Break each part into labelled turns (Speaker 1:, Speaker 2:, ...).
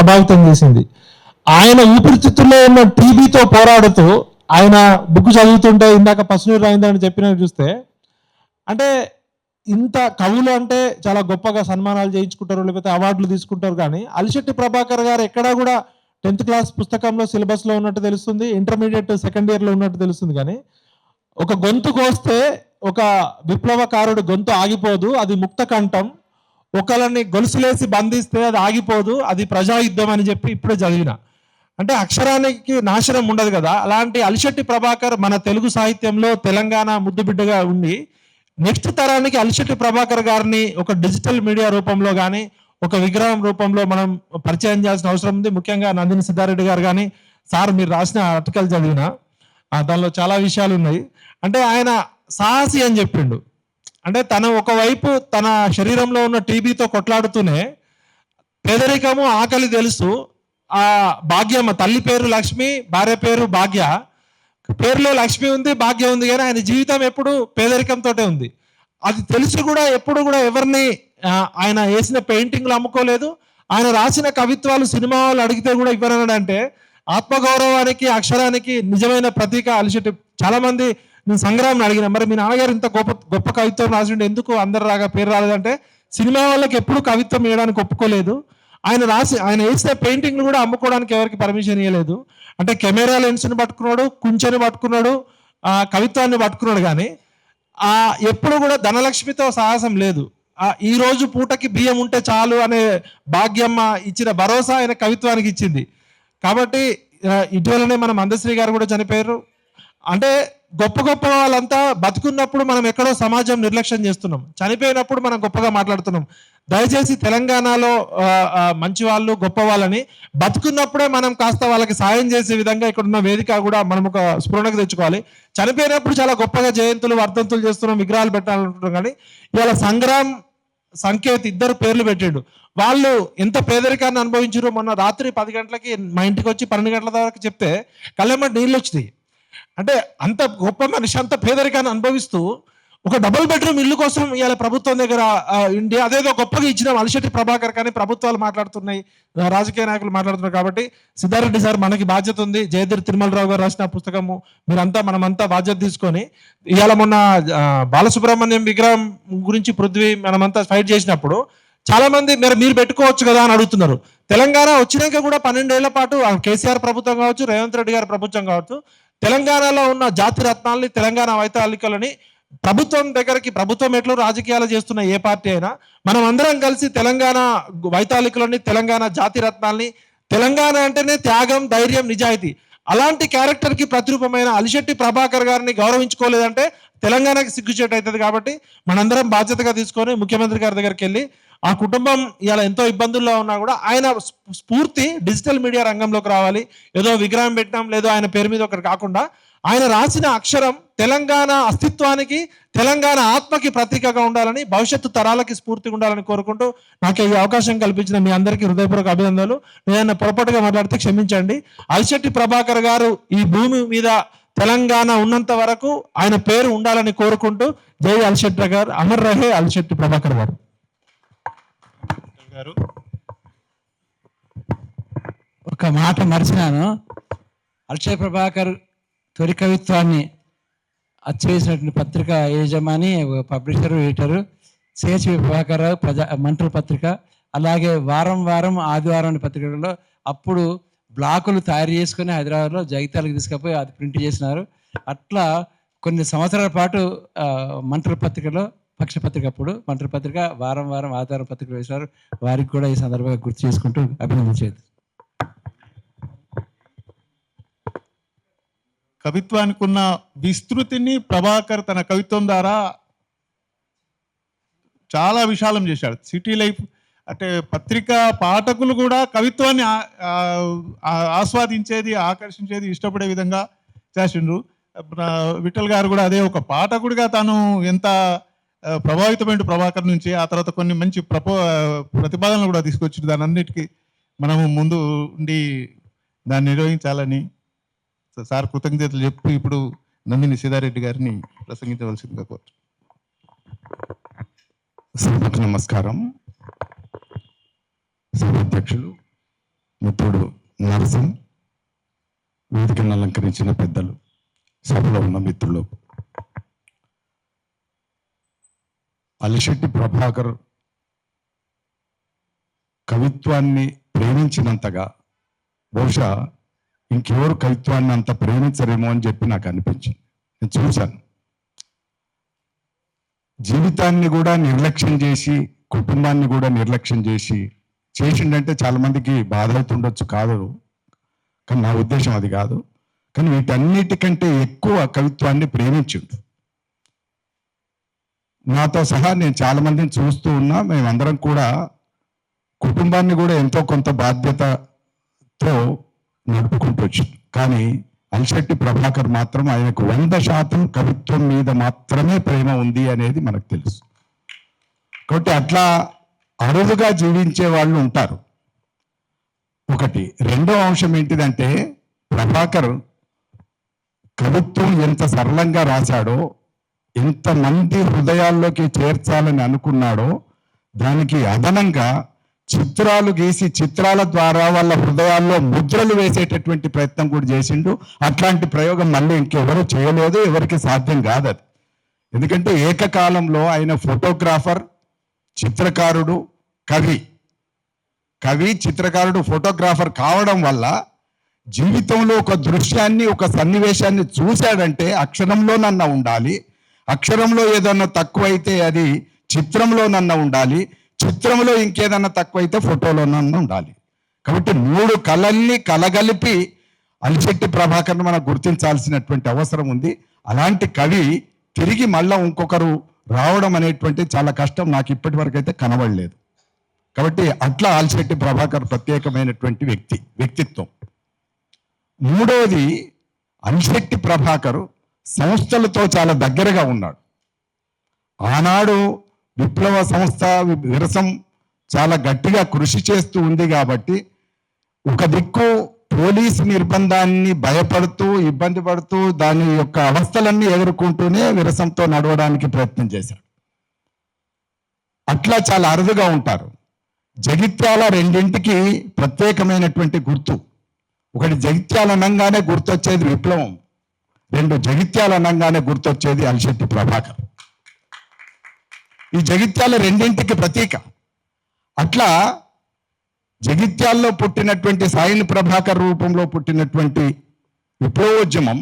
Speaker 1: ప్రభావితం చేసింది. ఆయన ఊపిరితిత్తుల్లో ఉన్న టీబీతో పోరాడుతూ ఆయన బుక్ చదువుతుంటే ఇందాక పసునూరు రాయిందని చెప్పినట్టు చూస్తే, అంటే ఇంత కవులు అంటే చాలా గొప్పగా సన్మానాలు చేయించుకుంటారు, లేకపోతే అవార్డులు తీసుకుంటారు. కానీ అలిశెట్టి ప్రభాకర్ గారు ఎక్కడా కూడా 10th క్లాస్ పుస్తకంలో సిలబస్లో ఉన్నట్టు తెలుస్తుంది, ఇంటర్మీడియట్ సెకండ్ ఇయర్లో ఉన్నట్టు తెలుస్తుంది. కానీ ఒక గొంతు కోస్తే ఒక విప్లవకారుడు గొంతు ఆగిపోదు, అది ముక్త కంఠం. ఒకళ్ళని గొలుసులేసి బంధిస్తే అది ఆగిపోదు, అది ప్రజాయుద్ధం అని చెప్పి ఇప్పుడే చదివిన. అంటే అక్షరానికి నాశనం ఉండదు కదా. అలాంటి అలిశెట్టి ప్రభాకర్ మన తెలుగు సాహిత్యంలో తెలంగాణ ముద్దుబిడ్డగా ఉండి, నెక్స్ట్ తరానికి అలిశెట్టి ప్రభాకర్ గారిని ఒక డిజిటల్ మీడియా రూపంలో కానీ ఒక విగ్రహం రూపంలో మనం పరిచయం చేయాల్సిన అవసరం ఉంది. ముఖ్యంగా నందిని సిద్ధారెడ్డి గారు కానీ, సార్ మీరు రాసిన ఆర్టికల్ చదివిన దానిలో చాలా విషయాలు ఉన్నాయి. అంటే ఆయన సాహసి అని చెప్పిండు. అంటే తన ఒకవైపు తన శరీరంలో ఉన్న టీబీతో కొట్లాడుతూనే పేదరికము ఆకలి తెలుసు, ఆ భాగ్యమ్మ తల్లి పేరు లక్ష్మి, భార్య పేరు భాగ్య, పేరులో లక్ష్మి ఉంది, భాగ్యం ఉంది, కానీ ఆయన జీవితం ఎప్పుడు పేదరికంతో ఉంది. అది తెలిసి కూడా ఎప్పుడు కూడా ఎవరిని ఆయన వేసిన పెయింటింగ్లు అమ్ముకోలేదు. ఆయన రాసిన కవిత్వాలు సినిమా వాళ్ళు అడిగితే కూడా ఇవ్వరన్నాడంటే ఆత్మగౌరవానికి అక్షరానికి నిజమైన ప్రతీక అలిశెట్టి. చాలా మంది నేను సంగ్రామం అడిగిన, మరి మీ నాన్నగారు ఇంత గొప్ప గొప్ప కవిత్వం రాసిండే ఎందుకు అందరు రాగా పేరు రాలేదంటే, సినిమా వాళ్ళకి ఎప్పుడు కవిత్వం వేయడానికి ఒప్పుకోలేదు. ఆయన వేసిన పెయింటింగ్లు కూడా అమ్ముకోవడానికి ఎవరికి పర్మిషన్ ఇవ్వలేదు. అంటే కెమెరా లెన్స్ని పట్టుకున్నాడు, కుంచెని పట్టుకున్నాడు, కవిత్వాన్ని పట్టుకున్నాడు. కానీ ఎప్పుడు కూడా ధనలక్ష్మితో సాహసం లేదు. ఈ రోజు పూటకి బియ్యం ఉంటే చాలు అనే భాగ్యమ్మ ఇచ్చిన భరోసా ఆయన కవిత్వానికి ఇచ్చింది. కాబట్టి ఇటీవలనే మన మందశ్రీ గారు కూడా చనిపోయారు. అంటే గొప్ప గొప్ప వాళ్ళంతా బతుకున్నప్పుడు మనం ఎక్కడో సమాజం నిర్లక్ష్యం చేస్తున్నాం, చనిపోయినప్పుడు మనం గొప్పగా మాట్లాడుతున్నాం. దయచేసి తెలంగాణలో మంచి వాళ్ళు గొప్ప వాళ్ళని బతుకున్నప్పుడే మనం కాస్త వాళ్ళకి సాయం చేసే విధంగా ఇక్కడున్న వేదిక కూడా మనం ఒక స్ఫురణకు తెచ్చుకోవాలి. చనిపోయినప్పుడు చాలా గొప్పగా జయంతులు వర్ధంతులు చేస్తున్నాం, విగ్రహాలు పెట్టాలనుకుంటున్నాం. కానీ ఇవాళ సంగ్రామ్ సంకేత్ ఇద్దరు పేర్లు పెట్టాడు. వాళ్ళు ఎంత పేదరికాన్ని అనుభవించారో మొన్న రాత్రి 10 గంటలకి మా ఇంటికి వచ్చి 12 గంటల దాకా చెప్తే కళ్ళెమ్మటి నీళ్ళు వచ్చినాయి. అంటే అంత గొప్ప మనిషి అంత పేదరికాన్ని అనుభవిస్తూ ఒక డబుల్ బెడ్రూమ్ ఇల్లు కోసం ఇవాళ ప్రభుత్వం దగ్గర ఇండియా అదేదో గొప్పగా ఇచ్చిన అలిశెట్టి ప్రభాకర్. కానీ ప్రభుత్వాలు మాట్లాడుతున్నాయి, రాజకీయ నాయకులు మాట్లాడుతున్నారు. కాబట్టి సిద్ధారెడ్డి సార్ మనకి బాధ్యత ఉంది. జయధీర్ తిరుమలరావు గారు రాసిన పుస్తకము మీరంతా మనమంతా బాధ్యత తీసుకొని, ఇవాళ మొన్న బాలసుబ్రహ్మణ్యం విగ్రహం గురించి పృథ్వీ మనమంతా ఫైట్ చేసినప్పుడు చాలా మంది మీరు పెట్టుకోవచ్చు కదా అని అడుగుతున్నారు. తెలంగాణ వచ్చినాక కూడా 12 ఏళ్ల పాటు కేసీఆర్ ప్రభుత్వం కావచ్చు, రేవంత్ రెడ్డి గారి ప్రభుత్వం కావచ్చు, తెలంగాణలో ఉన్న జాతి రత్నాల్ని, తెలంగాణ వైతాళికలని ప్రభుత్వం దగ్గరికి, ప్రభుత్వం ఎట్లు రాజకీయాలు చేస్తున్న ఏ పార్టీ అయినా మనం అందరం కలిసి తెలంగాణ వైతాళికులని, తెలంగాణ జాతి రత్నాల్ని, తెలంగాణ అంటేనే త్యాగం, ధైర్యం, నిజాయితీ, అలాంటి క్యారెక్టర్కి ప్రతిరూపమైన అలిశెట్టి ప్రభాకర్ గారిని గౌరవించుకోలేదంటే తెలంగాణకి సిగ్గుచేటు అవుతుంది. కాబట్టి మనందరం బాధ్యతగా తీసుకొని ముఖ్యమంత్రి గారి దగ్గరికి వెళ్ళి, ఆ కుటుంబం ఇలా ఎంతో ఇబ్బందుల్లో ఉన్నా కూడా ఆయన స్ఫూర్తి డిజిటల్ మీడియా రంగంలోకి రావాలి. ఏదో విగ్రహం పెట్టినాం లేదో ఆయన పేరు మీద ఒకటి కాకుండా ఆయన రాసిన అక్షరం తెలంగాణ అస్తిత్వానికి, తెలంగాణ ఆత్మకి ప్రతీకగా ఉండాలని, భవిష్యత్తు తరాలకి స్ఫూర్తిగా ఉండాలని కోరుకుంటూ నాకు ఈ అవకాశం కల్పించిన మీ అందరికీ హృదయపూర్వక అభినందనలు. నేను పొరపాటుగా మాట్లాడితే క్షమించండి. అలిశెట్టి ప్రభాకర్ గారు ఈ భూమి మీద తెలంగాణ ఉన్నంత వరకు ఆయన పేరు ఉండాలని కోరుకుంటూ జై అలిశెట్టి గారు, అమర్ రహే అలిశెట్టి ప్రభాకర్ గారు.
Speaker 2: ఒక మాట మర్చినాను. అలిశెట్టి ప్రభాకర్ తొలి కవిత్వాన్ని అచ్చవేసినటువంటి పత్రిక యజమాని, పబ్లిషరు, ఎడిటరు సిహెచ్వి ప్రభాకర్ మంటల పత్రిక. అలాగే వారం వారం ఆదివారం పత్రికలలో అప్పుడు బ్లాకులు తయారు చేసుకుని హైదరాబాద్లో జగిత్యాలకు తీసుకుపోయి అది ప్రింట్ చేసినారు. అట్లా కొన్ని సంవత్సరాల పాటు మంటల పత్రికలో పక్షపత్రిక, అప్పుడు మంటల పత్రిక వారం వారం ఆదివారం పత్రిక వేసినారు. వారికి కూడా ఈ సందర్భంగా గుర్తు చేసుకుంటూ అభినందించేది.
Speaker 3: కవిత్వానికి ఉన్న విస్తృతిని ప్రభాకర్ తన కవిత్వం ద్వారా చాలా విశాలం చేశాడు. సిటీ లైఫ్ అంటే పత్రికా పాఠకులు కూడా కవిత్వాన్ని ఆస్వాదించేది, ఆకర్షించేది, ఇష్టపడే విధంగా చేసిండ్రు. విఠల్ గారు కూడా అదే ఒక పాఠకుడిగా తాను ఎంత ప్రభావితమైన ప్రభాకర్ నుంచి ఆ తర్వాత కొన్ని మంచి ప్రతిపాదనలు కూడా తీసుకొచ్చి దాని అన్నిటికీ మనము ముందు ఉండి దాన్ని నిర్వహించాలని సార్ కృతజ్ఞతలు చెప్పి ఇప్పుడు నందిని సిద్ధారెడ్డి గారిని ప్రసంగించవలసిందిగా కోరు.
Speaker 4: సభకు నమస్కారం. సభాధ్యక్షులు మిత్రుడు నరసం, వేదికను అలంకరించిన పెద్దలు, సభలో ఉన్న మిత్రులు, అలిశెట్టి ప్రభాకర్ కవిత్వాన్ని ప్రేమించినంతగా బహుశా ఇంకెవరు కవిత్వాన్ని అంత ప్రేమించరేమో అని చెప్పి నాకు అనిపించింది. నేను చూశాను. జీవితాన్ని కూడా నిర్లక్ష్యం చేసి, కుటుంబాన్ని కూడా నిర్లక్ష్యం చేసిండంటే చాలా మందికి బాధ అవుతుండొచ్చు, కాదు, కానీ నా ఉద్దేశం అది కాదు. కానీ వీటన్నిటికంటే ఎక్కువ కవిత్వాన్ని ప్రేమించిండు. నాతో సహా నేను చాలా మందిని చూస్తూ ఉన్నా. మేమందరం కూడా కుటుంబాన్ని కూడా ఎంతో కొంత బాధ్యతతో నడుపుకుంటూ వచ్చింది. కానీ అలిశెట్టి ప్రభాకర్ మాత్రం ఆయనకు 100% కవిత్వం మీద మాత్రమే ప్రేమ ఉంది అనేది మనకు తెలుసు. కాబట్టి అట్లా అరుదుగా జీవించే వాళ్ళు ఉంటారు. ఒకటి. రెండో అంశం ఏంటిదంటే, ప్రభాకర్ కవిత్వం ఎంత సరళంగా రాశాడో, ఎంతమంది హృదయాల్లోకి చేర్చాలని అనుకున్నాడో, దానికి అదనంగా చిత్రాలు గీసి చిత్రాల ద్వారా వాళ్ళ హృదయాల్లో ముద్రలు వేసేటటువంటి ప్రయత్నం కూడా చేసిండు. అట్లాంటి ప్రయోగం మళ్ళీ ఇంకెవరు చేయలేదు, ఎవరికి సాధ్యం కాదు అది. ఎందుకంటే ఏకకాలంలో ఆయన ఫోటోగ్రాఫర్, చిత్రకారుడు, కవి, చిత్రకారుడు, ఫోటోగ్రాఫర్ కావడం వల్ల జీవితంలో ఒక దృశ్యాన్ని, ఒక సన్నివేశాన్ని చూశాడంటే అక్షరంలోనన్నా ఉండాలి, అక్షరంలో ఏదన్నా తక్కువైతే అది చిత్రంలోనన్నా ఉండాలి, చిత్రంలో ఇంకేదన్నా తక్కువైతే ఫోటోలోనన్నా ఉండాలి. కాబట్టి 3 కళల్ని కలగలిపి అలిశెట్టి ప్రభాకర్ను మనం గుర్తించాల్సినటువంటి అవసరం ఉంది. అలాంటి కవి తిరిగి మళ్ళా ఇంకొకరు రావడం అనేటువంటి చాలా కష్టం. నాకు ఇప్పటి వరకు అయితే కనబడలేదు. కాబట్టి అట్లా అలిశెట్టి ప్రభాకర్ ప్రత్యేకమైనటువంటి వ్యక్తిత్వం. మూడవది, అలిశెట్టి ప్రభాకర్ సంస్థలతో చాలా దగ్గరగా ఉన్నాడు. ఆనాడు విప్లవ సంస్థ విరసం చాలా గట్టిగా కృషి చేస్తూ ఉంది కాబట్టి ఒక దిక్కు పోలీసు నిర్బంధాన్ని భయపడుతూ, ఇబ్బంది పడుతూ, దాని యొక్క అవస్థలన్నీ ఎదుర్కొంటూనే విరసంతో నడవడానికి ప్రయత్నం చేశాడు. అట్లా చాలా అరుదుగా ఉంటారు. జగిత్యాల రెండింటికి ప్రత్యేకమైనటువంటి గుర్తు. ఒకటి, జగిత్యాల అనంగానే గుర్తొచ్చేది విప్లవం. 2, జగిత్యాల అనంగానే గుర్తొచ్చేది అలిశెట్టి ప్రభాకర్. ఈ జగిత్యాల రెండింటికి ప్రతీక. అట్లా జగిత్యాల్లో పుట్టినటువంటి సాయిని ప్రభాకర్ రూపంలో పుట్టినటువంటి విప్లవోద్యమం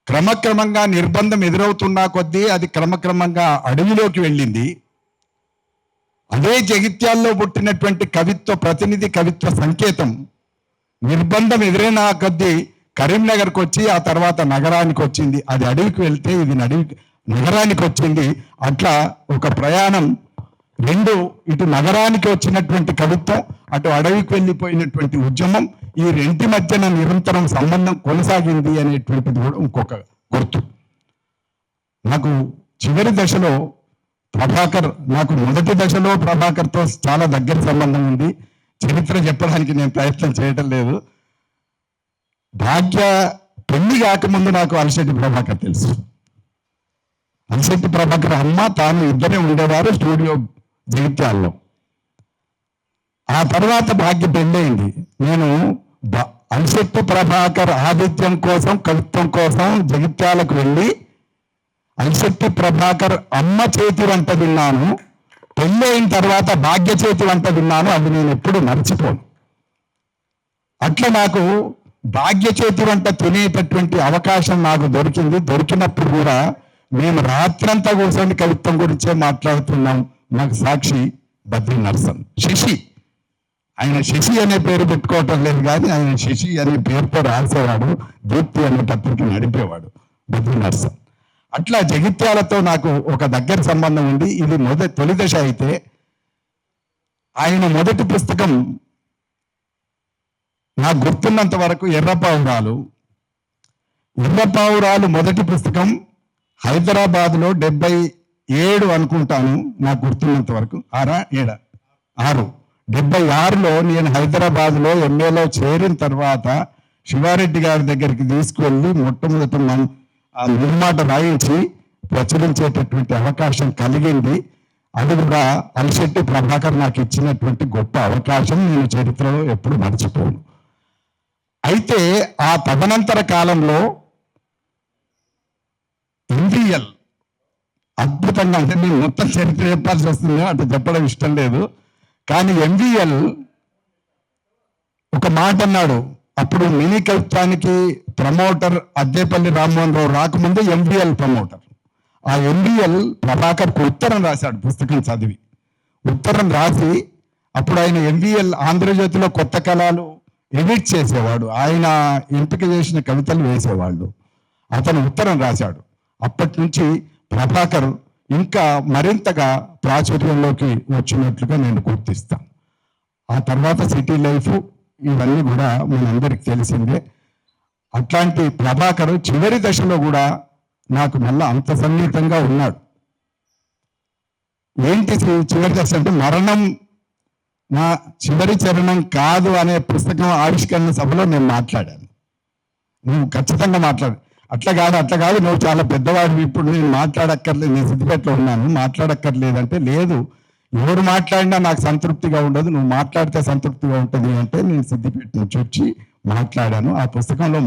Speaker 4: క్రమక్రమంగా నిర్బంధం ఎదురవుతున్నా కొద్దీ అది క్రమక్రమంగా అడవిలోకి వెళ్ళింది. అదే జగిత్యాల్లో పుట్టినటువంటి కవిత్వ ప్రతినిధి, కవిత్వ సంకేతం నిర్బంధం ఎదురైన కొద్దీ కరీంనగర్కి వచ్చి ఆ తర్వాత నగరానికి వచ్చింది. అది అడవికి వెళ్తే ఇది నగరానికి వచ్చింది. అట్లా ఒక ప్రయాణం. 2, ఇటు నగరానికి వచ్చినటువంటి కవిత్వం, అటు అడవికి వెళ్ళిపోయినటువంటి ఉద్యమం, ఈ రెంటి మధ్యన నిరంతరం సంబంధం కొనసాగింది అనేటువంటిది కూడా ఇంకొక గుర్తు. నాకు చివరి దశలో నాకు మొదటి దశలో ప్రభాకర్తో చాలా దగ్గర సంబంధం ఉంది. చరిత్ర చెప్పడానికి నేను ప్రయత్నం చేయటం లేదు. భాగ్య పెళ్లి కాకముందు నాకు అలిశెట్టి ప్రభాకర్ తెలుసు. అలిశెట్టి ప్రభాకర్ అమ్మ, తాను ఇద్దరే ఉండేవారు స్టూడియో జగిత్యాల్లో. ఆ తర్వాత భాగ్య పెళ్ళయింది. నేను అలిశెట్టి ప్రభాకర్ ఆతిథ్యం కోసం, కవిత్వం కోసం జగిత్యాలకు వెళ్ళి అలిశెట్టి ప్రభాకర్ అమ్మ చేతి వంట విన్నాను. పెళ్ళి అయిన తర్వాత భాగ్య చేతి వంట విన్నాను. అది నేను ఎప్పుడు మర్చిపోను. అట్లా నాకు భాగ్య చేతి వంట తినేటటువంటి అవకాశం నాకు దొరికింది. దొరికినప్పుడు కూడా మేము రాత్రంతా కూర్చొని కవిత్వం గురించే మాట్లాడుతున్నాం. నాకు సాక్షి బద్రి నరసన్, శశి. ఆయన శశి అనే పేరు పెట్టుకోవటం లేదు, కానీ ఆయన శశి అనే పేరుతో రాసేవాడు. దీప్తి అనే పత్రిక నడిపేవాడు బద్రి నరసన్. అట్లా జగిత్యాలతో నాకు ఒక దగ్గర సంబంధం ఉంది. ఇది తొలి దశ అయితే, ఆయన మొదటి పుస్తకం నాకు గుర్తున్నంత వరకు ఎర్రపావురాలు మొదటి పుస్తకం హైదరాబాద్లో 77 అనుకుంటాను, నాకు గుర్తున్నంత వరకు. 76లో నేను హైదరాబాద్లో ఎంఏలో చేరిన తర్వాత శివారెడ్డి గారి దగ్గరికి తీసుకువెళ్ళి మొట్టమొదటి ఆ నిర్మాట రాయించి ప్రచురించేటటువంటి అవకాశం కలిగింది. అది కూడా అలిశెట్టి ప్రభాకర్ నాకు ఇచ్చినటువంటి గొప్ప అవకాశం నేను చరిత్రలో ఎప్పుడు మర్చిపోను. అయితే ఆ తదనంతర కాలంలో ఎంవిఎల్ అద్భుతంగా, అంటే నేను మొత్తం చరిత్ర చెప్పాల్సి వస్తుంది, అంటే చెప్పడం ఇష్టం లేదు, కానీ ఎంవిఎల్ ఒక మాట అన్నాడు. అప్పుడు మినీ కవిత్వానికి ప్రమోటర్ అద్దేపల్లి రామ్మోహన్ రావు రాకముందు ఎంవిఎల్ ప్రమోటర్. ఆ ఎంవిఎల్ ప్రభాకర్కు ఉత్తరం రాశాడు, పుస్తకం చదివి ఉత్తరం రాసి, అప్పుడు ఆయన ఎంవిఎల్ ఆంధ్రజ్యోతిలో కొత్త కళలు ఎడిట్ చేసేవాడు, ఆయన ఎంపిక చేసిన కవితలు వేసేవాళ్ళు. అతను ఉత్తరం రాశాడు. అప్పటి నుంచి ప్రభాకర్ ఇంకా మరింతగా ప్రాచుర్యంలోకి వచ్చినట్లుగా నేను గుర్తిస్తాను. ఆ తర్వాత సిటీ లైఫ్ ఇవన్నీ కూడా మనందరికి తెలిసిందే. అట్లాంటి ప్రభాకర్ చివరి దశలో కూడా నాకు మళ్ళా అంత సన్నిహితంగా ఉన్నాడు. ఏంటి చివరి దశ అంటే, మరణం నా చివరి చరణం కాదు అనే పుస్తకం ఆవిష్కరణ సభలో నేను మాట్లాడాను. నువ్వు ఖచ్చితంగా మాట్లాడు, అట్లా కాదు నువ్వు చాలా పెద్దవాడివి, ఇప్పుడు నేను మాట్లాడక్కర్లేదు, నేను సిద్దిపేటలో ఉన్నాను, మాట్లాడక్కర్లేదంటే, లేదు ఎవరు మాట్లాడినా నాకు సంతృప్తిగా ఉండదు, నువ్వు మాట్లాడితే సంతృప్తిగా ఉంటుంది అంటే నేను సిద్దిపేట నుంచి వచ్చి మాట్లాడాను. ఆ పుస్తకంలో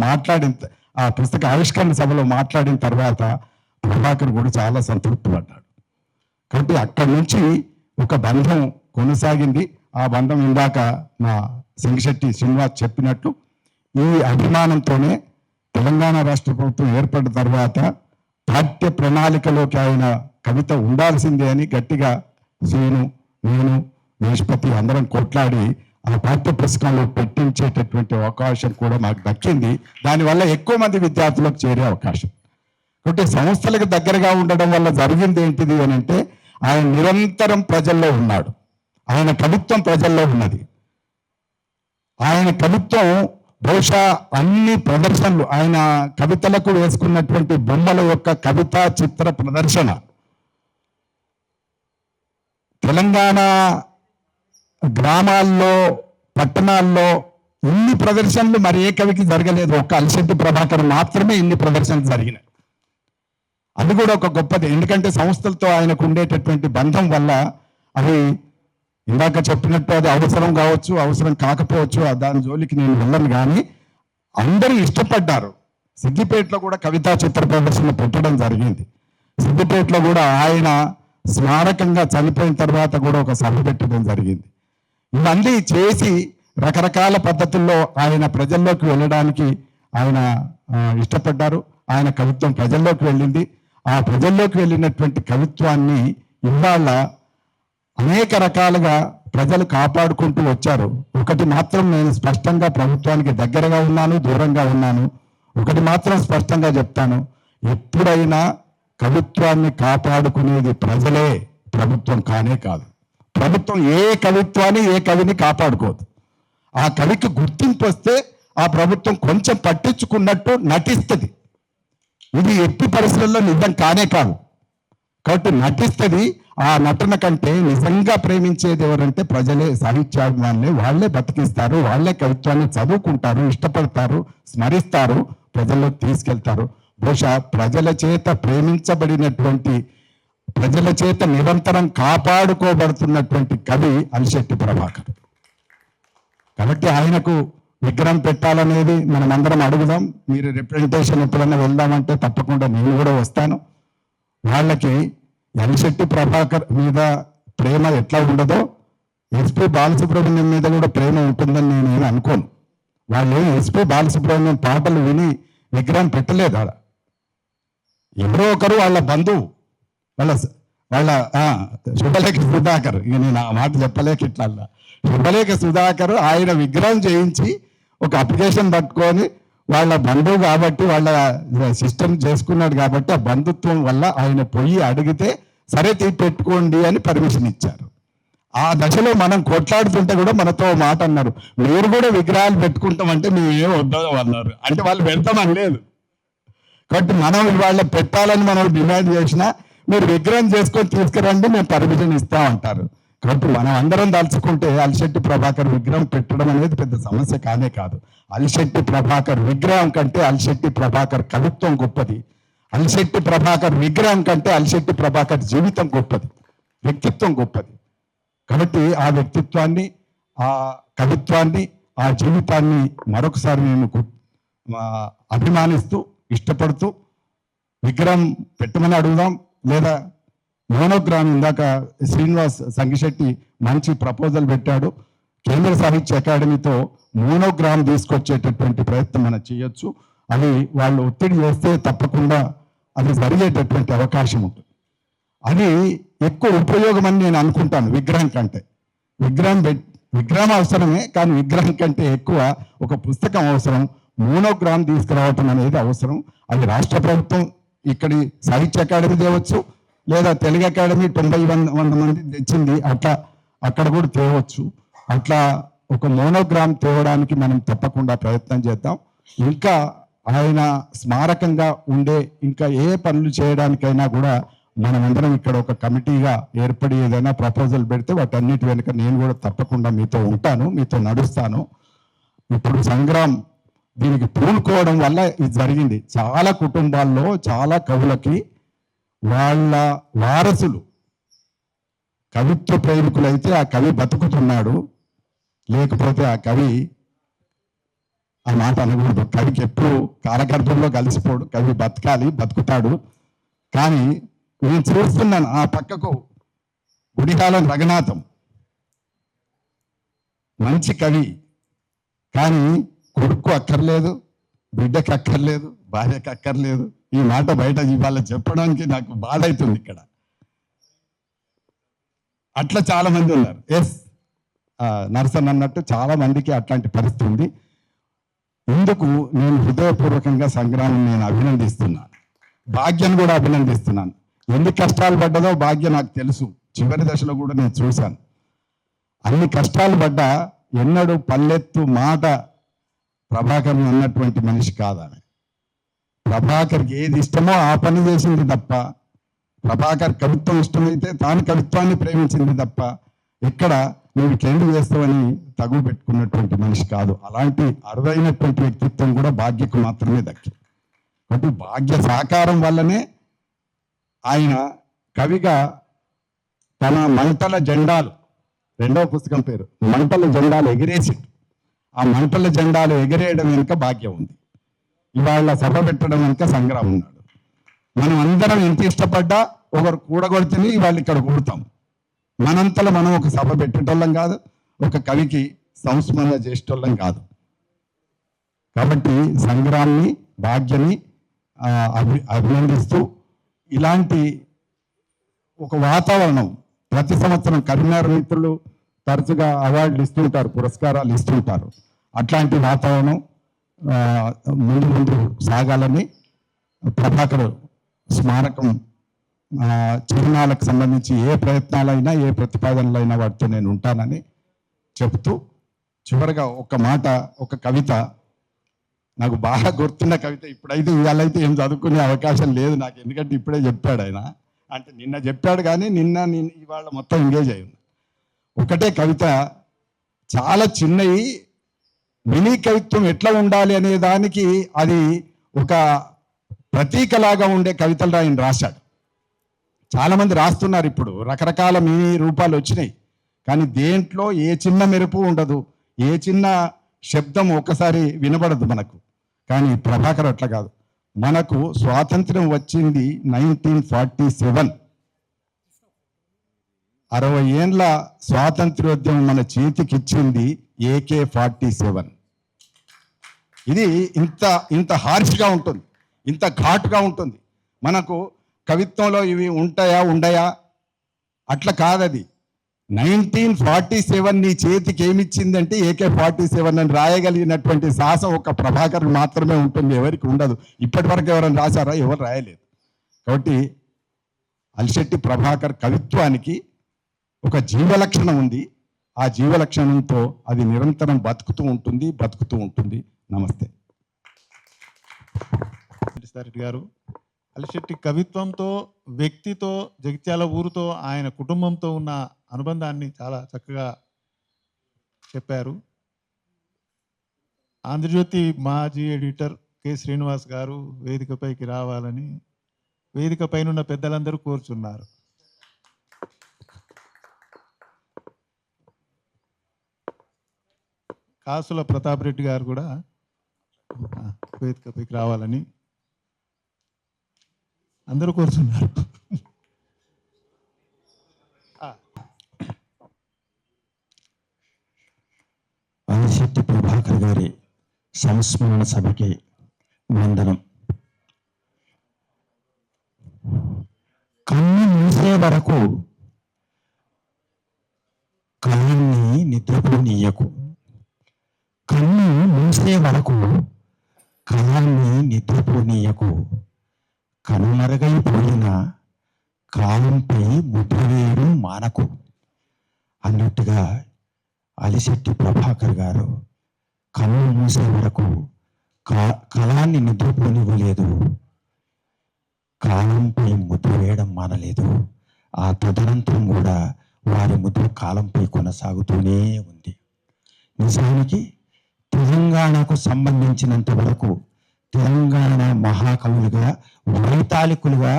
Speaker 4: ఆ పుస్తక ఆవిష్కరణ సభలో మాట్లాడిన తర్వాత ప్రభాకర్ కూడా చాలా సంతృప్తి పడ్డాడు. కాబట్టి అక్కడి నుంచి ఒక బంధం కొనసాగింది. ఆ బంధం ఇందాక మా సింగిశెట్టి శ్రీనివాస్ చెప్పినట్టు ఈ అభిమానంతోనే తెలంగాణ రాష్ట్ర ప్రభుత్వం ఏర్పడిన తర్వాత పాఠ్య ప్రణాళికలోకి ఆయన కవిత ఉండాల్సిందే అని గట్టిగా శ్రీను, నేను, నిష్పత్తి అందరం కొట్లాడి ఆ పాఠ్య పుస్తకంలో పెట్టించేటటువంటి అవకాశం కూడా మాకు దక్కింది. దానివల్ల ఎక్కువ మంది విద్యార్థులకు చేరే అవకాశం. కాబట్టి సంస్థలకు దగ్గరగా ఉండడం వల్ల జరిగింది ఏంటిది అని అంటే, ఆయన నిరంతరం ప్రజల్లో ఉన్నాడు, ఆయన కవిత్వం ప్రజల్లో ఉన్నది. ఆయన కవిత్వం బహుశా అన్ని ప్రదర్శనలు, ఆయన కవితలకు వేసుకున్నటువంటి బొమ్మల యొక్క కవితా చిత్ర ప్రదర్శన తెలంగాణ గ్రామాల్లో, పట్టణాల్లో ఇన్ని ప్రదర్శనలు మరి ఏ కవికి జరగలేదు. ఒక్క అలిశెట్టి ప్రభాకర్ మాత్రమే ఇన్ని ప్రదర్శనలు జరిగినాయి. అది కూడా ఒక గొప్పది. ఎందుకంటే సంస్థలతో ఆయనకు ఉండేటటువంటి బంధం వల్ల అవి ఇందాక చెప్పినట్టు అది అవసరం కావచ్చు, అవసరం కాకపోవచ్చు, దాని జోలికి నేను వెళ్ళను. కానీ అందరూ ఇష్టపడ్డారు. సిద్దిపేటలో కూడా కవితా చిత్ర ప్రదర్శన పెట్టడం జరిగింది. సిద్దిపేటలో కూడా ఆయన స్మారకంగా చనిపోయిన తర్వాత కూడా ఒక సభ పెట్టడం జరిగింది. ఇవన్నీ చేసి రకరకాల పద్ధతుల్లో ఆయన ప్రజల్లోకి వెళ్ళడానికి ఆయన ఇష్టపడ్డారు. ఆయన కవిత్వం ప్రజల్లోకి వెళ్ళింది. ఆ ప్రజల్లోకి వెళ్ళినటువంటి కవిత్వాన్ని ఇవాళ అనేక రకాలుగా ప్రజలు కాపాడుకుంటూ వచ్చారు. ఒకటి మాత్రం నేను స్పష్టంగా ప్రభుత్వానికి దగ్గరగా ఉన్నాను, దూరంగా ఉన్నాను. ఒకటి మాత్రం స్పష్టంగా చెప్తాను, ఎప్పుడైనా కవిత్వాన్ని కాపాడుకునేది ప్రజలే, ప్రభుత్వం కానే కాదు. ప్రభుత్వం ఏ కవిత్వాన్ని, ఏ కవిని కాపాడుకోదు. ఆ కవికి గుర్తింపు వస్తే ఆ ప్రభుత్వం కొంచెం పట్టించుకున్నట్టు నటిస్తుంది. ఇది ఎట్టి పరిస్థితుల్లో నిజం కానే కాదు. కాబట్టి నటిస్తుంది. ఆ నటన కంటే నిజంగా ప్రేమించేది ఎవరంటే ప్రజలే, సాహిత్యాభిమానులే. వాళ్ళే బతికిస్తారు, వాళ్ళే కవిత్వాన్ని చదువుకుంటారు, ఇష్టపడతారు, స్మరిస్తారు, ప్రజల్లోకి తీసుకెళ్తారు. బహుశా ప్రజల చేత ప్రేమించబడినటువంటి, ప్రజల చేత నిరంతరం కాపాడుకోబడుతున్నటువంటి కవి అలిశెట్టి ప్రభాకర్. కాబట్టి ఆయనకు విగ్రహం పెట్టాలనేది మనం అందరం అడుగుదాం. మీరు రిప్రజెంటేషన్ ఎప్పుడైనా వెళ్దామంటే తప్పకుండా నేను కూడా వస్తాను. వాళ్ళకి అలిశెట్టి ప్రభాకర్ మీద ప్రేమ ఎట్లా ఉండదో ఎస్పి బాలసుబ్రహ్మణ్యం మీద కూడా ప్రేమ ఉంటుందని నేను అనుకోను. వాళ్ళు ఎస్పి బాలసుబ్రహ్మణ్యం పాటలు విని విగ్రహం పెట్టలేదు. ఆడ ఎవరో ఒకరు వాళ్ళ బంధువు, వాళ్ళ శుభలేఖ సుధాకర్, ఇక నేను ఆ మాట చెప్పలేక ఇట్లా, శుభలేఖ సుధాకర్ ఆయన విగ్రహం చేయించి ఒక అప్లికేషన్ పట్టుకొని, వాళ్ళ బంధువు కాబట్టి, వాళ్ళ సిస్టమ్ చేసుకున్నాడు కాబట్టి ఆ బంధుత్వం వల్ల ఆయన పోయి అడిగితే సరే పెట్టుకోండి అని పర్మిషన్ ఇచ్చారు. ఆ దశలో మనం కొట్లాడుతుంటే కూడా మనతో మాట అన్నారు, మీరు కూడా విగ్రహాలు పెట్టుకుంటామంటే మేము ఏం వద్దాం అన్నారు. అంటే వాళ్ళు పెడతామని లేదు. కాబట్టి మనం వాళ్ళ పెట్టాలని మనం డిమాండ్ చేసినా మీరు విగ్రహం చేసుకొని తీసుకురండి, మేము పర్మిషన్ ఇస్తామంటారు. కాబట్టి మనం అందరం తలుచుకుంటే అలిశెట్టి ప్రభాకర్ విగ్రహం పెట్టడం అనేది పెద్ద సమస్య కానే కాదు. అలిశెట్టి ప్రభాకర్ విగ్రహం కంటే అలిశెట్టి ప్రభాకర్ కవిత్వం గొప్పది. అలిశెట్టి ప్రభాకర్ విగ్రహం కంటే అలిశెట్టి ప్రభాకర్ జీవితం గొప్పది. వ్యక్తిత్వం గొప్పది. కాబట్టి ఆ వ్యక్తిత్వాన్ని, ఆ కవిత్వాన్ని, ఆ జీవితాన్ని మరొకసారి నేను అభిమానిస్తూ, ఇష్టపడుతూ విగ్రహం పెట్టమని అడుగుదాం. లేదా మోనోగ్రామ్, ఇందాక శ్రీనివాస్ సంగిశెట్టి మంచి ప్రపోజల్ పెట్టాడు. కేంద్ర సాహిత్య అకాడమీతో మోనోగ్రామ్ తీసుకొచ్చేటటువంటి ప్రయత్నం మనం చేయొచ్చు. అది వాళ్ళు ఒత్తిడి చేస్తే తప్పకుండా అది జరిగేటటువంటి అవకాశం ఉంటుంది. అది ఎక్కువ ఉపయోగం అని నేను అనుకుంటాను విగ్రహం కంటే. విగ్రహం అవసరమే, కానీ విగ్రహం కంటే ఎక్కువ ఒక పుస్తకం అవసరం. మోనోగ్రామ్ తీసుకురావటం అనేది అవసరం. అది రాష్ట్ర ప్రభుత్వం ఇక్కడి సాహిత్య అకాడమీ తేవచ్చు, లేదా తెలుగు అకాడమీ 90-100 మంది తెచ్చింది, అక్కడ కూడా తేవచ్చు. అట్లా ఒక మోనోగ్రామ్ తేవడానికి మనం తప్పకుండా ప్రయత్నం చేద్దాం. ఇంకా ఆయన స్మారకంగా ఉండే ఇంకా ఏ పనులు చేయడానికైనా కూడా మనమందరం ఇక్కడ ఒక కమిటీగా ఏర్పడి ఏదైనా ప్రపోజల్ పెడితే వాటన్నిటి వెనుక నేను కూడా తప్పకుండా మీతో ఉంటాను, మీతో నడుస్తాను. ఇప్పుడు సంగ్రామ్ దీనికి పూనుకోవడం వల్ల ఇది జరిగింది. చాలా కుటుంబాల్లో చాలా కవులకి వాళ్ళ వారసులు కవిత్వ ప్రేమికులైతే ఆ కవి బతుకుతున్నాడు, లేకపోతే ఆ కవి, ఆ మాట అనకూడదు, కవికి ఎప్పుడు కాలగర్భంలో కలిసిపోడు, కవి బతకాలి, బతుకుతాడు. కానీ నేను చూస్తున్నాను ఆ పక్కకు గుడికాలం రఘునాథం మంచి కవి, కానీ కొడుకు అక్కర్లేదు, బిడ్డకి అక్కర్లేదు, భార్యకి అక్కర్లేదు. ఈ మాట బయట ఇవాళ చెప్పడానికి నాకు బాధ అవుతుంది. ఇక్కడ అట్లా చాలా మంది ఉన్నారు. నరసన్ అన్నట్టు చాలా మందికి అట్లాంటి పరిస్థితి ఉంది. ఇందుకు నేను హృదయపూర్వకంగా సంగ్రామం నేను అభినందిస్తున్నాను, భాగ్యాన్ని కూడా అభినందిస్తున్నాను. ఎన్ని కష్టాలు పడ్డదో భాగ్య నాకు తెలుసు, చివరి దశలో కూడా నేను చూశాను. అన్ని కష్టాలు పడ్డా ఎన్నడూ పల్లెత్తు మాట ప్రభాకర్ అన్నటువంటి మనిషి కాదామె. ప్రభాకర్కి ఏది ఇష్టమో ఆ పని చేసింది తప్ప, ప్రభాకర్ కవిత్వం ఇష్టమైతే తాను కవిత్వాన్ని ప్రేమించింది తప్ప ఎక్కడ నువ్వు కేంద్ర చేస్తావని తగులు పెట్టుకున్నటువంటి మనిషి కాదు. అలాంటి అరుదైనటువంటి వ్యక్తిత్వం కూడా భాగ్యకు మాత్రమే దక్కింది. కాబట్టి భాగ్య సహకారం వల్లనే ఆయన కవిగా తన మంటల జెండాలు, రెండవ పుస్తకం పేరు మంటల జెండాలు ఎగిరేసి, ఆ మంటల జెండాలు ఎగిరేయడం వెనుక భాగ్యం ఉంది. ఇవాళ సభ పెట్టడం వెనుక సంగ్రామం ఉన్నాడు. మనం అందరం ఎంత ఇష్టపడ్డా ఒకరు కూడగొడితేనే ఇవాళ ఇక్కడ కూడతాం. మనంతలో మనం ఒక సభ పెట్టేటోళ్ళం కాదు, ఒక కవికి సంస్మరణ చేసేటోళ్ళం కాదు. కాబట్టి సంగ్రామాన్ని, భాగ్యాన్ని అభినందిస్తూ ఇలాంటి ఒక వాతావరణం ప్రతి సంవత్సరం కరీంనగర్ మిత్రులు తరచుగా అవార్డులు ఇస్తుంటారు, పురస్కారాలు ఇస్తుంటారు. అట్లాంటి వాతావరణం ముందు ముందు సాగాలని, ప్రభాకర్ స్మారకం చిహ్నాలకు సంబంధించి ఏ ప్రయత్నాలైనా ఏ ప్రతిపాదనలైనా వాటితో నేను ఉంటానని చెప్తూ, చివరిగా ఒక మాట, ఒక కవిత నాకు బాగా గుర్తున్న కవిత. ఇప్పుడైతే ఇవాళైతే ఏం చదువుకునే అవకాశం లేదు నాకు, ఎందుకంటే ఇప్పుడే చెప్పాడు ఆయన. అంటే నిన్న చెప్పాడు కానీ నేను ఇవాళ మొత్తం ఎంగేజ్ అయ్యింది. ఒకటే కవిత, చాలా చిన్నవి, మినీ కవిత్వం ఎట్లా ఉండాలి అనే దానికి అది ఒక ప్రతీకలాగా ఉండే కవితలు ఆయన రాశాడు. చాలామంది రాస్తున్నారు ఇప్పుడు, రకరకాల మినీ రూపాలు వచ్చినాయి, కానీ దేంట్లో ఏ చిన్న మెరుపు ఉండదు, ఏ చిన్న శబ్దం ఒకసారి వినబడదు మనకు. కానీ ప్రభాకర్ అట్లా కాదు. మనకు స్వాతంత్ర్యం వచ్చింది 1947, 60 ఏండ్ల స్వాతంత్ర్యోద్యమం మన చేతికిచ్చింది AK-47. ఇది ఇంత హార్ష్గా ఉంటుంది, ఇంత ఘాటుగా ఉంటుంది. మనకు కవిత్వంలో ఇవి ఉంటాయా ఉండయా అట్లా కాదది. 1947 నీ చేతికి ఏమిచ్చిందంటే AK-47 అని రాయగలిగినటువంటి సాహసం ఒక ప్రభాకర్ మాత్రమే ఉంటుంది, ఎవరికి ఉండదు. ఇప్పటి వరకు ఎవరైనా రాశారా? ఎవరు రాయలేదు. కాబట్టి అలిశెట్టి ప్రభాకర్ కవిత్వానికి ఒక జీవలక్షణం ఉంది. ఆ జీవలక్షణంతో అది నిరంతరం బతుకుతూ ఉంటుంది. నమస్తే.
Speaker 3: రెడ్డి గారు అలిశెట్టి కవిత్వంతో, వ్యక్తితో, జగిత్యాల ఊరుతో, ఆయన కుటుంబంతో ఉన్న అనుబంధాన్ని చాలా చక్కగా చెప్పారు. ఆంధ్రజ్యోతి మాజీ ఎడిటర్ కె శ్రీనివాస్ గారు వేదికపైకి రావాలని వేదిక పైన పెద్దలందరూ కోరుచున్నారు. కాసుల ప్రతాప్ రెడ్డి గారు కూడా వేదికపైకి రావాలని అందరూ కోరుతున్నారు.
Speaker 4: అలిశెట్టి ప్రభాకర్ గారి సంస్మరణ సభకి వందనం. కన్ను మూసే వరకు కళ్ళని నిద్రపోనీయకు. కన్ను మూసే వరకు కళాన్ని నిద్రపోనీయకు. కనుమరుగైపోయిన కాలంపై ముద్ర వేయడం మానకు అన్నట్టుగా అలిశెట్టి ప్రభాకర్ గారు కన్ను మూసే వరకు కళాన్ని నిద్రపోనివ్వలేదు, కాలంపై ముద్ర వేయడం మానలేదు. ఆ తదనంతరం కూడా వారి ముద్ర కాలంపై కొనసాగుతూనే ఉంది. నిజానికి తెలంగాణకు సంబంధించినంత వరకు తెలంగాణ మహాకవులుగా, వైతాళికులుగా,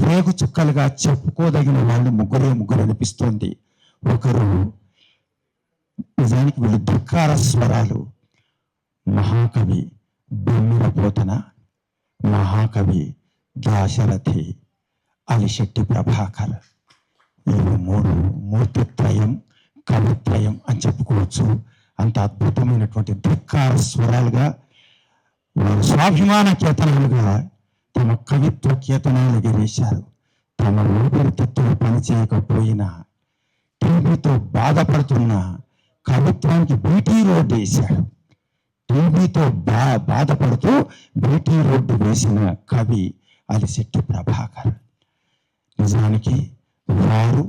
Speaker 4: వేగు చుక్కలుగా చెప్పుకోదగిన వాళ్ళు ముగ్గురు అనిపిస్తోంది. ఒకరు నిజానికి వీళ్ళు ధిక్కార స్వరాలు, మహాకవి బెమ్మిర పోతన, మహాకవి దాశరథి, అలిశెట్టి ప్రభాకర్. ఇవి మూర్తిత్రయం, కవిత్రయం అని చెప్పుకోవచ్చు. అంత అద్భుతమైనటువంటి ధిక్కార స్వరాలుగా, స్వాభిమాన కేతనాలుగా తమ కవిత్వ కేతనాలు ఎగిరేశారు. తమ ఊపిరితిత్తులు పనిచేయకపోయినా టీబీతో బాధపడుతున్న కవిత్వానికి బీటీ రోడ్డు వేశాడు. టీబీతో బాధపడుతూ బీటీ రోడ్డు వేసిన కవి అలిశెట్టి ప్రభాకర్. నిజానికి వారు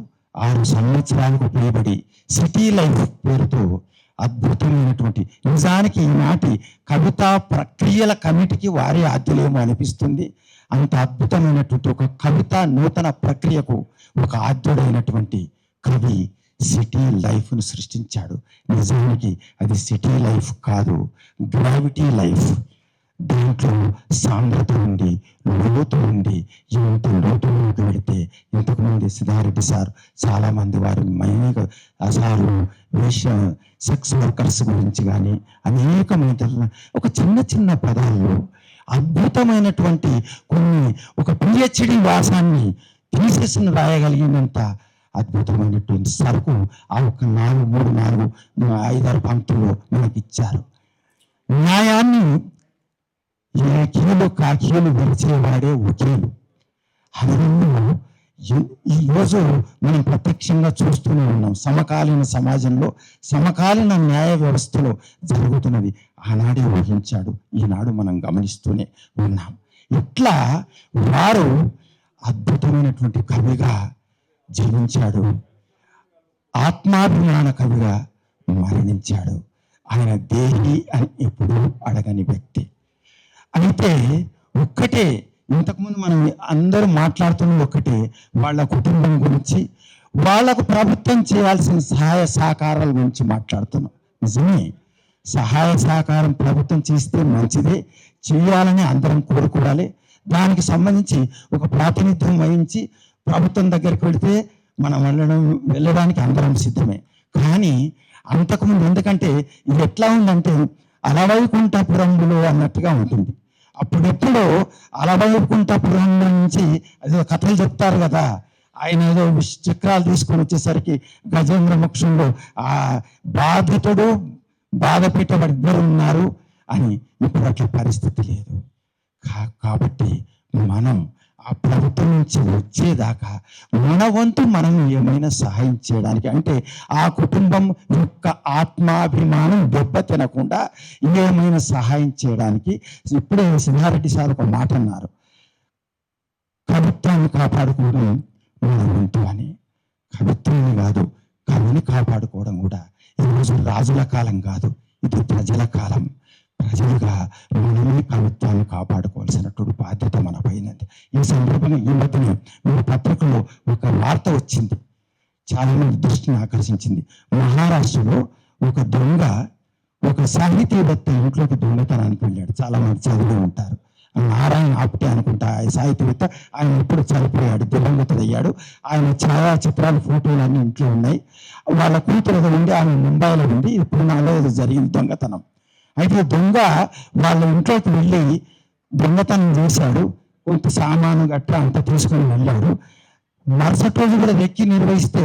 Speaker 4: 6 సంవత్సరాలకు పైబడి సిటీ లైఫ్ పేరుతో అద్భుతమైనటువంటి, నిజానికి ఈనాటి కవితా ప్రక్రియల కమిటీకి వారే ఆద్యులేమో అనిపిస్తుంది. అంత అద్భుతమైనటువంటి ఒక కవితా నూతన ప్రక్రియకు ఒక ఆద్యుడైనటువంటి కవి సిటీ లైఫ్ను సృష్టించాడు. నిజానికి అది సిటీ లైఫ్ కాదు, గ్రావిటీ లైఫ్. దాంట్లో సాంద్రత ఉంది, లోతు ఉంది. ఇంత లోతులోకి వెళితే ఇంతకుముందు సిద్ధారెడ్డి సార్ చాలామంది వారి మైనిక అసాలు సెక్స్ వర్కర్స్ గురించి కానీ అనేకమైన ఒక చిన్న పదాల్లో అద్భుతమైనటువంటి కొన్ని ఒక పిహెచ్డి వ్యాసాన్ని తీసేసిన రాయగలిగినంత అద్భుతమైనటువంటి సరుకు ఆ ఒక 4, 5 పంక్తుల్లో మనకి ఇచ్చారు. న్యాయాన్ని కీలు కాకీలు విరిచేవాడే వకీలు. అందులో ఈరోజు మనం ప్రత్యక్షంగా చూస్తూనే ఉన్నాం. సమకాలీన సమాజంలో, సమకాలీన న్యాయ వ్యవస్థలో జరుగుతున్నది ఆనాడే ఊహించాడు, ఈనాడు మనం గమనిస్తూనే ఉన్నాం. ఇట్లా వారు అద్భుతమైనటువంటి కవిగా జీవించాడు, ఆత్మాభిమాన కవిగా మరణించాడు. ఆయన దేహి అని ఎప్పుడూ అడగని వ్యక్తి. అయితే ఒక్కటే, ఇంతకుముందు మనం అందరూ మాట్లాడుతున్నది ఒకటే, వాళ్ళ కుటుంబం గురించి, వాళ్లకు ప్రభుత్వం చేయాల్సిన సహాయ సహకారాల గురించి మాట్లాడుతున్నాం. నిజమే, సహాయ సహకారం ప్రభుత్వం చేస్తే మంచిదే, చేయాలని అందరం కోరుకోవాలి. దానికి సంబంధించి ఒక ప్రాతినిధ్యం వహించి ప్రభుత్వం దగ్గరికి వెళితే మనం వెళ్ళడానికి అందరం సిద్ధమే. కానీ అంతకుముందు, ఎందుకంటే ఇది ఎట్లా ఉందంటే అలవైకుంఠపురంలో అన్నట్టుగా ఉంటుంది. అప్పుడెప్పుడో అలవైకుంఠపురం నుంచి అదే కథలు చెప్తారు కదా, ఆయన ఏదో చక్రాలు తీసుకొని వచ్చేసరికి గజేంద్ర మోక్షంలో ఆ బాధితుడు బాధ పెట్టబడి ఇద్దరు ఉన్నారు అని. ఇప్పుడు అట్లా పరిస్థితి లేదు. కాబట్టి మనం ఆ ప్రభుత్వం నుంచి వచ్చేదాకా మన వంతు మనం ఏమైనా సహాయం చేయడానికి, అంటే ఆ కుటుంబం యొక్క ఆత్మాభిమానం దెబ్బతినకుండా ఏమైనా సహాయం చేయడానికి. ఇప్పుడే సిద్ధారెడ్డి సార్ ఒక మాట అన్నారు, కవిత్వాన్ని కాపాడుకోవడం మన వంతు అని. కవిత్వాన్ని కాదు, కవిని కాపాడుకోవడం కూడా. ఈరోజు రాజుల కాలం కాదు, ఇది ప్రజల కాలం. ప్రజలుగా మనమే కవిత్వాన్ని కాపాడుకోవాల్సినటువంటి బాధ్యత మన పైనది. ఈ సందర్భంగా ఈ మధ్యనే మీ పత్రికలో ఒక వార్త వచ్చింది, చాలా మంది దృష్టిని ఆకర్షించింది. మహారాష్ట్రలో ఒక దొంగ ఒక సాహితీవేత్త ఇంట్లోకి దొంగతనానికి వెళ్ళాడు. చాలా మంది చదివి ఉంటారు.
Speaker 5: నారాయణ ఆప్టే అనుకుంటా సాహితీవేత్త. ఆయన ఇప్పుడు చనిపోయాడు, దివంగతుడయ్యాడు. ఆయన ఛాయాచిత్రాలు, ఫోటోలు అన్నీ ఇంట్లో ఉన్నాయి. వాళ్ళ కూతురు ఏదో ఉండి ఆమె ముంబైలో ఉండి ఇప్పుడు నాలో ఏదో జరిగింది దొంగతనం. అయితే దొంగ వాళ్ళ ఇంట్లోకి వెళ్ళి దొంగతనం చేశాడు. కొంత సామాను గట్రా అంతా తీసుకొని వెళ్ళాడు. మరుసటి రోజు కూడా వెక్కి నిర్వహిస్తే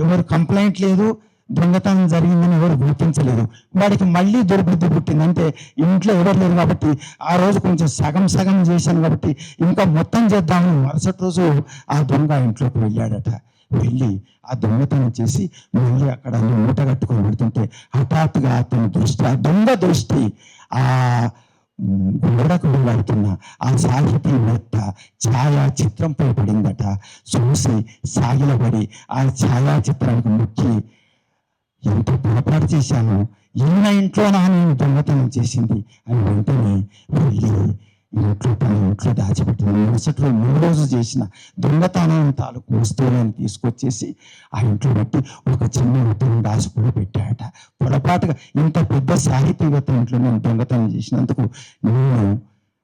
Speaker 5: ఎవరు కంప్లైంట్ లేదు, దొంగతనం జరిగిందని ఎవరు గుర్తించలేదు. వాడికి మళ్ళీ దుర్బుద్ధి పుట్టింది. అంటే ఇంట్లో ఎవరు లేరు కాబట్టి ఆ రోజు కొంచెం సగం సగం చేశాను కాబట్టి ఇంకా మొత్తం చేద్దామని మరుసటి రోజు ఆ దొంగ ఇంట్లోకి వెళ్ళాడట. వెళ్ళి ఆ దొంగతనం చేసి మళ్ళీ అక్కడ మూట కట్టుకొని పెడుతుంటే హఠాత్తుగా అతని దృష్టి, ఆ దొంగ దృష్టి ఆ గోడకు వెళ్తున్న ఆ సాహితీవేత్త ఛాయాచిత్రంపై పడిందట. చూసి సాగిలబడి ఆ ఛాయాచిత్రానికి ముక్కి, ఎంత పొరపాటు చేశాను, ఈయన ఇంట్లోనా నేను దొంగతనం చేసింది అని వెంటనే వెళ్ళి తన ఇంట్లో దాచిపెట్టింది. మరుసట్లో 3 రోజు చేసిన దొంగతనం తాలూకు వస్తువులను తీసుకొచ్చేసి ఆ ఇంట్లో పెట్టి ఒక చిన్న ఉత్తరం రాసి కూడా పెట్టాడట. పొరపాటుగా ఇంత పెద్ద సాహితీవేత్త ఇంట్లో నేను దొంగతనం చేసినందుకు నేను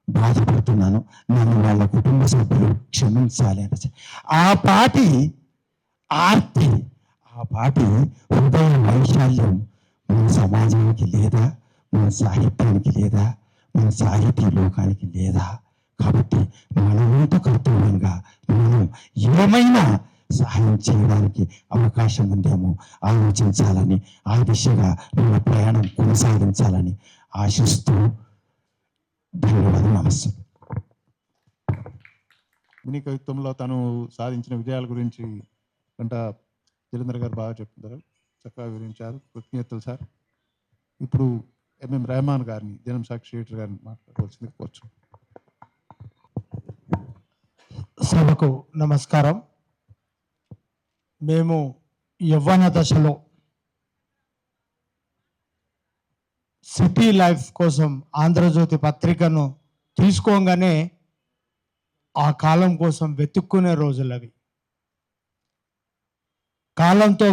Speaker 5: బాధపడుతున్నాను, నన్ను వాళ్ళ కుటుంబ సభ్యులు క్షమించాలి అని. ఆ పాటి ఆర్తి, ఆ పాటి హృదయ వైశాల్యం మన సమాజానికి లేదా, మన సాహిత్యానికి లేదా, మన సాహితీ లోకానికి లేదా? కాబట్టి మనమంత కర్తవ్యంగా మనం ఏమైనా సహాయం చేయడానికి అవకాశం ఉందేమో ఆలోచించాలని, ఆ దిశగా మన ప్రయాణం కొనసాగించాలని ఆశిస్తూ ధన్యవాదాలు. నమస్తే.
Speaker 3: మినీ కవిత్వంలో తను సాధించిన విజయాల గురించి గంట జలేందర్ గారు బాగా చెప్తున్నారు, చక్కగా వివరించారు. కృతజ్ఞతలు సార్. ఇప్పుడు ఎంఎం రెహమాన్ గారిని, జనం సాక్షి ఎడిటర్ గారిని మాట్లాడవలసింది కోరుచు.
Speaker 6: సభకు నమస్కారం. మేము యవ్వన దశలో సిటీ లైఫ్ కోసం ఆంధ్రజ్యోతి పత్రికను తీసుకోగానే ఆ కాలం కోసం వెతుక్కునే రోజులు అవి. కాలంతో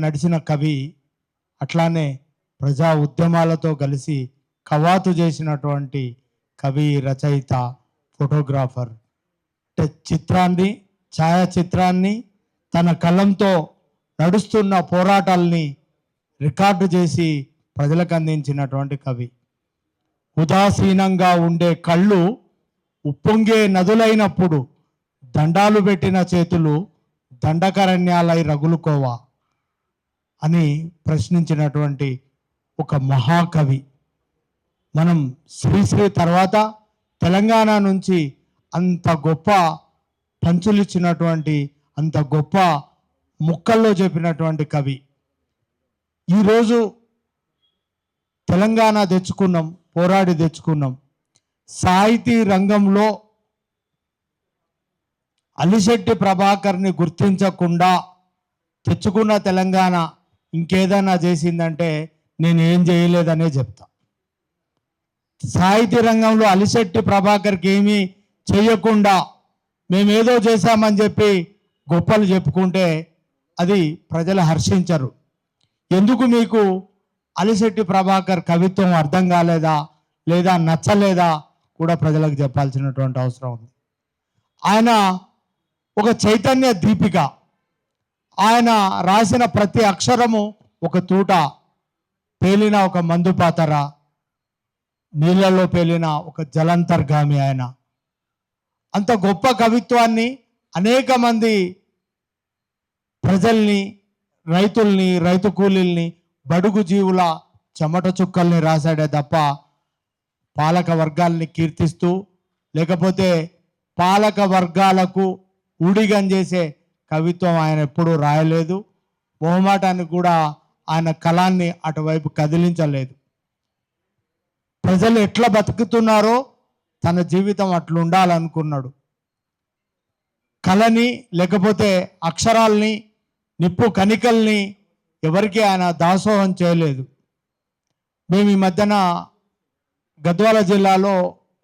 Speaker 6: నడిచిన కవి, అట్లానే ప్రజా ఉద్యమాలతో కలిసి కవాతు చేసినటువంటి కవి, రచయిత, ఫోటోగ్రాఫర్. అంటే చిత్రాన్ని, ఛాయాచిత్రాన్ని తన కలంతో నడుస్తున్న పోరాటాల్ని రికార్డు చేసి ప్రజలకు అందించినటువంటి కవి. ఉదాసీనంగా ఉండే కళ్ళు ఉప్పొంగే నదులైనప్పుడు దండాలు పెట్టిన చేతులు దండకరణ్యాలై రగులుకోవా అని ప్రశ్నించినటువంటి ఒక మహాకవి. మనం శ్రీశ్రీ తర్వాత తెలంగాణ నుంచి అంత గొప్ప పంచులిచ్చినటువంటి, అంత గొప్ప ముక్కల్లో చెప్పినటువంటి కవి. ఈరోజు తెలంగాణ తెచ్చుకున్నాం, పోరాడి తెచ్చుకున్నాం. సాహితీ రంగంలో అలిశెట్టి ప్రభాకర్ని గుర్తించకుండా తెచ్చుకున్న తెలంగాణ ఇంకేదైనా చేసిందంటే నేను ఏం చేయలేదనే చెప్తా. సాహితీ రంగంలో అలిశెట్టి ప్రభాకర్కి ఏమీ చేయకుండా మేమేదో చేశామని చెప్పి గొప్పలు చెప్పుకుంటే అది ప్రజలు హర్షించరు. ఎందుకు మీకు అలిశెట్టి ప్రభాకర్ కవిత్వం అర్థం కాలేదా, లేదా నచ్చలేదా కూడా ప్రజలకు చెప్పాల్సినటువంటి అవసరం ఉంది. ఆయన ఒక చైతన్య దీపిక. ఆయన రాసిన ప్రతి అక్షరము ఒక తూట పేలిన ఒక మందు పాతర, నీళ్ళలో పేలిన ఒక జలంతర్గామి. ఆయన అంత గొప్ప కవిత్వాన్ని అనేక మంది ప్రజల్ని, రైతుల్ని, రైతు కూలీల్ని, బడుగు జీవుల చెమట చుక్కల్ని రాశాడే తప్ప పాలక వర్గాల్ని కీర్తిస్తూ, లేకపోతే పాలక వర్గాలకు ఊడిగం చేసే కవిత్వం ఆయన ఎప్పుడూ రాయలేదు. మొహమాటానికి కూడా ఆయన కళాన్ని అటువైపు కదిలించలేదు. ప్రజలు ఎట్లా బతుకుతున్నారో తన జీవితం అట్లా ఉండాలనుకున్నాడు. కళని, లేకపోతే అక్షరాల్ని, నిప్పు కణికల్ని ఎవరికి ఆయన దాసోహం చేయలేదు. మేము ఈ మధ్యన గద్వాల జిల్లాలో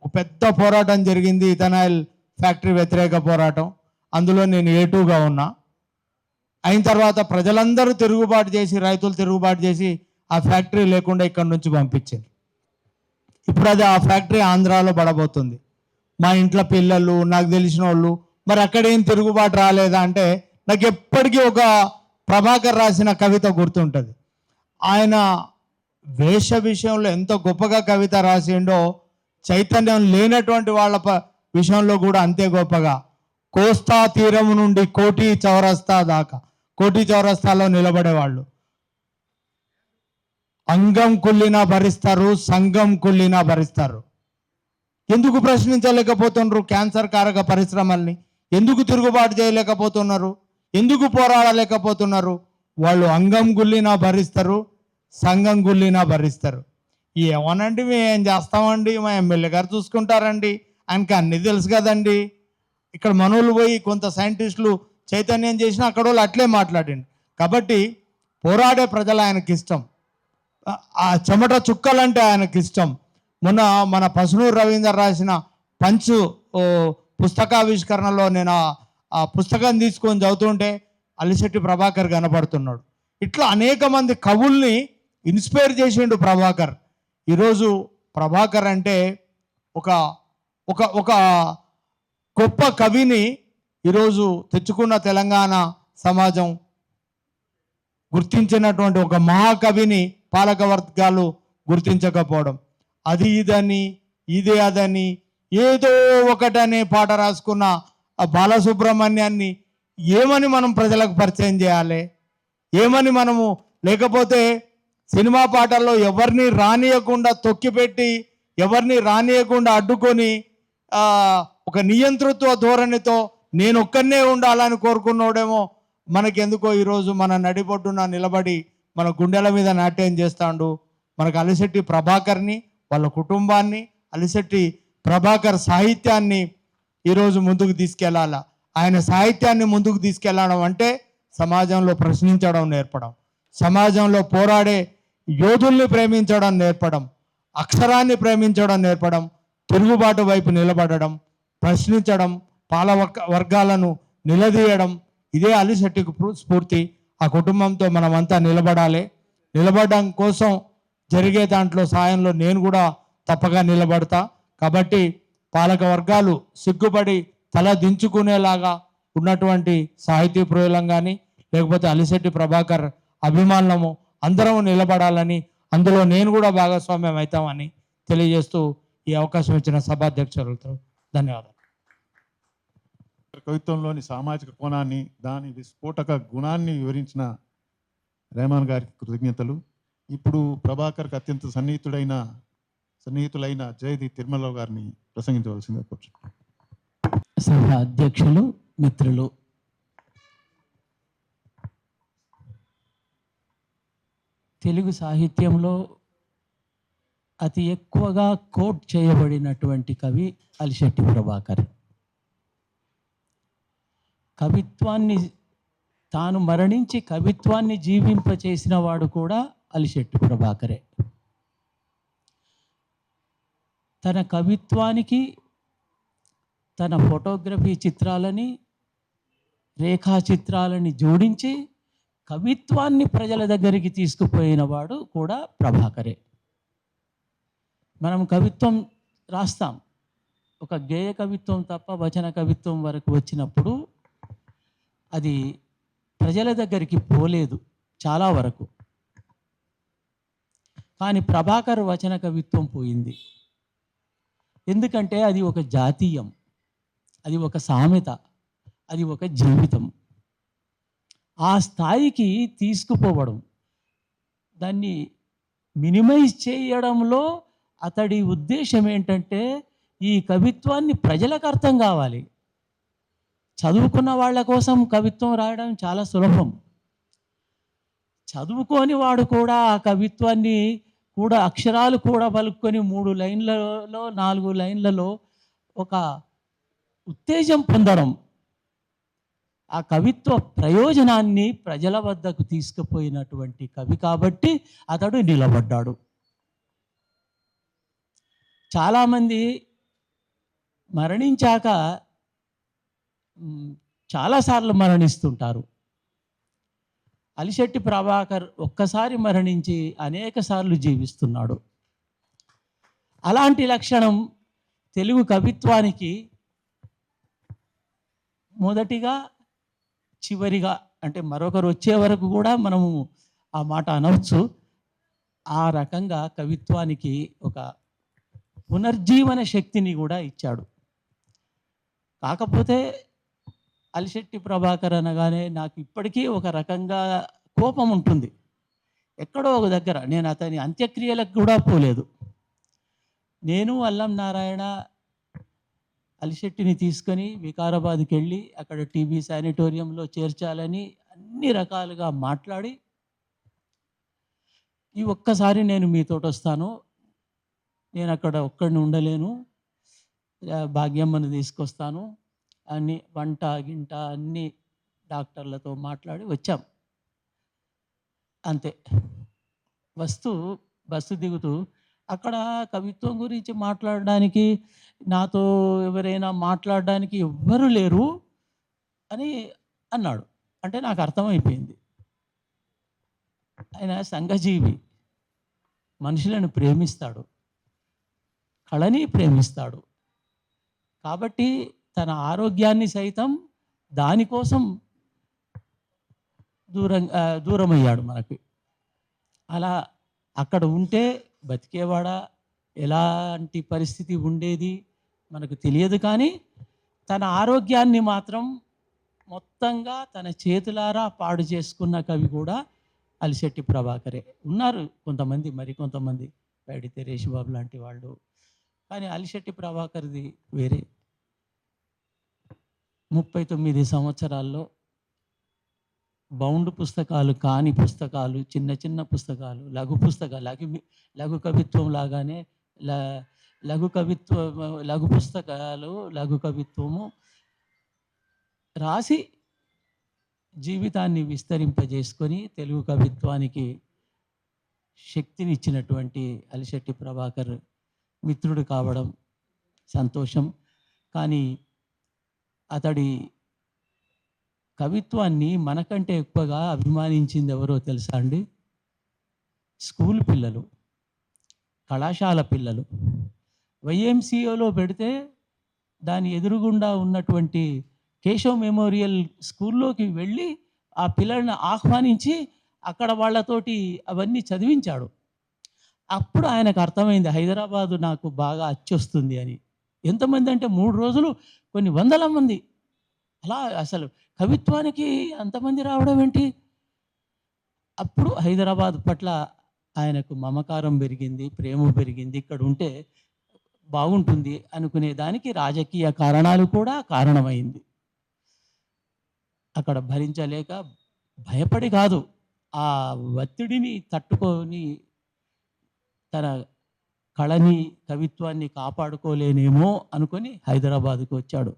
Speaker 6: ఒక పెద్ద పోరాటం జరిగింది, ఇథనాయిల్ ఫ్యాక్టరీ వ్యతిరేక పోరాటం. అందులో నేను A2గా ఉన్నా. అయిన తర్వాత ప్రజలందరూ తిరుగుబాటు చేసి, రైతులు తిరుగుబాటు చేసి ఆ ఫ్యాక్టరీ లేకుండా ఇక్కడి నుంచి పంపించారు. ఇప్పుడు అది ఆ ఫ్యాక్టరీ ఆంధ్రాలో పడబోతుంది. మా ఇంట్లో పిల్లలు నాకు తెలిసిన వాళ్ళు, మరి అక్కడేం తిరుగుబాటు రాలేదా అంటే నాకు ఎప్పటికీ ఒక ప్రభాకర్ రాసిన కవిత గుర్తుంటుంది. ఆయన వేష విషయంలో ఎంత గొప్పగా కవిత రాసిండో చైతన్యం లేనటువంటి వాళ్ళ విషయంలో కూడా అంతే గొప్పగా. కోస్తా తీరం నుండి కోటి చౌరస్తా దాకా, కోటి చౌరస్తాలో నిలబడేవాళ్ళు అంగం కుళ్ళినా భరిస్తారు, సంఘం కుళ్ళినా భరిస్తారు. ఎందుకు ప్రశ్నించలేకపోతున్నారు క్యాన్సర్ కారక పరిశ్రమల్ని? ఎందుకు తిరుగుబాటు చేయలేకపోతున్నారు? ఎందుకు పోరాడలేకపోతున్నారు? వాళ్ళు అంగం గుల్లినా భరిస్తారు, సంఘం గుల్లినా భరిస్తారు. ఏమోనండి మేము ఏం చేస్తామండి, మా ఎమ్మెల్యే గారు చూసుకుంటారండి, ఆయనకి అన్నీ తెలుసు కదండి. ఇక్కడ మనోళ్ళు పోయి కొంత సైంటిస్టులు చైతన్యం చేసినా అక్కడ వాళ్ళు అట్లే మాట్లాడండి. కాబట్టి పోరాడే ప్రజలు ఆయనకి ఇష్టం, ఆ చెమట చుక్కలంటే ఆయనకి ఇష్టం. మొన్న మన పసునూరు రవీందర్ రాసిన పంచు పుస్తకావిష్కరణలో నేను ఆ పుస్తకం తీసుకొని చదువుతుంటే అలిశెట్టి ప్రభాకర్ కనపడుతున్నాడు. ఇట్లా అనేక మంది కవుల్ని ఇన్స్పైర్ చేసిండు ప్రభాకర్. ఈరోజు ప్రభాకర్ అంటే ఒక ఒక ఒక గొప్ప కవిని ఈరోజు తెచ్చుకున్న తెలంగాణ సమాజం గుర్తించినటువంటి ఒక మహాకవిని పాలక వర్గాలు గుర్తించకపోవడం, అది ఇదని ఇదే అదని ఏదో ఒకటనే పాట రాసుకున్న ఆ బాలసుబ్రహ్మణ్యాన్ని ఏమని మనం ప్రజలకు పరిచయం చేయాలి? ఏమని మనము, లేకపోతే సినిమా పాటల్లో ఎవరిని రానియకుండా తొక్కిపెట్టి, ఎవరిని రానియకుండా అడ్డుకొని ఒక నియంతృత్వ ధోరణితో నేను ఒక్కనే ఉండాలని కోరుకున్నాడేమో. మనకెందుకో ఈరోజు మన నడిబొడ్డున నిలబడి మన గుండెల మీద నాట్యం చేస్తాడు. మనకు అలిశెట్టి ప్రభాకర్ని, వాళ్ళ కుటుంబాన్ని, అలిశెట్టి ప్రభాకర్ సాహిత్యాన్ని ఈరోజు ముందుకు తీసుకెళ్ళాల. ఆయన సాహిత్యాన్ని ముందుకు తీసుకెళ్ళడం అంటే సమాజంలో ప్రశ్నించడం నేర్పడం, సమాజంలో పోరాడే యోధుల్ని ప్రేమించడం నేర్పడం, అక్షరాన్ని ప్రేమించడం నేర్పడం, తిరుగుబాటు వైపు నిలబడడం, ప్రశ్నించడం, వర్గాలను నిలదీయడం, ఇదే అలిశెట్టికి స్ఫూర్తి. ఆ కుటుంబంతో మనమంతా నిలబడాలి. నిలబడడం కోసం జరిగే దాంట్లో సాయంలో నేను కూడా తప్పగా నిలబడతా. కాబట్టి పాలక వర్గాలు సిగ్గుపడి తల దించుకునేలాగా ఉన్నటువంటి సాహితీ ప్రియులం కానీ, లేకపోతే అలిశెట్టి ప్రభాకర్ అభిమానులము అందరం నిలబడాలని, అందులో నేను కూడా భాగస్వామ్యం అవుతామని తెలియజేస్తూ ఈ అవకాశం ఇచ్చిన సభాధ్యక్షులతో ధన్యవాదాలు.
Speaker 3: కవిత్వంలోని సామాజిక కోణాన్ని, దాని విస్ఫోటక గుణాన్ని వివరించిన రెహమాన్ గారికి కృతజ్ఞతలు. ఇప్పుడు ప్రభాకర్కి అత్యంత సన్నిహితులైన జయది తిరుమలరావు గారిని ప్రసంగించవలసిందిగా కోరుచున్నాను.
Speaker 7: సభ అధ్యక్షులు, మిత్రులు, తెలుగు సాహిత్యంలో అతి ఎక్కువగా కోట్ చేయబడినటువంటి కవి అలిశెట్టి ప్రభాకర్. కవిత్వాన్ని తాను మరణించి కవిత్వాన్ని జీవింపచేసిన వాడు కూడా అలిశెట్టి ప్రభాకరే. తన కవిత్వానికి తన ఫోటోగ్రఫీ చిత్రాలని, రేఖా చిత్రాలని జోడించి కవిత్వాన్ని ప్రజల దగ్గరికి తీసుకుపోయిన వాడు కూడా ప్రభాకరే. మనం కవిత్వం రాస్తాం, ఒక గేయ కవిత్వం తప్ప వచన కవిత్వం వరకు వచ్చినప్పుడు అది ప్రజల దగ్గరికి పోలేదు చాలా వరకు. కానీ ప్రభాకర్ వచన కవిత్వం పోయింది. ఎందుకంటే అది ఒక జాతీయం, అది ఒక సామెత, అది ఒక జీవితం. ఆ స్థాయికి తీసుకుపోవడం, దాన్ని మినిమైజ్ చేయడంలో అతడి ఉద్దేశం ఏంటంటే ఈ కవిత్వాన్ని ప్రజలకు అర్థం కావాలి. చదువుకున్న వాళ్ళ కోసం కవిత్వం రాయడం చాలా సులభం. చదువుకోని వాడు కూడా ఆ కవిత్వాన్ని కూడా అక్షరాలు కూడా పలుకొని 3 లైన్లలో 4 లైన్లలో ఒక ఉత్తేజం పొందడం, ఆ కవిత్వ ప్రయోజనాన్ని ప్రజల వద్దకు తీసుకుపోయినటువంటి కవి కాబట్టి అతడు నిలబడ్డాడు. చాలామంది మరణించాక చాలాసార్లు మరణిస్తుంటారు. అలిశెట్టి ప్రభాకర్ ఒక్కసారి మరణించి అనేక సార్లు జీవిస్తున్నాడు. అలాంటి లక్షణం తెలుగు కవిత్వానికి మొదటిగా చివరిగా అంటే మరొకరు వచ్చే వరకు కూడా మనము ఆ మాట అనవచ్చు. ఆ రకంగా కవిత్వానికి ఒక పునర్జీవన శక్తిని కూడా ఇచ్చాడు. కాకపోతే అలిశెట్టి ప్రభాకర్ అనగానే నాకు ఇప్పటికీ ఒక రకంగా కోపం ఉంటుంది. ఎక్కడో ఒక దగ్గర నేను అతని అంత్యక్రియలకు కూడా పోలేదు. నేను అల్లం నారాయణ అలిశెట్టిని తీసుకొని వికారాబాద్కి వెళ్ళి అక్కడ టీబీ శానిటోరియంలో చేర్చాలని అన్ని రకాలుగా మాట్లాడి ఈ ఒక్కసారి నేను మీతోటి వస్తాను, నేను అక్కడ ఒక్కడిని ఉండలేను, భాగ్యమ్మను తీసుకొస్తాను అని వంట గింట అన్ని డాక్టర్లతో మాట్లాడి వచ్చాం. అంతే. బస్సు దిగుతూ అక్కడ కవిత్వం గురించి మాట్లాడడానికి నాతో ఎవరైనా మాట్లాడడానికి ఎవ్వరు లేరు అని అన్నాడు. అంటే నాకు అర్థమైపోయింది ఆయన సంఘజీవి, మనుషులను ప్రేమిస్తాడు, కళని ప్రేమిస్తాడు. కాబట్టి తన ఆరోగ్యాన్ని సైతం దానికోసం దూరమయ్యాడు మనకి. అలా అక్కడ ఉంటే బతికేవాడా, ఎలాంటి పరిస్థితి ఉండేది మనకు తెలియదు. కానీ తన ఆరోగ్యాన్ని మాత్రం మొత్తంగా తన చేతులారా పాడు చేసుకున్న కవి కూడా అలిశెట్టి ప్రభాకరే. ఉన్నారు కొంతమంది, మరికొంతమంది పైడి తెరేష్ బాబు లాంటి వాళ్ళు, కానీ అలిశెట్టి ప్రభాకర్ది వేరే. 39 సంవత్సరాల్లో బౌండ్ పుస్తకాలు కాని పుస్తకాలు, చిన్న చిన్న పుస్తకాలు, లఘు కవిత్వం లాగానే లఘు పుస్తకాలు, లఘు కవిత్వము రాసి జీవితాన్ని విస్తరింపజేసుకొని తెలుగు కవిత్వానికి శక్తినిచ్చినటువంటి అలిశెట్టి ప్రభాకర్ మిత్రుడు కావడం సంతోషం. కానీ అతడి కవిత్వాన్ని మనకంటే ఎక్కువగా అభిమానించింది ఎవరో తెలుసా అండి? స్కూల్ పిల్లలు, కళాశాల పిల్లలు. వైఎంసీఓలో పెడితే దాని ఎదురుగుండా ఉన్నటువంటి కేశవ్ మెమోరియల్ స్కూల్లోకి వెళ్ళి ఆ పిల్లల్ని ఆహ్వానించి అక్కడ వాళ్ళతోటి అవన్నీ చదివించాడు. అప్పుడు ఆయనకు అర్థమైంది హైదరాబాదు నాకు బాగా అచ్చొస్తుంది అని. ఎంతమంది అంటే 3 రోజులు కొన్ని వందల మంది. అలా అసలు కవిత్వానికి అంతమంది రావడం ఏంటి? అప్పుడు హైదరాబాద్ పట్ల ఆయనకు మమకారం పెరిగింది, ప్రేమ పెరిగింది. ఇక్కడ ఉంటే బాగుంటుంది అనుకునే దానికి రాజకీయ కారణాలు కూడా కారణమైంది. అక్కడ భరించలేక, భయపడి కాదు, ఆ ఒత్తిడిని తట్టుకొని తన కళని, కవిత్వాన్ని కాపాడుకోలేనేమో అనుకొని హైదరాబాద్కు వచ్చాడు.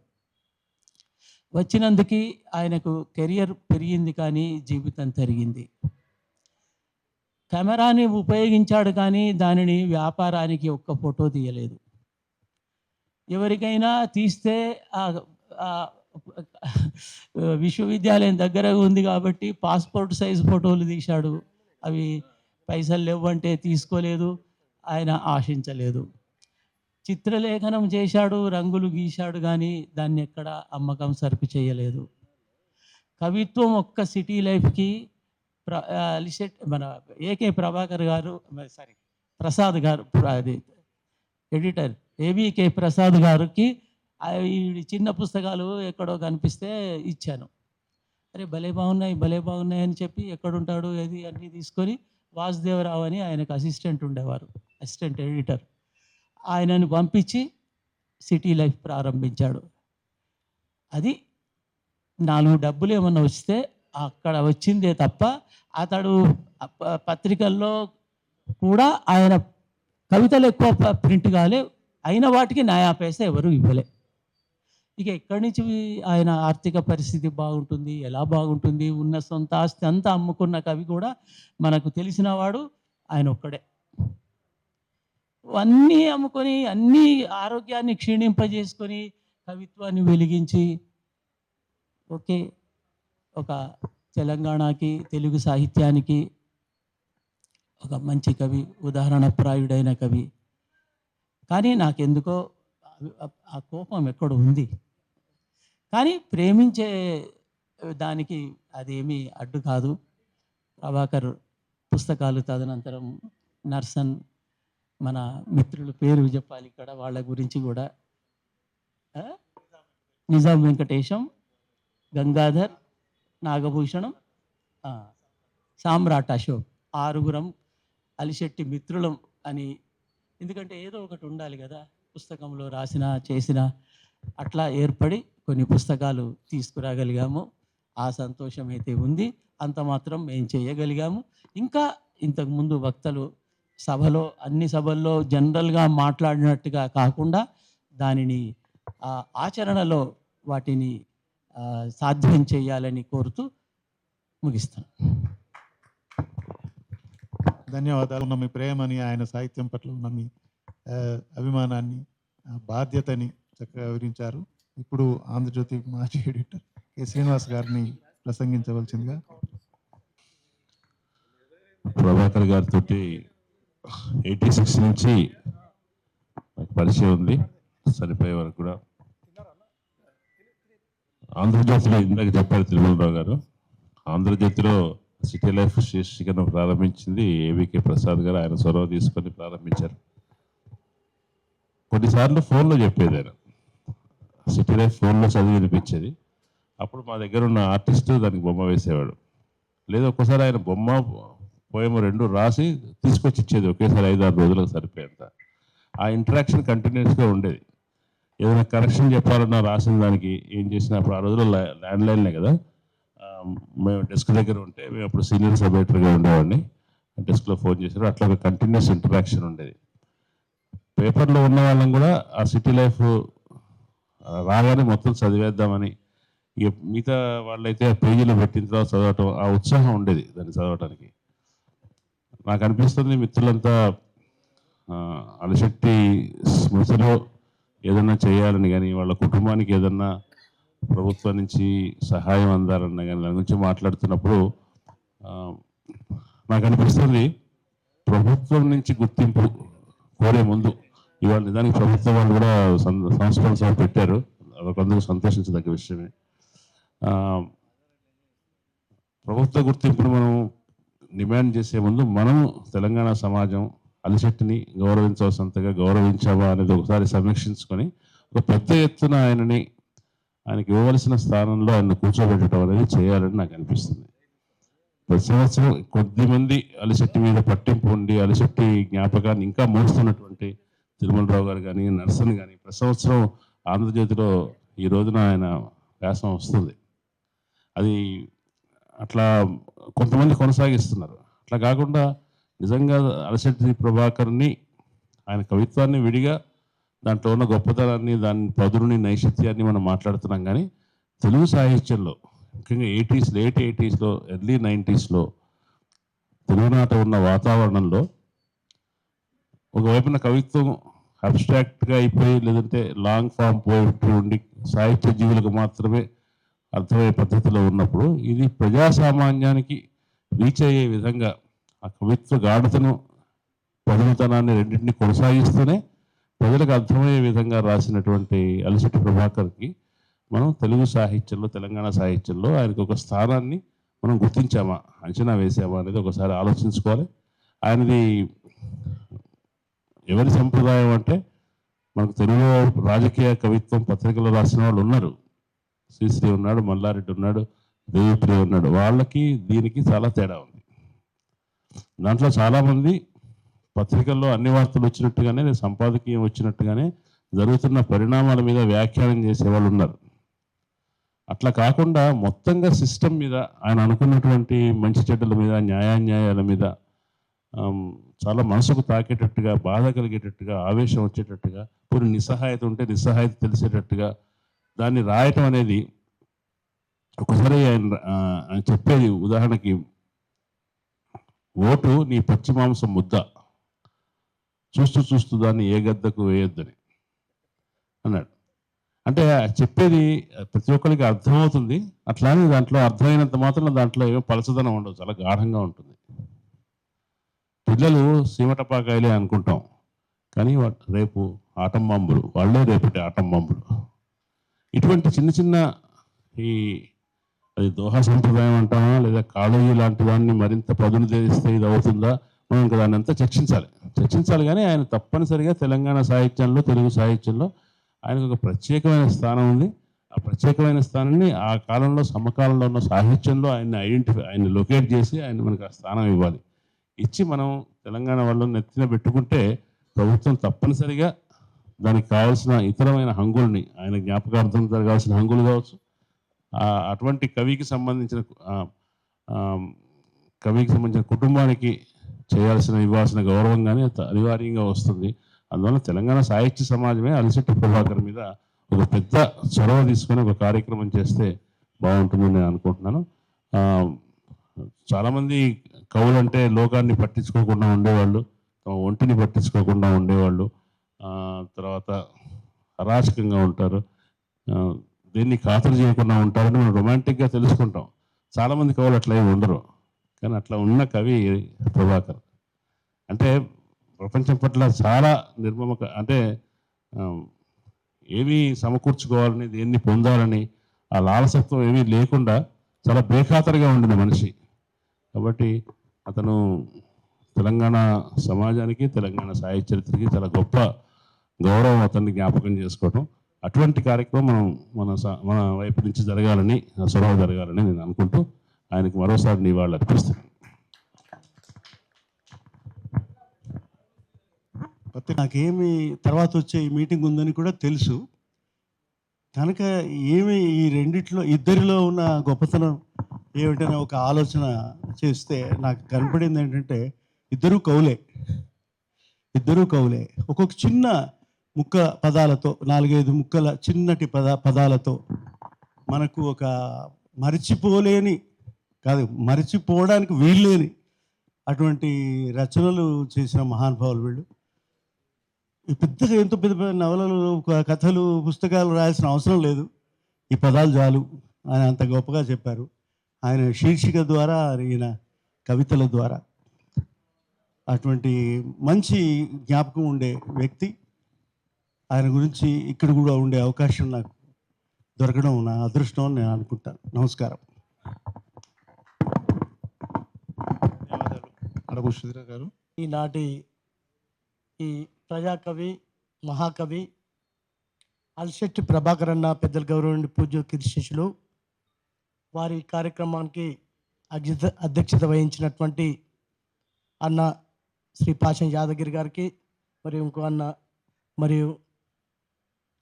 Speaker 7: వచ్చినందుకు ఆయనకు కెరియర్ పెరిగింది కానీ జీవితం తరిగింది. కెమెరాని ఉపయోగించాడు కానీ దానిని వ్యాపారానికి ఒక్క ఫోటో తీయలేదు. ఎవరికైనా తీస్తే విశ్వవిద్యాలయం దగ్గర ఉంది కాబట్టి పాస్పోర్ట్ సైజు ఫోటోలు తీశాడు. అవి పైసలు లేవంటే తీసుకోలేదు, ఆయన ఆశించలేదు. చిత్రలేఖనం చేశాడు, రంగులు గీశాడు కానీ దాన్ని ఎక్కడ అమ్మకం సరుకు చేయలేదు. కవిత్వం ఒక్క సిటీ లైఫ్కి మన ఏకే ప్రభాకర్ గారు, ప్రసాద్ గారు, అది ఎడిటర్ ఏబీకే ప్రసాద్ గారికి ఈ చిన్న పుస్తకాలు ఎక్కడో కనిపిస్తే ఇచ్చాను. అరే భలే బాగున్నాయి అని చెప్పి ఎక్కడుంటాడు అది అన్నీ తీసుకొని వాసుదేవరావు అని ఆయనకు అసిస్టెంట్ ఉండేవారు, అసిస్టెంట్ ఎడిటర్, ఆయనను పంపించి సిటీ లైఫ్ ప్రారంభించాడు. అది 4 డబ్బులు ఏమన్నా వస్తే అక్కడ వచ్చిందే తప్ప అతడు పత్రికల్లో కూడా ఆయన కవితలు ఎక్కువ ప్రింట్ కాలే, అయిన వాటికి నయా పైసా ఎవరు ఇవ్వలే. ఇక ఎక్కడి నుంచి ఆయన ఆర్థిక పరిస్థితి బాగుంటుంది, ఎలా బాగుంటుంది? ఉన్న సొంత ఆస్తి అంతా అమ్ముకున్న కవి కూడా మనకు తెలిసినవాడు ఆయన ఒక్కడే. అన్నీ అమ్ముకొని, అన్నీ ఆరోగ్యాన్ని క్షీణింపజేసుకొని కవిత్వాన్ని వెలిగించి ఓకే ఒక తెలంగాణకి, తెలుగు సాహిత్యానికి ఒక మంచి కవి, ఉదాహరణప్రాయుడైన కవి. కానీ నాకెందుకో ఆ కోపం ఎక్కడ ఉంది. కానీ ప్రేమించే దానికి అదేమీ అడ్డు కాదు. ప్రభాకర్ పుస్తకాలు తదనంతరం నర్సన్, మన మిత్రుల పేరు చెప్పాలి ఇక్కడ, వాళ్ళ గురించి కూడా నిజాం వెంకటేశం, గంగాధర్, నాగభూషణం, సామ్రాట్ అశోక్, ఆరుగురం అలిశెట్టి మిత్రులం అని. ఎందుకంటే ఏదో ఒకటి ఉండాలి కదా, పుస్తకంలో రాసిన చేసిన అట్లా ఏర్పడి కొన్ని పుస్తకాలు తీసుకురాగలిగాము. ఆ సంతోషం అయితే ఉంది. అంత మాత్రం మేము చేయగలిగాము. ఇంకా ఇంతకుముందు వక్తలు సభలో అన్ని సభల్లో జనరల్గా మాట్లాడినట్టుగా కాకుండా దానిని ఆచరణలో వాటిని సాధ్యం చేయాలని కోరుతూ ముగిస్తాను.
Speaker 3: ధన్యవాదాలు. ఉన్న మీ ప్రేమని, ఆయన సాహిత్యం పట్ల ఉన్న మీ అభిమానాన్ని, బాధ్యతని చక్కగా వివరించారు. ఇప్పుడు ఆంధ్రజ్యోతి మాజీ ఎడిటర్ కె శ్రీనివాస్ గారిని ప్రసంగించవలసిందిగా.
Speaker 8: ప్రభాకర్ గారితో 86 నుంచి నాకు పరిచయం ఉంది, చనిపోయే వరకు కూడా. ఆంధ్రజ్యోతిలో ఇందాక చెప్పారు తిరుమలరావు గారు, ఆంధ్రజ్యోతిలో సిటీ లైఫ్ శీర్షికను ప్రారంభించింది ఏవికే ప్రసాద్ గారు. ఆయన చొరవ తీసుకొని ప్రారంభించారు. కొన్నిసార్లు ఫోన్లో చెప్పేది ఆయన, సిటీ లైఫ్ ఫోన్లో చదివి వినిపించేది. అప్పుడు మా దగ్గర ఉన్న ఆర్టిస్టు దానికి బొమ్మ వేసేవాడు. లేదా ఒక్కసారి ఆయన బొమ్మ పోయమ రెండు రాసి తీసుకొచ్చి ఇచ్చేది, ఒకేసారి 5-6 రోజులకు సరిపోయేంత. ఆ ఇంటరాక్షన్ కంటిన్యూస్గా ఉండేది. ఏదైనా కరెక్షన్ చెప్పాలన్నా రాసిన దానికి ఏం చేసినా, అప్పుడు ఆ రోజుల్లో ల్యాండ్లైన్లే కదా, మేము డెస్క్ దగ్గర ఉంటే మేము అప్పుడు సీనియర్ సబ్ ఎడిటర్గా ఉండేవాడిని, డెస్క్లో ఫోన్ చేశారు. అట్లా ఒక కంటిన్యూస్ ఇంటరాక్షన్ ఉండేది. పేపర్లో ఉన్న వాళ్ళం కూడా ఆ సిటీ లైఫ్ రాగానే మొత్తం చదివేద్దామని, ఇక మిగతా వాళ్ళైతే పేజీలో పెట్టిన తర్వాత చదవటం, ఆ ఉత్సాహం ఉండేది దాన్ని చదవటానికి. నాకు అనిపిస్తుంది మిత్రులంతా అలశెట్టి స్మృతిలో ఏదన్నా చేయాలని కానీ, వాళ్ళ కుటుంబానికి ఏదన్నా ప్రభుత్వం నుంచి సహాయం అందాలన్నా కానీ దాని గురించి మాట్లాడుతున్నప్పుడు నాకు అనిపిస్తుంది ప్రభుత్వం నుంచి గుర్తింపు కోరే ముందు ఇవాళ నిజానికి ప్రభుత్వం వాళ్ళు కూడా సంస్కరణ పెట్టారు, అదొకందుకు సంతోషించదగ్గ విషయమే. ప్రభుత్వ గుర్తింపును మనం డిమాండ్ చేసే ముందు మనం తెలంగాణ సమాజం అలశెట్టిని గౌరవించవలసినంతగా గౌరవించామా అనేది ఒకసారి సమీక్షించుకొని ఒక పెద్ద ఎత్తున ఆయనకి ఇవ్వవలసిన స్థానంలో ఆయన కూర్చోబెట్టడం అనేది చేయాలని నాకు అనిపిస్తుంది. ప్రతి సంవత్సరం కొద్దిమంది అలశెట్టి మీద పట్టింపు ఉండి అలశెట్టి జ్ఞాపకాన్ని ఇంకా మోస్తున్నటువంటి తిరుమలరావు గారు కానీ, నర్సన్ కానీ, ప్రతి సంవత్సరం ఆంధ్రజ్యోతిలో ఈ రోజున ఆయన వ్యాసం వస్తుంది. అది అట్లా కొంతమంది కొనసాగిస్తున్నారు. అట్లా కాకుండా నిజంగా అలశెట్టి ప్రభాకర్ని, ఆయన కవిత్వాన్ని విడిగా దాంట్లో ఉన్న గొప్పతనాన్ని, దాని పదురుని, నైశిత్యాన్ని మనం మాట్లాడుతున్నాం. కానీ తెలుగు సాహిత్యంలో ముఖ్యంగా లేట్ 80s, ఎర్లీ 90s తెలుగునాట ఉన్న వాతావరణంలో ఒకవైపున కవిత్వం అబ్స్ట్రాక్ట్గా అయిపోయి, లేదంటే లాంగ్ ఫామ్ పోయిటరీ ఉండి సాహిత్య జీవులకు మాత్రమే అర్థమయ్యే పద్ధతిలో ఉన్నప్పుడు ఇది ప్రజాసామాన్యానికి రీచ్ అయ్యే విధంగా ఆ కవిత్వ గాఢతను, పదునుతనాన్ని రెండింటినీ కొనసాగిస్తూనే ప్రజలకు అర్థమయ్యే విధంగా రాసినటువంటి అలశెట్టి ప్రభాకర్కి మనం తెలుగు సాహిత్యంలో, తెలంగాణ సాహిత్యంలో ఆయనకు ఒక స్థానాన్ని మనం గుర్తించామా, అంచనా వేసామా అనేది ఒకసారి ఆలోచించుకోవాలి. ఆయనది ఎవరి సంప్రదాయం అంటే, మనకు తెలుగులో రాజకీయ కవిత్వం పత్రికలో రాసిన వాళ్ళు ఉన్నారు. శ్రీశ్రీ ఉన్నాడు, మల్లారెడ్డి ఉన్నాడు, దేవిప్రియ ఉన్నాడు. వాళ్ళకి దీనికి చాలా తేడా ఉంది. దాంట్లో చాలామంది పత్రికల్లో అన్ని వార్తలు వచ్చినట్టుగానే, సంపాదకీయం వచ్చినట్టుగానే జరుగుతున్న పరిణామాల మీద వ్యాఖ్యానం చేసేవాళ్ళు ఉన్నారు. అట్లా కాకుండా మొత్తంగా సిస్టమ్ మీద, ఆయన అనుకున్నటువంటి మంచి చెడ్డల మీద, న్యాయాన్యాయాల మీద చాలా మనసుకు తాకేటట్టుగా, బాధ కలిగేటట్టుగా, ఆవేశం వచ్చేటట్టుగా, కొన్ని నిస్సహాయత ఉంటే నిస్సహాయత తెలిసేటట్టుగా దాన్ని రాయటం అనేది ఒకసారి ఆయన చెప్పేది, ఉదాహరణకి, ఓటు నీ పచ్చి మాంసం ముద్ద, చూస్తూ చూస్తూ దాన్ని ఏ గద్దకు వేయొద్దని అన్నాడు. అంటే చెప్పేది ప్రతి ఒక్కరికి అర్థమవుతుంది. అట్లానే దాంట్లో అర్థమైనంత మాత్రం దాంట్లో ఏమో పలచదనం ఉండదు, చాలా గాఢంగా ఉంటుంది. పిల్లలు సీమటపాకాయలే అనుకుంటాం, కానీ రేపు ఆటం బాంబులు, వాళ్ళే రేపటి ఆటం బాంబులు. ఇటువంటి చిన్న చిన్న ఈ అది దోహా సంప్రదాయం అంటామా లేదా కాళోజీ లాంటి దాన్ని మరింత పదును తెరిస్తే ఇది అవుతుందా, మనం ఇంకా దాన్ని అంతా చర్చించాలి. కానీ ఆయన తప్పనిసరిగా తెలంగాణ సాహిత్యంలో, తెలుగు సాహిత్యంలో ఆయనకు ఒక ప్రత్యేకమైన స్థానం ఉంది. ఆ ప్రత్యేకమైన స్థానాన్ని ఆ కాలంలో సమకాలంలో ఉన్న సాహిత్యంలో ఆయన్ని లొకేట్ చేసి ఆయన మనకు ఆ స్థానం ఇవ్వాలి. ఇచ్చి మనం తెలంగాణ వాళ్ళు నెత్తిన పెట్టుకుంటే ప్రభుత్వం తప్పనిసరిగా దానికి కావాల్సిన ఇతరమైన హంగుల్ని, ఆయన జ్ఞాపకార్థం జరగాల్సిన హంగులు కావచ్చు, అటువంటి కవికి సంబంధించిన కుటుంబానికి ఇవ్వాల్సిన గౌరవం కానీ అనివార్యంగా వస్తుంది. అందువల్ల తెలంగాణ సాహిత్య సమాజమే అలిశెట్టి ప్రభాకర్ మీద ఒక పెద్ద చొరవ తీసుకొని ఒక కార్యక్రమం చేస్తే బాగుంటుందని నేను అనుకుంటున్నాను. చాలామంది కవులంటే లోకాన్ని పట్టించుకోకుండా ఉండేవాళ్ళు, తమ ఒంటిని పట్టించుకోకుండా ఉండేవాళ్ళు, తర్వాత అరాచకంగా ఉంటారు, దేన్ని ఖాతరు చేయకుండా ఉంటారని మనం రొమాంటిక్గా తెలుసుకుంటాం. చాలామంది కవులు అట్లా ఏమి ఉండరు. కానీ అట్లా ఉన్న కవి ప్రభాకర్. అంటే ప్రపంచం పట్ల చాలా నిర్మమక, అంటే ఏమీ సమకూర్చుకోవాలని, దేన్ని పొందాలని ఆ లాలసత్వం ఏమీ లేకుండా చాలా బేఖాతరుగా ఉండిన మనిషి. కాబట్టి అతను తెలంగాణ సమాజానికి, తెలంగాణ సాహిత్య చరిత్రకి చాలా గొప్ప గౌరవం అతన్ని జ్ఞాపకం చేసుకోవటం. అటువంటి కార్యక్రమం మన వైపు నుంచి జరగాలని, సొరవ జరగాలని నేను అనుకుంటూ ఆయనకు మరోసారి నివాళులు అర్పిస్తాను.
Speaker 9: నాకేమి తర్వాత వచ్చే ఈ మీటింగ్ ఉందని కూడా తెలుసు కనుక ఏమి ఈ ఇద్దరిలో ఉన్న గొప్పతనం ఏమిటనే ఒక ఆలోచన చేస్తే నాకు కనపడింది ఏంటంటే ఇద్దరూ కవులే. ఒక్కొక్క చిన్న ముక్క పదాలతో, 4-5 ముక్కల చిన్నటి పదాలతో మనకు ఒక మరిచిపోవడానికి వీల్లేని అటువంటి రచనలు చేసిన మహానుభావులు వీళ్ళు. పెద్దగా ఎంతో పెద్ద పెద్ద నవలలు, కథలు, పుస్తకాలు రాయాల్సిన అవసరం లేదు. ఈ పదాలు చాలు. ఆయన అంత గొప్పగా చెప్పారు. ఆయన శీర్షిక ద్వారా, ఈయన కవితల ద్వారా అటువంటి మంచి జ్ఞాపకం ఉండే వ్యక్తి. ఆయన గురించి ఇక్కడ కూడా ఉండే అవకాశం నాకు దొరకడం నా అదృష్టం అని నేను అనుకుంటాను. నమస్కారం.
Speaker 3: గారు
Speaker 10: ఈనాటి ఈ ప్రజాకవి, మహాకవి అలిశెట్టి ప్రభాకర్ అన్న పెద్దల గౌరవం పూజ్య కీర్తిశేషులు వారి కార్యక్రమానికి అధ్యక్షత వహించినటువంటి అన్న శ్రీ పాషం యాదగిరి గారికి, మరియు ఇంకో అన్న, మరియు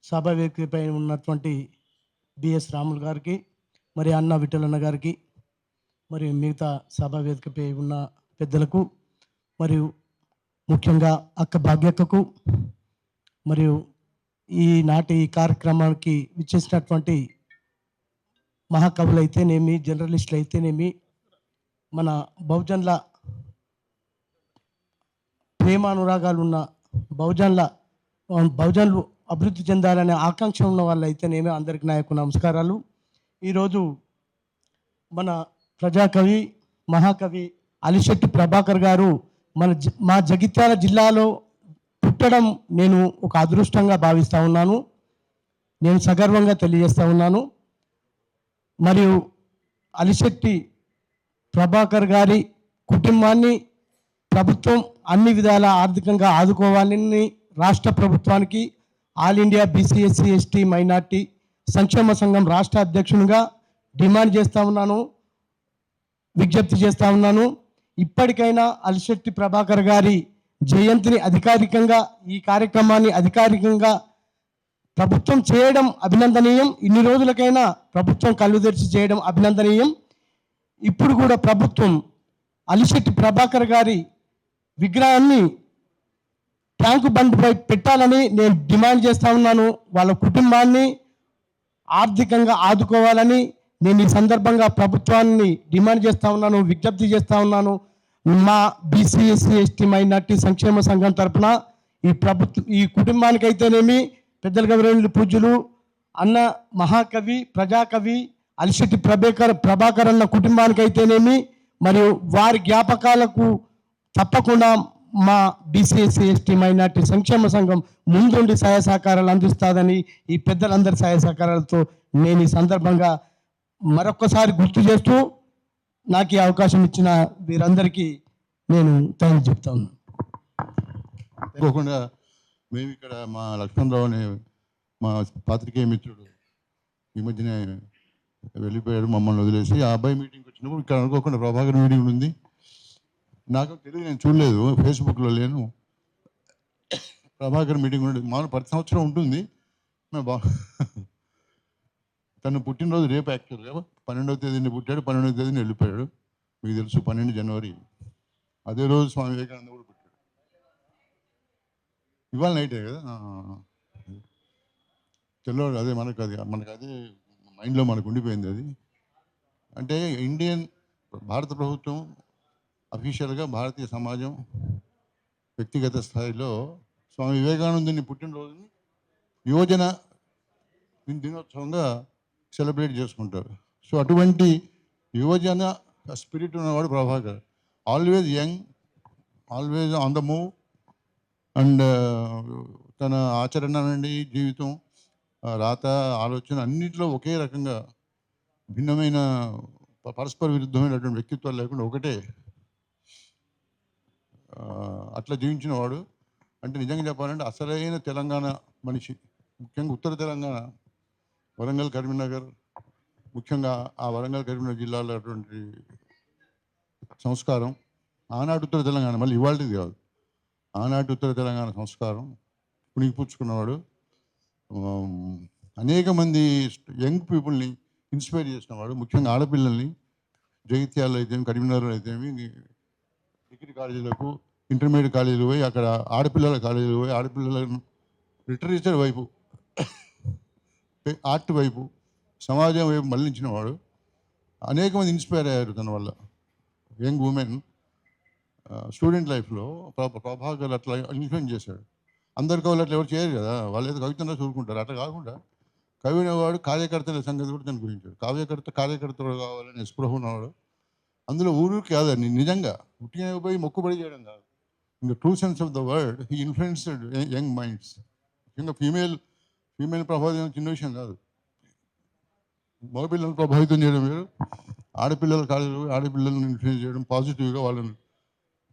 Speaker 10: సభా వేదికపై ఉన్నటువంటి బిఎస్ రాములు గారికి, మరి అన్న విఠలన్న గారికి, మరియు మిగతా సభా వేదికపై ఉన్న పెద్దలకు, మరియు ముఖ్యంగా అక్క భాగ్యక్కకు, మరియు ఈనాటి కార్యక్రమానికి విచ్చేసినటువంటి మహాకవులు అయితేనేమి, జర్నలిస్టులు అయితేనేమి, మన ప్రేమానురాగాలు ఉన్న బహుజనులు అభివృద్ధి చెందాలనే ఆకాంక్ష ఉన్న వాళ్ళు అయితేనేమి, అందరికీ నా యొక్క నమస్కారాలు. ఈరోజు మన ప్రజాకవి, మహాకవి అలిశెట్టి ప్రభాకర్ గారు మా జగిత్యాల జిల్లాలో పుట్టడం నేను ఒక అదృష్టంగా భావిస్తూ ఉన్నాను. నేను సగర్వంగా తెలియజేస్తూ ఉన్నాను. మరియు అలిశెట్టి ప్రభాకర్ గారి కుటుంబాన్ని ప్రభుత్వం అన్ని విధాల ఆర్థికంగా ఆదుకోవాలని రాష్ట్ర ప్రభుత్వానికి all India BC SC ST minority సంక్షేమ సంఘం రాష్ట్ర అధ్యక్షునిగా డిమాండ్ చేస్తూ ఉన్నాను, విజ్ఞప్తి చేస్తూ ఉన్నాను. ఇప్పటికైనా అలిశెట్టి ప్రభాకర్ గారి జయంతిని అధికారికంగా, ఈ కార్యక్రమాన్ని అధికారికంగా ప్రభుత్వం చేయడం అభినందనీయం. ఇన్ని రోజులకైనా ప్రభుత్వం కళ్ళు తెరిచి చేయడం అభినందనీయం. ఇప్పుడు కూడా ప్రభుత్వం అలిశెట్టి ప్రభాకర్ గారి విగ్రహాన్ని ట్యాంకు బండ్పై పెట్టాలని నేను డిమాండ్ చేస్తూ ఉన్నాను. వాళ్ళ కుటుంబాన్ని ఆర్థికంగా ఆదుకోవాలని నేను ఈ సందర్భంగా ప్రభుత్వాన్ని డిమాండ్ చేస్తూ ఉన్నాను, విజ్ఞప్తి చేస్తూ ఉన్నాను. మా బీసీ ఎస్సీ ఎస్టీ మైనార్టీ సంక్షేమ సంఘం తరఫున ఈ కుటుంబానికైతేనేమి, పెద్దల గౌరవనీయులు పూజ్యులు అన్న మహాకవి, ప్రజాకవి అలిశెట్టి ప్రభాకర్ అన్న కుటుంబానికైతేనేమి, మరియు వారి జ్ఞాపకాలకు తప్పకుండా మా బీసీఎస్సీ ఎస్టీ మైనార్టీ సంక్షేమ సంఘం ముందుండి సహాయ సహకారాలు అందిస్తుందని ఈ పెద్దలందరి సహాయ సహకారాలతో నేను ఈ సందర్భంగా మరొక్కసారి గుర్తు చేస్తూ నాకు ఈ అవకాశం ఇచ్చిన వీరందరికీ నేను థ్యాంక్స్ చెప్తా ఉన్నాను.
Speaker 3: అనుకోకుండా మేము ఇక్కడ మా లక్ష్మణరావు అనే మా పాత్రికేయ మిత్రుడు ఈ మధ్యనే వెళ్ళిపోయాడు, మమ్మల్ని వదిలేసి. ఆ అబ్బాయి మీటింగ్కి వచ్చినప్పుడు ఇక్కడ అనుకోకుండా ప్రభాకర్ మీటింగ్ ఉంది. నాకు తెలియదు, నేను చూడలేదు, ఫేస్బుక్లో లేను. ప్రభాకర్ మీటింగ్ ఉండేది మామూలు ప్రతి సంవత్సరం ఉంటుంది. తను పుట్టినరోజు రేపు యాక్చువల్గా 12వ తేదీని పుట్టాడు, 12వ తేదీని వెళ్ళిపోయాడు. మీకు తెలుసు 12 జనవరి. అదే రోజు స్వామి వివేకానంద కూడా పుట్టాడు. ఇవాళ నైటే కదా తెల్లవాడు. అదే మనకు అదే మైండ్లో మనకు ఉండిపోయింది అది. అంటే భారత ప్రభుత్వం అఫీషియల్గా భారతీయ సమాజం వ్యక్తిగత స్థాయిలో స్వామి వివేకానందుని పుట్టినరోజుని యువజన దినోత్సవంగా సెలబ్రేట్ చేసుకుంటారు. సో అటువంటి యువజన స్పిరిట్ ఉన్నవాడు Prabhakar. Always young, always on the move. And తన ఆచరణ నుండి జీవితం, రాత, ఆలోచన అన్నింటిలో ఒకే రకంగా భిన్నమైన పరస్పర విరుద్ధమైనటువంటి వ్యక్తిత్వాలు లేకుండా ఒకటే అట్లా జీవించిన వాడు. అంటే నిజంగా చెప్పాలంటే అసలైన తెలంగాణ మనిషి. ముఖ్యంగా ఉత్తర తెలంగాణ, వరంగల్, కరీంనగర్, ముఖ్యంగా ఆ వరంగల్ కరీంనగర్ జిల్లాలో అటువంటి సంస్కారం ఆనాటి ఉత్తర తెలంగాణ, మళ్ళీ ఇవాళది కాదు, ఆనాటి ఉత్తర తెలంగాణ సంస్కారం పుణికిపుచ్చుకున్నవాడు. అనేక మంది యంగ్ పీపుల్ని ఇన్స్పైర్ చేసినవాడు, ముఖ్యంగా ఆడపిల్లల్ని. జగిత్యాలలో అయితేమి, కరీంనగర్లో అయితేమి, డిగ్రీ కాలేజీలకు, ఇంటర్మీడియట్ కాలేజీలు పోయి అక్కడ ఆడపిల్లల కాలేజీలు పోయి ఆడపిల్లలను లిటరేచర్ వైపు, ఆర్ట్ వైపు, సమాజం వైపు మళ్ళించిన వాడు. అనేక మంది ఇన్స్పైర్ అయ్యారు తన వల్ల. యంగ్ ఉమెన్ స్టూడెంట్ లైఫ్లో ప్రభాకర్ అట్లా ఇన్ఫ్లుయెన్స్ చేశాడు. అందరి కవులు అట్లా ఎవరు చేయరు కదా, వాళ్ళు ఏదో కవితలో చూరుకుంటారు. అట్లా కాకుండా కవి అనేవాడు కార్యకర్తల సంగతి కూడా దాని గురించాడు. కార్యకర్తలు కావాలని స్పృహ ఉన్నవాడు. అందులో ఊరికి కాదని నిజంగా ఉట్టిగా పోయి మొక్కుబడి చేయడం కాదు. In the true sense of the word he influenced young minds. ముఖ్యంగా ఫీమేల్ ప్రభావితం చిన్న విషయం కాదు. మగపిల్లలను ప్రభావితం చేయడం వేరు, ఆడపిల్లల కాలేజీలో ఆడపిల్లలను ఇన్ఫ్లుయెన్స్ చేయడం పాజిటివ్గా, వాళ్ళని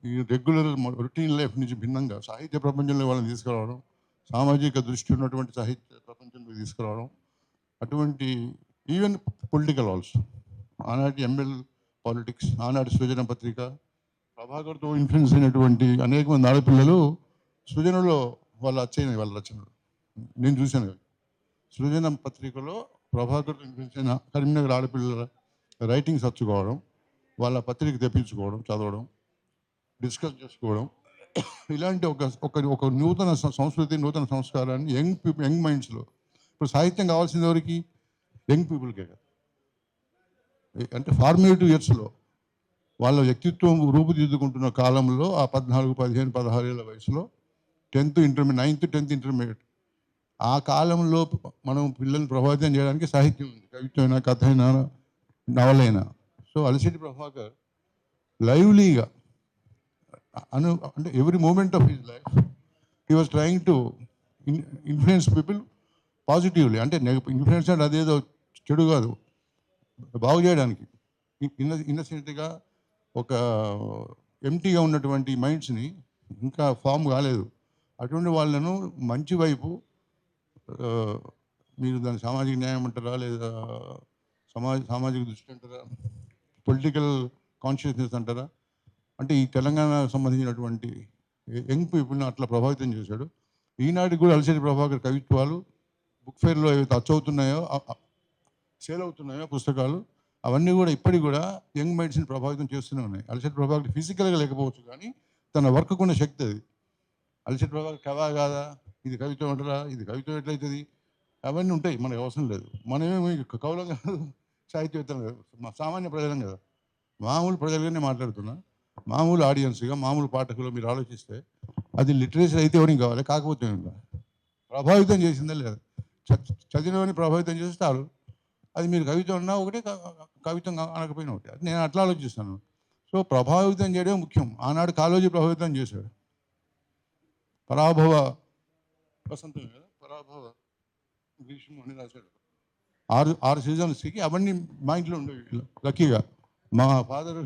Speaker 3: ఈ రెగ్యులర్ రొటీన్ లైఫ్ నుంచి భిన్నంగా సాహిత్య ప్రపంచంలో వాళ్ళని తీసుకురావడం, సామాజిక దృష్టి ఉన్నటువంటి సాహిత్య ప్రపంచంలో తీసుకురావడం. అటువంటి ఈవెన్ పొలిటికల్ ఆల్సో, ఆనాటి ఎంఎల్ పాలిటిక్స్, ఆనాటి సృజన పత్రిక, ప్రభాకర్తో ఇన్ఫ్లుయెన్స్ అయినటువంటి అనేక మంది ఆడపిల్లలు సృజనలో వాళ్ళ రచనలు నేను చూశాను. సృజన పత్రికలో ప్రభాకర్తో ఇన్ఫ్లుయెన్స్ అయిన కరీంనగర్ ఆడపిల్లల రైటింగ్స్ వచ్చుకోవడం, వాళ్ళ పత్రిక తెప్పించుకోవడం, చదవడం, డిస్కస్ చేసుకోవడం, ఇలాంటి ఒక నూతన సంస్కృతి, నూతన సంస్కారాన్ని యంగ్ మైండ్స్లో. ఇప్పుడు సాహిత్యం కావాల్సింది ఎవరికి? యంగ్ పీపుల్కే కదా. అంటే ఫార్మేటివ్ ఇయర్స్లో వాళ్ళ వ్యక్తిత్వం రూపుదిద్దుకుంటున్న కాలంలో, ఆ 14, 15, 16 ఏళ్ళ వయసులో, 9th, 10th ఇంటర్మీడియట్, ఆ కాలంలో మనం పిల్లల్ని ప్రభావితం చేయడానికి సాహిత్యం ఉంది. కవిత్వం అయినా, కథ అయినా, నవలైనా. సో అలిశెట్టి ప్రభాకర్ లైవ్లీగా అంటే every moment of his life he was trying to influence people positively. అంటే ఇన్ఫ్లుయెన్స్ అంటే అదేదో చెడు కాదు, బాగు చేయడానికి. ఇన్నసెంట్గా ఒక ఎంటీగా ఉన్నటువంటి మైండ్స్ని, ఇంకా ఫామ్ కాలేదు అటువంటి వాళ్ళను మంచి వైపు, మీరు దాని సామాజిక న్యాయం అంటారా, లేదా సామాజిక దృష్టి అంటారా, పొలిటికల్ కాన్షియస్నెస్ అంటారా, అంటే ఈ తెలంగాణకు సంబంధించినటువంటి యంగ్ పీపుల్ని అట్లా ప్రభావితం చేశాడు. ఈనాటికి కూడా అలిశెట్టి ప్రభాకర్ కవిత్వాలు బుక్ ఫెయిర్లో ఏవైతే అవుతున్నాయో, సేల్ అవుతున్నాయో పుస్తకాలు, అవన్నీ కూడా ఇప్పటికి కూడా యంగ్ మైండ్స్ని ప్రభావితం చేస్తూనే ఉన్నాయి. అలిశెట్టి ప్రభాకర్ ఫిజికల్గా లేకపోవచ్చు కానీ తన వర్క్ ఉన్న శక్తి అది. అలిశెట్టి ప్రభాకర్ కవా కాదా, ఇది కవిత్వం అంటారా, ఇది కవిత్వం ఎట్లయితుంది, అవన్నీ ఉంటాయి, మనకు అవసరం లేదు. మనమేమి కవులం కాదు, సాహిత్యవేత్తలు కాదు, సామాన్య ప్రజలం కదా, మామూలు ప్రజలుగానే మాట్లాడుతున్నా. మామూలు ఆడియన్స్గా, మామూలు పాఠకులు మీరు ఆలోచిస్తే అది లిటరేచర్ అయితే ఎవరికి కావాలి, కాకపోతే ఇంకా ప్రభావితం చేసిందా లేదా, చదివినవని ప్రభావితం చేస్తే చాలు. అది మీరు కవిత్వం అన్నా ఒకటే, కవిత్వం అనకపోయినా ఒకటి. అది నేను అట్లా ఆలోచిస్తాను. సో ప్రభావితం చేయడం ముఖ్యం. ఆనాడు కాళోజీ ప్రభావితం చేశాడు.
Speaker 11: పరాభవ వసంతం కదా, పరాభవ గ్రీష్మం అని రాశాడు. 6 సీజన్స్కి అవన్నీ మా ఇంట్లో ఉండేవి. లక్కీగా మా ఫాదర్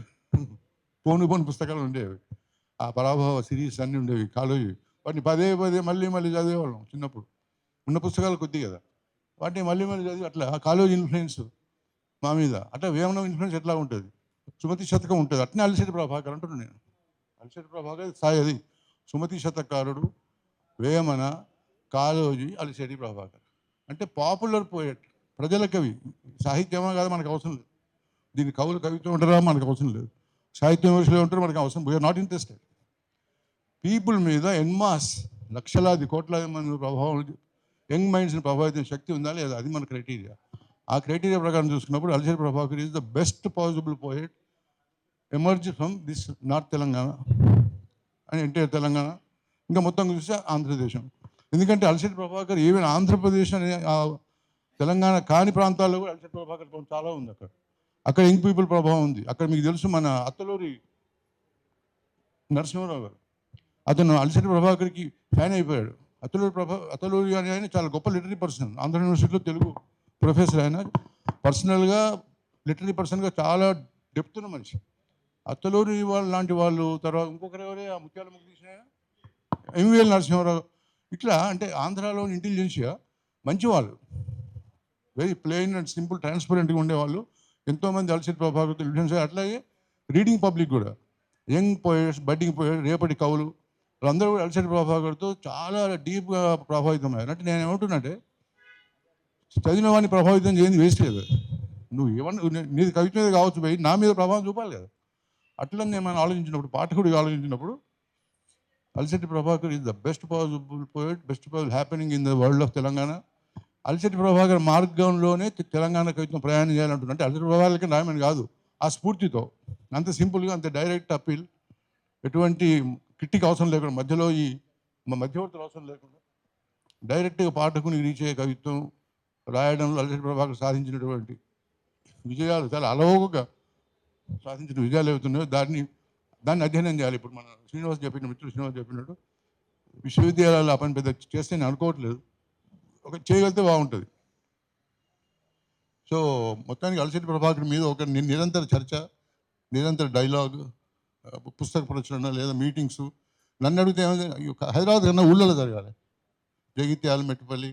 Speaker 11: పోను పుస్తకాలు ఉండేవి. ఆ పరాభవ సిరీస్ అన్నీ ఉండేవి కాలేజీ. వాటిని పదే మళ్ళీ చదివేవాళ్ళం చిన్నప్పుడు. ఉన్న పుస్తకాలు కొద్ది కదా, వాటిని మళ్ళీ చదివి అట్లా ఆ కాలేజీ ఇన్ఫ్లుయెన్స్ మా మీద. అట్లా వేమన ఇన్ఫ్లుయెన్స్ ఎట్లా ఉంటుంది, సుమతి శతకం ఉంటుంది. అట్నే అలిశెట్టి ప్రభాకర్ అంటున్నాను నేను. అలిశెట్టి ప్రభాకర్ సాయి అది సుమతి శతకారుడు, వేమన, కాళోజీ, అలిశెట్టి ప్రభాకర్. అంటే పాపులర్ పోయెట్, ప్రజల కవి. సాహిత్యమా కాదు మనకు అవసరం లేదు. దీని కవులు కవిత్వం ఉంటారా మనకు అవసరం లేదు. సాహిత్యం విమర్శలు ఉంటారు మనకు అవసరం. We are not interested. పీపుల్ మీద ఎన్మాస్ లక్షలాది కోట్లాది మంది ప్రభావం, యంగ్ మైండ్స్ని ప్రభావితం శక్తి ఉందా లేదా, అది మన క్రైటీరియా. ఆ క్రైటీరియా ప్రకారం చూసుకున్నప్పుడు Alishetti Prabhakar is the best possible poet emerge from this north Telangana and entire Telangana, ఇంకా మొత్తం చూస్తే ఆంధ్రదేశం. ఎందుకంటే అలిశెట్టి ప్రభాకర్ ఈవెన్ ఆంధ్రప్రదేశ్ అనే తెలంగాణ కాని ప్రాంతాల్లో కూడా అలిశెట్టి ప్రభాకర్ ప్రభావం చాలా ఉంది. అక్కడ యంగ్ పీపుల్ ప్రభావం ఉంది. అక్కడ మీకు తెలుసు మన అత్తలూరి నరసింహారావు గారు, అతను అలిశెట్టి ప్రభాకర్కి ఫ్యాన్ అయిపోయాడు. అత్తలూరి అని ఆయన చాలా గొప్ప లిటరీ పర్సన్, ఆంధ్ర యూనివర్సిటీలో తెలుగు ప్రొఫెసర్. ఆయన పర్సనల్గా లిటరీ పర్సన్గా చాలా డెప్త్ ఉన్న మనిషి. అత్తలూరి వాళ్ళు లాంటి వాళ్ళు, తర్వాత ఇంకొకరు ఎవరే ఆ ముత్యాల ముగ్గు తీసిన ఎంవిఎల్ నరసింహారావు, ఇట్లా అంటే ఆంధ్రాలో ఇంటెలిజెన్షియా మంచివాళ్ళు, వెరీ ప్లెయిన్ అండ్ సింపుల్ ట్రాన్స్పరెంట్గా ఉండేవాళ్ళు. ఎంతోమంది అలిశెట్టి ప్రభాకర్తో ఇన్ఫ్లుయెన్స్. అట్లాగే రీడింగ్ పబ్లిక్ కూడా యంగ్ పోయట్స్, బడ్డింగ్ పోయట్స్, రేపటి కవులు వాళ్ళందరూ కూడా అలిశెట్టి ప్రభాకర్తో చాలా డీప్గా ప్రభావితమయ్యారు. అంటే నేను ఏమంటున్నానంటే చదివిన వాడిని ప్రభావితం చేయండి వేస్ట్ లేదు. నువ్వు ఏమన్నా నీది కవిత మీద కావచ్చు పోయి నా మీద ప్రభావం చూపాలి కదా. అట్లా నేను ఆలోచించినప్పుడు, పాఠకుడిగా ఆలోచించినప్పుడు Alishetti Prabhakar is the best possible poet, best possible happening in the world of Telangana. Alishetti Prabhakar మార్గంలోనే తెలంగాణ కవిత్వం ప్రయాణం చేయాలంటున్నా. అంటే అలిశెట్టి ప్రభాకర్కి రాయమని కాదు, ఆ స్ఫూర్తితో అంత సింపుల్గా, అంత డైరెక్ట్ అప్పీల్, ఎటువంటి కిట్టికి అవసరం లేకుండా, మధ్యలో ఈ మధ్యవర్తులు అవసరం లేకుండా డైరెక్ట్గా పాఠకుని రీచ్ అయ్యే కవిత్వం రాయడంలో అలిశెట్టి ప్రభాకర్ సాధించినటువంటి విజయాలు, చాలా అలవోకగా సాధించిన విజయాలు ఏవవుతున్నాయో దాన్ని అధ్యయనం చేయాలి. ఇప్పుడు మన మిత్రుడు శ్రీనివాస్ చెప్పినట్టు విశ్వవిద్యాలయాలు ఆ పని పెద్ద చేస్తే నేను అనుకోవట్లేదు, ఒక చేయగలిగితే బాగుంటుంది. సో మొత్తానికి అలిశెట్టి ప్రభాకర్ మీద ఒక నిరంతర చర్చ, నిరంతర డైలాగ్, పుస్తక ప్రచురణ లేదా మీటింగ్స్. నన్ను అడిగితే హైదరాబాద్ కన్నా ఊళ్ళలో జరగాలి. జగిత్యాల, మెట్టుపల్లి,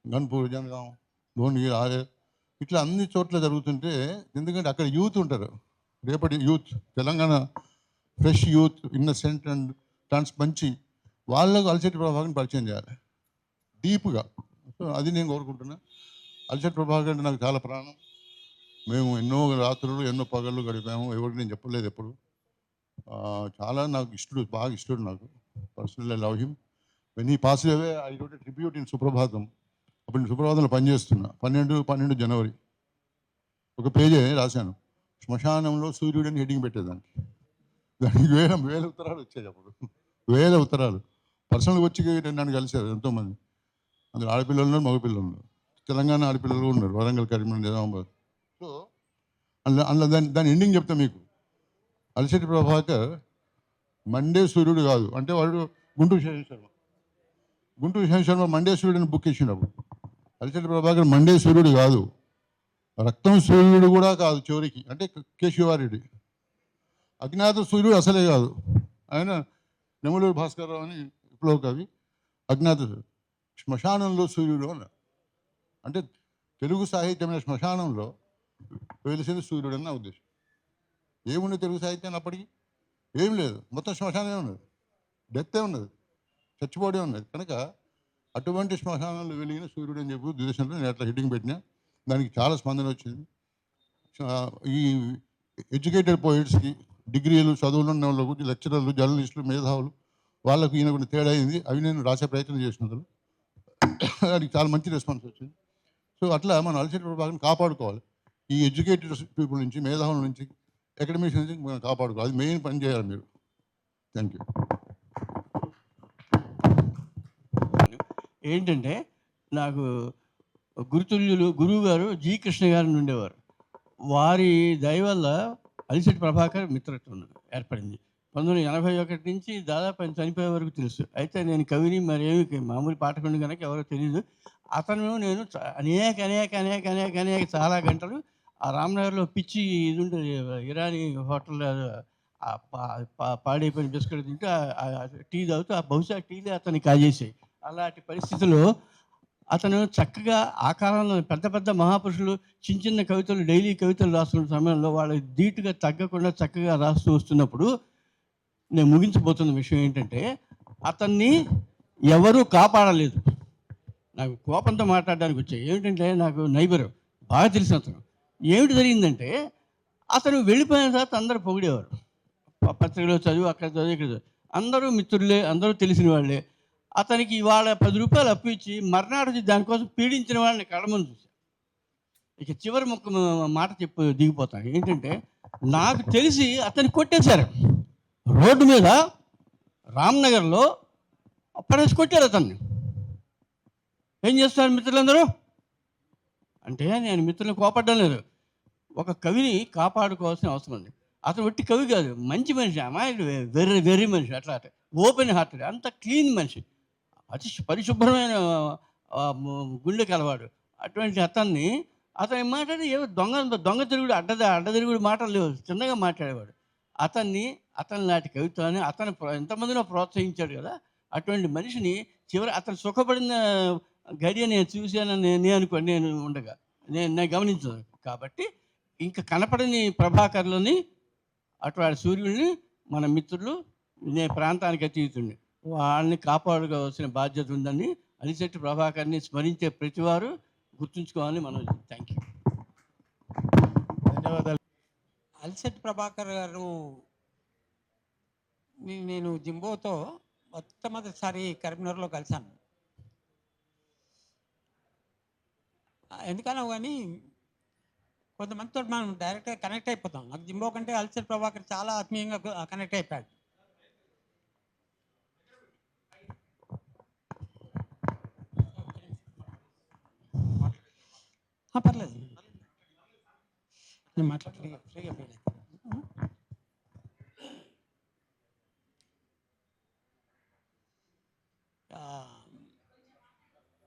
Speaker 11: గన్పూర్, జనగాం, భువనగిరి, ఆలేరు, ఇట్లా అన్ని చోట్ల జరుగుతుంటే, ఎందుకంటే అక్కడ యూత్ ఉంటారు, రేపటి youth, Telangana fresh youth, innocent and మంచి వాళ్ళకు అలిశెట్టి ప్రభాకర్ని పరిచయం చేయాలి డీప్గా. సో అది నేను కోరుకుంటున్నా. అలిశెట్టి ప్రభాకర్ అంటే నాకు చాలా ప్రాణం. మేము ఎన్నో రాత్రులు, ఎన్నో పగళ్ళు గడిపాము. ఎవరికి నేను చెప్పలేదు ఎప్పుడు. చాలా నాకు ఇష్టడు, బాగా ఇష్టడు నాకు. Personal I love him. When he pass away I wrote a tribute in Suprabhatam. అప్పుడు నేను సుప్రభాతంలో పనిచేస్తున్నా. 12 జనవరి ఒక పేజీ రాశాను. శ్మశానంలో సూర్యుడని హెడ్డింగ్ పెట్టేదానికి. దానికి వేల ఉత్తరాలు వచ్చాయి. అప్పుడు వేల ఉత్తరాలు పర్సనల్గా వచ్చి నన్ను కలిశారు ఎంతోమంది. అందులో ఆడపిల్లలు ఉన్నారు, మగపిల్లలు ఉన్నారు, తెలంగాణ ఆడపిల్లలు ఉన్నారు, వరంగల్, కరీంనగర్, నిజామాబాద్. సో అందులో దాని ఎండింగ్ చెప్తా మీకు. అలిశెట్టి ప్రభాకర్ మండే సూర్యుడు కాదు అంటే వాడు గుంటూరు శేష శర్మ మండే సూర్యుడిని బుక్ ఇచ్చినప్పుడు. అలిశెట్టి ప్రభాకర్ మండే సూర్యుడు కాదు, రక్తం సూర్యుడు కూడా కాదు చివరికి. అంటే కేశవారెడ్డి అజ్ఞాత సూర్యుడు అసలే కాదు. ఆయన నెమలూరు భాస్కర్రావు అని విప్లవ కవి, అజ్ఞాత శ్మశానంలో సూర్యుడు అన్న. అంటే తెలుగు సాహిత్యమైన శ్మశానంలో వెలిసిన సూర్యుడు అని నా ఉద్దేశం. ఏముంది తెలుగు సాహిత్యాన్ని అప్పటికి? ఏం లేదు, మొత్తం శ్మశానమే ఉన్నది, డెత్తే ఉన్నది, చచ్చిపోవడే ఉన్నది. కనుక అటువంటి శ్మశానంలో వెలిగిన సూర్యుడు అని చెప్పి ఉద్దేశంలో నేను అట్లా హెడ్డింగ్ పెట్టినా. దానికి చాలా స్పందన వచ్చింది. ఈ ఎడ్యుకేటెడ్ పోయిట్స్కి, డిగ్రీలు చదువులు ఉన్న వాళ్ళకు, లెక్చరర్లు, జర్నలిస్టులు, మేధావులు, వాళ్ళకు ఈయన కొన్ని తేడా అయింది. అవి నేను రాసే ప్రయత్నం చేసినందుకు దానికి చాలా మంచి రెస్పాన్స్ వచ్చింది. సో అట్లా మనం అలిశెట్టి ప్రభాకర్ని కాపాడుకోవాలి. ఈ ఎడ్యుకేటెడ్ పీపుల్ నుంచి, మేధావుల నుంచి, అకాడమిక్స్ నుంచి మనం కాపాడుకోవాలి. అది మెయిన్ పని చేయాలి మీరు. Thank you.
Speaker 12: ఏంటంటే నాకు గురుతుల్యులు గురువు గారు జి కృష్ణ గారిని ఉండేవారు. వారి దయ వల్ల అలిశెట్టి ప్రభాకర్ మిత్రత్వం ఏర్పడింది. 1981 నుంచి దాదాపు ఆయన చనిపోయే వరకు తెలుసు. అయితే నేను కవిని మరేమి మామూలు పాఠకుడిని కనుక ఎవరో తెలీదు. అతను నేను అనేక చాలా గంటలు ఆ రామ్‌నగర్‌లో పిచ్చి ఇది ఉంటుంది, ఇరానీ హోటల్, పాడైపోయిన బిస్కెట్ తింటూ టీ తాగుతూ బహుశా టీలే అతన్ని కాజేసాయి. అలాంటి పరిస్థితుల్లో అతను చక్కగా ఆ కాలంలో పెద్ద పెద్ద మహాపురుషులు చిన్న చిన్న కవితలు, డైలీ కవితలు రాస్తున్న సమయంలో వాళ్ళు ధీటుగా తగ్గకుండా చక్కగా రాస్తూ వస్తున్నప్పుడు నేను ముగించబోతున్న విషయం ఏంటంటే, అతన్ని ఎవరూ కాపాడలేదు. నాకు కోపంతో మాట్లాడడానికి వచ్చాయి. ఏమిటంటే నాకు నైబరు బాగా తెలిసిన అతను. ఏమిటి జరిగిందంటే, అతను వెళ్ళిపోయిన తర్వాత అందరూ పొగిడేవారు. పత్రికలో చదువు, అక్కడ చదువు, ఇక్కడ చదువు, అందరూ మిత్రులే, అందరూ తెలిసిన వాళ్ళే. అతనికి ఇవాళ 10 రూపాయలు అప్పు ఇచ్చి మర్నాడు దానికోసం పీడించిన వాళ్ళని కళ్ళమని చూశాను. ఇక చివరి మాట దిగిపోతాను. ఏంటంటే, నాకు తెలిసి అతన్ని కొట్టేశారు రోడ్డు మీద, రామ్‌నగర్‌లో పడేసి కొట్టారు అతన్ని. ఏం చేస్తారు మిత్రులందరూ అంటే, నేను మిత్రులను కోపడ్డం లేదు, ఒక కవిని కాపాడుకోవాల్సిన అవసరం ఉంది. అతను ఒట్టి కవి కాదు, మంచి మనిషి, అమాయకుడు, వెర్రి మనిషి, అట్లా ఓపెన్ హార్టెడ్, అంత క్లీన్ మనిషి, అతి పరిశుభ్రమైన గుండె కలవాడు. అటువంటి అతని మాట్లాడి ఏవో దొంగ తిరుగుడు, అడ్డతిరుగుడు మాటలు లేవు, చిన్నగా మాట్లాడేవాడు. అతని నాటి కవిత్వాన్ని అతను ఎంతమందినో ప్రోత్సహించాడు కదా. అటువంటి మనిషిని చివరి అతను సుఖపడిన గడియ నేను చూశానని నేను ఉండగా నేను గమనించాను. కాబట్టి ఇంకా కనపడని ప్రభాకర్లని, అటువంటి సూర్యుడిని మన మిత్రులు, నేను ప్రాంతానికి అతీతుడిని, వాళ్ళని కాపాడుకోవాల్సిన బాధ్యత ఉందని అలిశెట్టి ప్రభాకర్ని స్మరించే ప్రతివారు గుర్తుంచుకోవాలని మనం. థ్యాంక్ యూ,
Speaker 3: ధన్యవాదాలు.
Speaker 13: అలిశెట్టి ప్రభాకర్ గారు నేను జింబోతో మొట్టమొదటిసారి కరీంనగర్లో కలిశాను. ఎందుకన్నా కానీ కొంతమందితో మనం డైరెక్ట్గా కనెక్ట్ అయిపోతాం. నాకు జింబో కంటే అలిశెట్టి ప్రభాకర్ చాలా ఆత్మీయంగా కనెక్ట్ అయిపోయాడు. పర్లేదు, నేను మాట్లాడ ఫ్రీగా ఫీల్ అవుతాను.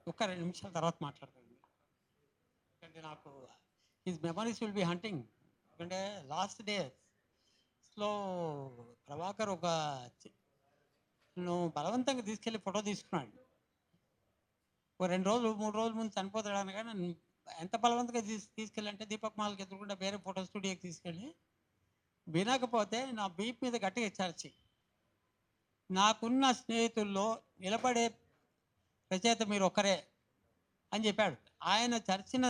Speaker 13: ఒక 2 నిమిషాల తర్వాత మాట్లాడతాను. ఎందుకంటే నాకు his memories will be hunting. ఎందుకంటే లాస్ట్ డేస్లో ప్రభాకర్ బలవంతంగా తీసుకెళ్ళి ఫోటో తీసుకున్నాడు. ఒక 2 రోజులు 3 రోజుల ముందు చనిపోతాడు అనగా నన్ను ఎంత బలవంతంగా తీసుకెళ్ళంటే దీపక్ మాల్కి ఎదురుకుండా వేరే ఫోటో స్టూడియోకి తీసుకెళ్ళి, వినకపోతే నా బీప్ మీద గట్టిగా చర్చి, నాకున్న స్నేహితుల్లో నిలబడే రచయిత మీరు ఒక్కరే అని చెప్పాడు. ఆయన చర్చిన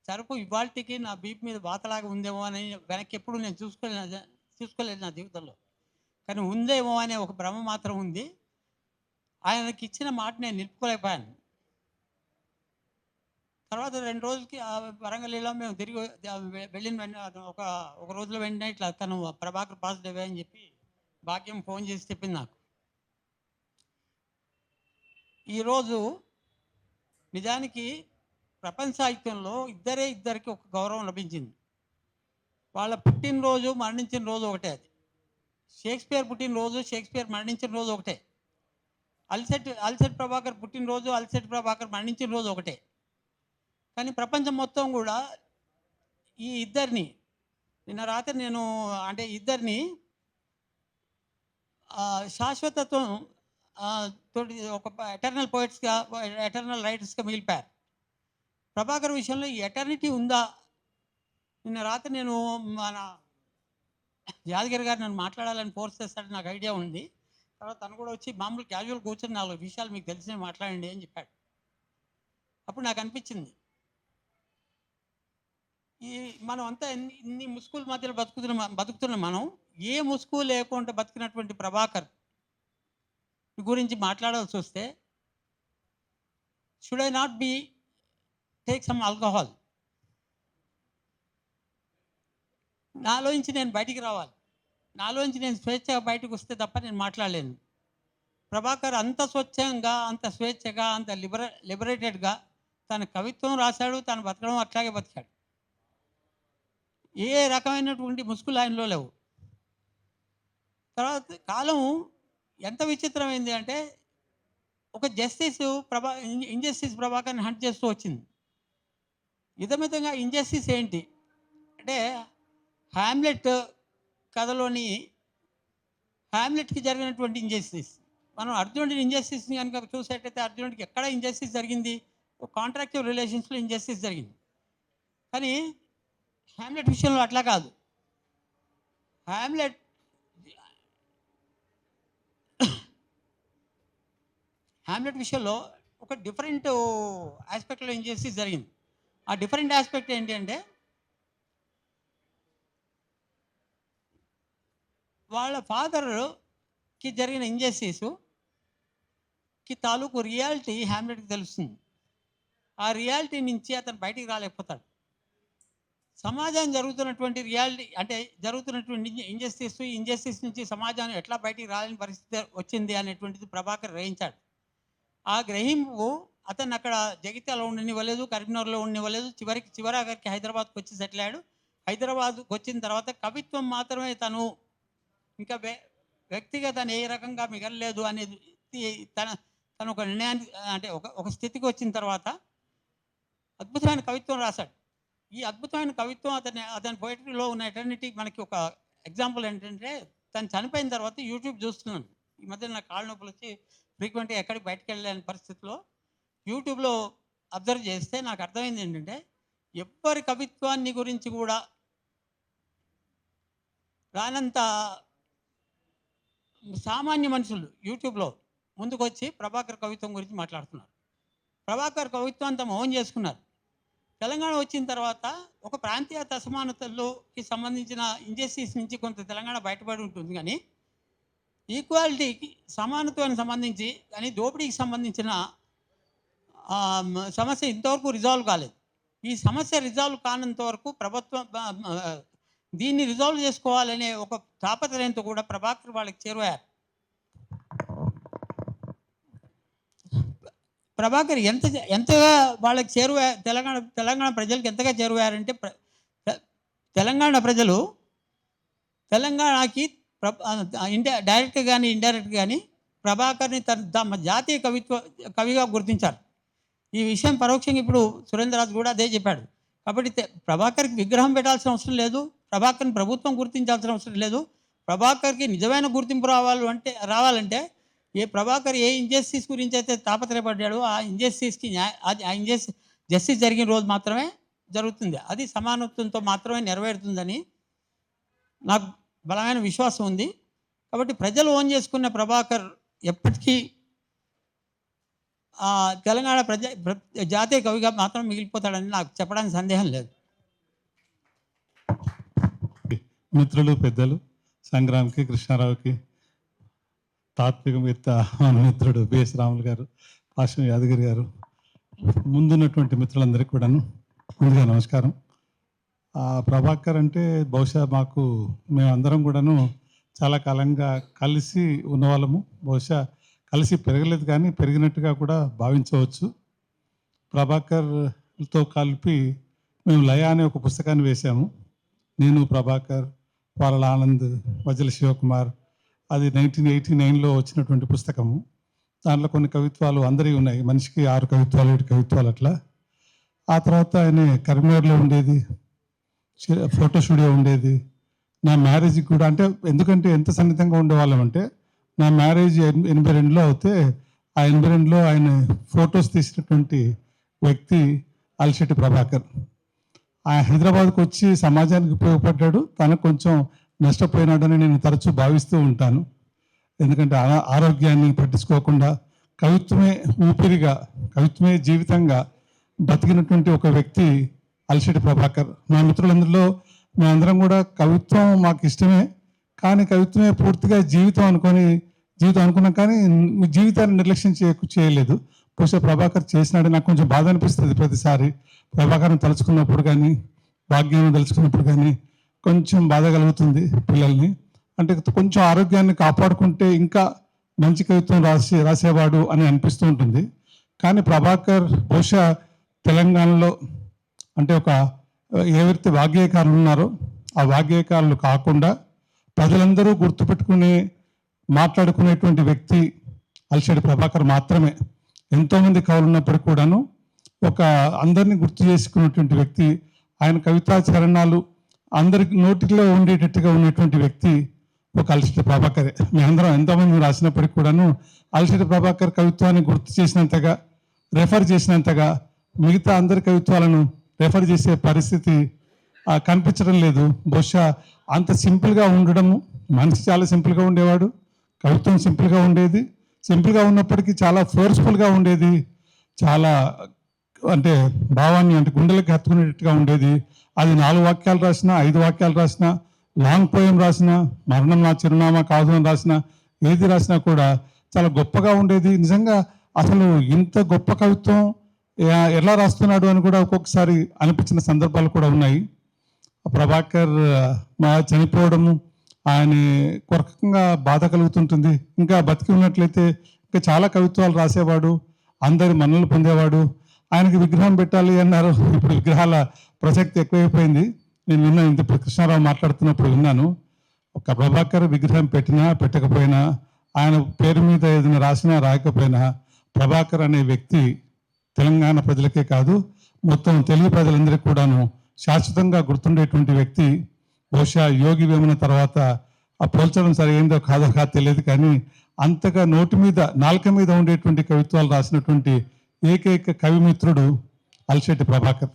Speaker 13: చరుపు ఇవాల్టికి నా బీప్ మీద బాతలాగా ఉందేమో అని వెనక్కి ఎప్పుడు నేను చూసుకోలేదు నా జీవితంలో. కానీ ఉందేమో అనే ఒక భ్రమ మాత్రం ఉంది. ఆయనకి ఇచ్చిన మాట నేను నిలుపుకోలేకపోయాను. తర్వాత 2 రోజులకి వరంగల్ ఇలా మేము తిరిగి వెళ్ళిన ఒక రోజులో వెంటనే ఇట్లా తను ప్రభాకర్ పాజిటివ్ అని చెప్పి భాగ్యం ఫోన్ చేసి చెప్పింది నాకు. ఈరోజు నిజానికి ప్రపంచ సాహిత్యంలో ఇద్దరికి ఒక గౌరవం లభించింది. వాళ్ళ పుట్టినరోజు మరణించిన రోజు ఒకటే. అది షేక్స్పియర్ పుట్టినరోజు, షేక్స్పియర్ మరణించిన రోజు ఒకటే. అలిశెట్టి ప్రభాకర్ పుట్టినరోజు, అలిశెట్టి ప్రభాకర్ మరణించిన రోజు ఒకటే. కానీ ప్రపంచం మొత్తం కూడా ఈ ఇద్దరిని, నిన్న రాత్రి నేను ఇద్దరిని శాశ్వతత్వం తోటి ఒక ఎటర్నల్ పోయిట్స్గా, ఎటర్నల్ రైటర్స్గా మిగిలిపోయారు. ప్రభాకర్ విషయంలో ఈ ఎటర్నిటీ ఉందా? నిన్న రాత్రి నేను మన యాదగిరి గారు నన్ను మాట్లాడాలని ఫోర్స్ చేస్తాడు, నాకు ఐడియా ఉంది. తర్వాత తను కూడా వచ్చి మామూలు క్యాజువల్ కూర్చొని 4 విషయాలు మీకు తెలిసినవి మాట్లాడండి అని చెప్పాడు. అప్పుడు నాకు అనిపించింది, మనం అంతా ఇన్ని ముసుగుల మధ్యలో బతుకుతున్న మనం ఏ ముసుగు లేకుండా బతికినటువంటి ప్రభాకర్ గురించి మాట్లాడాల్సి వస్తే, should I not be take some alcohol? నాలోంచి నేను బయటికి రావాలి, నాలోంచి నేను స్వేచ్ఛగా బయటకు వస్తే తప్ప నేను మాట్లాడలేను. ప్రభాకర్ అంత స్వచ్ఛంగా, అంత స్వేచ్ఛగా, అంత లిబరేటెడ్గా తన కవిత్వం రాశాడు, తను బతకడం అట్లాగే బతికాడు. ఏ రకమైనటువంటి ముసుగులు ఆయనలో లేవు. తర్వాత కాలం ఎంత విచిత్రమైంది అంటే ఒక జస్టిస్ ఇంజస్టిస్ ప్రభాకర్ని హంట్ చేస్తూ వచ్చింది. ఇదమితంగా ఇంజస్టిస్ ఏంటి అంటే హ్యామ్లెట్ కథలోని హ్యామ్లెట్కి జరిగినటువంటి ఇంజస్టిస్. మనం అర్జునుడి ఇంజస్టిస్ని కనుక చూసేటైతే అర్జునుడికి ఎక్కడ ఇంజస్టిస్ జరిగింది? ఒక కాంట్రాక్టివ్ రిలేషన్స్లో ఇంజస్టిస్ జరిగింది. కానీ హ్యామ్లెట్ విషయంలో అట్లా కాదు. హ్యామ్లెట్ విషయంలో ఒక డిఫరెంట్ ఆస్పెక్ట్లో ఇంజస్టిస్ జరిగింది. ఆ డిఫరెంట్ ఆస్పెక్ట్ ఏంటి అంటే వాళ్ళ ఫాదర్కి జరిగిన ఇంజస్టిస్కి తాలూకు రియాలిటీ హ్యామ్లెట్కి తెలుస్తుంది. ఆ రియాలిటీ నుంచి అతను బయటికి రాలేకపోతాడు. సమాజం జరుగుతున్నటువంటి రియాలిటీ అంటే జరుగుతున్నటువంటి ఇంజస్టిస్ నుంచి సమాజాన్ని ఎట్లా బయటికి రాలేని పరిస్థితి వచ్చింది అనేటువంటిది ప్రభాకర్ గ్రహించాడు. ఆ గ్రహింపు అతను అక్కడ జగిత్యాలలో ఉండనివ్వలేదు, కరీంనగర్లో ఉండనివ్వలేదు. చివరికి హైదరాబాద్కి వచ్చి సెటిల్ అయ్యాడు. హైదరాబాద్కి వచ్చిన తర్వాత కవిత్వం మాత్రమే తను, ఇంకా వ్యక్తిగత ఏ రకంగా మిగలలేదు అనేది తను ఒక నిర్ణయానికి అంటే ఒక స్థితికి వచ్చిన తర్వాత అద్భుతమైన కవిత్వం రాశాడు. ఈ అద్భుతమైన కవిత్వం అతని పోయిటరీలో ఉన్న ఎటర్నిటీ మనకి ఒక ఎగ్జాంపుల్ ఏంటంటే తను చనిపోయిన తర్వాత యూట్యూబ్ చూస్తున్నాను. ఈ మధ్య నాకు కాళ్ళ నొప్పులు వచ్చి ఫ్రీక్వెంట్గా ఎక్కడికి బయటకు వెళ్ళలేని పరిస్థితిలో యూట్యూబ్లో అబ్జర్వ్ చేస్తే నాకు అర్థమైంది ఏంటంటే ఎవ్వరి కవిత్వాన్ని గురించి కూడా రానంత సామాన్య మనుషులు యూట్యూబ్లో ముందుకొచ్చి ప్రభాకర్ కవిత్వం గురించి మాట్లాడుతున్నారు. ప్రభాకర్ కవిత్వం అంతా మౌనం చేసుకున్నారు. తెలంగాణ వచ్చిన తర్వాత ఒక ప్రాంతీయ అసమానతల్లోకి సంబంధించిన ఇంజస్టిస్ నుంచి కొంత తెలంగాణ బయటపడి ఉంటుంది. కానీ ఈక్వాలిటీకి సమానత్వానికి సంబంధించి కానీ దోపిడీకి సంబంధించిన సమస్య ఇంతవరకు రిజాల్వ్ కాలేదు. ఈ సమస్య రిజాల్వ్ కానంత వరకు ప్రభుత్వం దీన్ని రిజాల్వ్ చేసుకోవాలనే ఒక తాపత్రయంతో కూడా ప్రభాకర్ వాళ్ళకి చేరువయ్యారు. ప్రభాకర్ ఎంతగా వాళ్ళకి తెలంగాణ ప్రజలకు ఎంతగా చేరువయ్యారంటే తెలంగాణ ప్రజలు తెలంగాణకి డైరెక్ట్గా కానీ ఇండైరెక్ట్గా కానీ ప్రభాకర్ని తమ జాతీయ కవిగా గుర్తించారు. ఈ విషయం పరోక్షంగా ఇప్పుడు సురేంద్రరాజు కూడా అదే చెప్పాడు. కాబట్టి ప్రభాకర్కి విగ్రహం పెట్టాల్సిన అవసరం లేదు, ప్రభాకర్ని ప్రభుత్వం గుర్తించాల్సిన అవసరం లేదు. ప్రభాకర్కి నిజమైన గుర్తింపు రావాలంటే ప్రభాకర్ ఏ ఇంజస్టిస్ గురించి అయితే తాపత్రయపడ్డాడో ఆ ఇంజస్టిస్కి జస్టిస్ జరిగిన రోజు మాత్రమే జరుగుతుంది. అది సమానత్వంతో మాత్రమే నెరవేరుతుందని నాకు బలమైన విశ్వాసం ఉంది. కాబట్టి ప్రజలు ఓన్ చేసుకున్న ప్రభాకర్ ఎప్పటికీ తెలంగాణ జాతీయ కవిగా మాత్రం మిగిలిపోతాడని నాకు చెప్పడానికి సందేహం లేదు.
Speaker 3: మిత్రులు, పెద్దలు, సంగ్రామ్కి, కృష్ణారావుకి, తాత్వికవేత్త మిత్రుడు బిఎస్ రాములు గారు, పాశం యాదగిరి గారు, ముందున్నటువంటి మిత్రులందరికీ కూడాను ముందుగా నమస్కారం. ప్రభాకర్ అంటే బహుశా మేమందరం కూడాను చాలా కాలంగా కలిసి ఉన్నవాళ్ళము. బహుశా కలిసి పెరగలేదు కానీ పెరిగినట్టుగా కూడా భావించవచ్చు. ప్రభాకర్తో కలిపి మేము లయ అనే ఒక పుస్తకాన్ని వేశాము. నేను, ప్రభాకర్, పాలల ఆనంద్, వజ్జల శివకుమార్. అది 1989లో వచ్చినటువంటి పుస్తకము. దాంట్లో కొన్ని కవిత్వాలు అందరివి ఉన్నాయి. మనిషికి 6 కవిత్వాలు 7 కవిత్వాలు అట్లా. ఆ తర్వాత ఆయన కరీంనగర్లో ఉండేది, ఫోటో స్టూడియో ఉండేది. నా మ్యారేజ్కి కూడా అంటే ఎందుకంటే ఎంత సన్నిహితంగా ఉండేవాళ్ళం అంటే నా మ్యారేజ్ 82లో అవుతే ఆ 82లో ఆయన ఫొటోస్ తీసినటువంటి వ్యక్తి అలిశెట్టి ప్రభాకర్. ఆయన హైదరాబాద్కి వచ్చి సమాజానికి ఉపయోగపడ్డాడు. తనకు కొంచెం నష్టపోయినాడని నేను తరచూ భావిస్తూ ఉంటాను. ఎందుకంటే ఆరోగ్యాన్ని పట్టించుకోకుండా కవిత్వమే ఊపిరిగా, కవిత్వమే జీవితంగా బతికినటువంటి ఒక వ్యక్తి అలిశెట్టి ప్రభాకర్. మా మిత్రులందరిలో మేమందరం కూడా కవిత్వం మాకు ఇష్టమే, కానీ కవిత్వమే పూర్తిగా జీవితం అనుకున్నాం. కానీ జీవితాన్ని నిర్లక్ష్యం చేయలేదు. బహుశా ప్రభాకర్ చేసినాడు. నాకు కొంచెం బాధ అనిపిస్తుంది ప్రతిసారి ప్రభాకర్ని తలుచుకున్నప్పుడు కానీ, భాగ్యాన్ని తలుచుకున్నప్పుడు కానీ కొంచెం బాధ కలుగుతుంది పిల్లల్ని. అంటే కొంచెం ఆరోగ్యాన్ని కాపాడుకుంటే ఇంకా మంచి కవిత్వం రాసేవాడు అని అనిపిస్తూ ఉంటుంది. కానీ ప్రభాకర్ బహుశా తెలంగాణలో అంటే ఎవరైతే వాగ్గేయకారులు ఉన్నారో ఆ వాగ్గేయకారులు కాకుండా ప్రజలందరూ గుర్తుపెట్టుకునే మాట్లాడుకునేటువంటి వ్యక్తి అలిశెట్టి ప్రభాకర్ మాత్రమే. ఎంతోమంది కవులు ఉన్నప్పటికీ కూడాను ఒక అందరినీ గుర్తు చేసుకున్నటువంటి వ్యక్తి. ఆయన కవితా చరణాలు అందరికి నోటిలో ఉండేటట్టుగా ఉన్నటువంటి వ్యక్తి ఒక అలిశెట్టి ప్రభాకరే. మీ అందరం ఎంతోమంది రాసినప్పటికీ కూడాను అలిశెట్టి ప్రభాకర్ కవిత్వాన్ని గుర్తు చేసినంతగా, రెఫర్ చేసినంతగా మిగతా అందరి కవిత్వాలను రెఫర్ చేసే పరిస్థితి కనిపించడం లేదు. బహుశా అంత సింపుల్గా ఉండడము, మనిషి చాలా సింపుల్గా ఉండేవాడు, కవిత్వం సింపుల్గా ఉండేది. సింపుల్గా ఉన్నప్పటికీ చాలా ఫోర్స్ఫుల్గా ఉండేది, చాలా అంటే భావాన్ని అంటే గుండెలకు హత్తుకునేటట్టుగా ఉండేది. అది 4 వాక్యాలు రాసినా, 5 వాక్యాలు రాసినా, లాంగ్ పోయం రాసినా, మరణం నా చిరునామా కాదు అని రాసినా, ఏది రాసినా కూడా చాలా గొప్పగా ఉండేది. నిజంగా అసలు ఇంత గొప్ప కవిత్వం ఎలా రాస్తున్నాడు అని కూడా ఒక్కొక్కసారి అనిపించిన సందర్భాలు కూడా ఉన్నాయి. ప్రభాకర్ చనిపోవడము ఆయన కొరకంగా బాధ కలుగుతుంటుంది. ఇంకా బతికి ఉన్నట్లయితే ఇంకా చాలా కవిత్వాలు రాసేవాడు, అందరి మన్నలు పొందేవాడు. ఆయనకి విగ్రహం పెట్టాలి అన్నారు. ఇప్పుడు విగ్రహాల ప్రసక్తి ఎక్కువైపోయింది. నేను విన్నాను, ఇప్పుడు కృష్ణారావు మాట్లాడుతున్నప్పుడు విన్నాను. ఒక ప్రభాకర్ విగ్రహం పెట్టినా పెట్టకపోయినా, ఆయన పేరు మీద ఏదైనా రాసినా రాయకపోయినా, ప్రభాకర్ అనే వ్యక్తి తెలంగాణ ప్రజలకే కాదు మొత్తం తెలుగు ప్రజలందరికీ కూడాను శాశ్వతంగా గుర్తుండేటువంటి వ్యక్తి. బహుశా యోగి వేమన తర్వాత ఆ పోల్చడం సరైందో కాదో కాదు తెలియదు, కానీ అంతగా నోటి మీద నాలుక మీద ఉండేటువంటి కవిత్వాలు రాసినటువంటి ఏకైక కవిమిత్రుడు అలిశెట్టి ప్రభాకర్.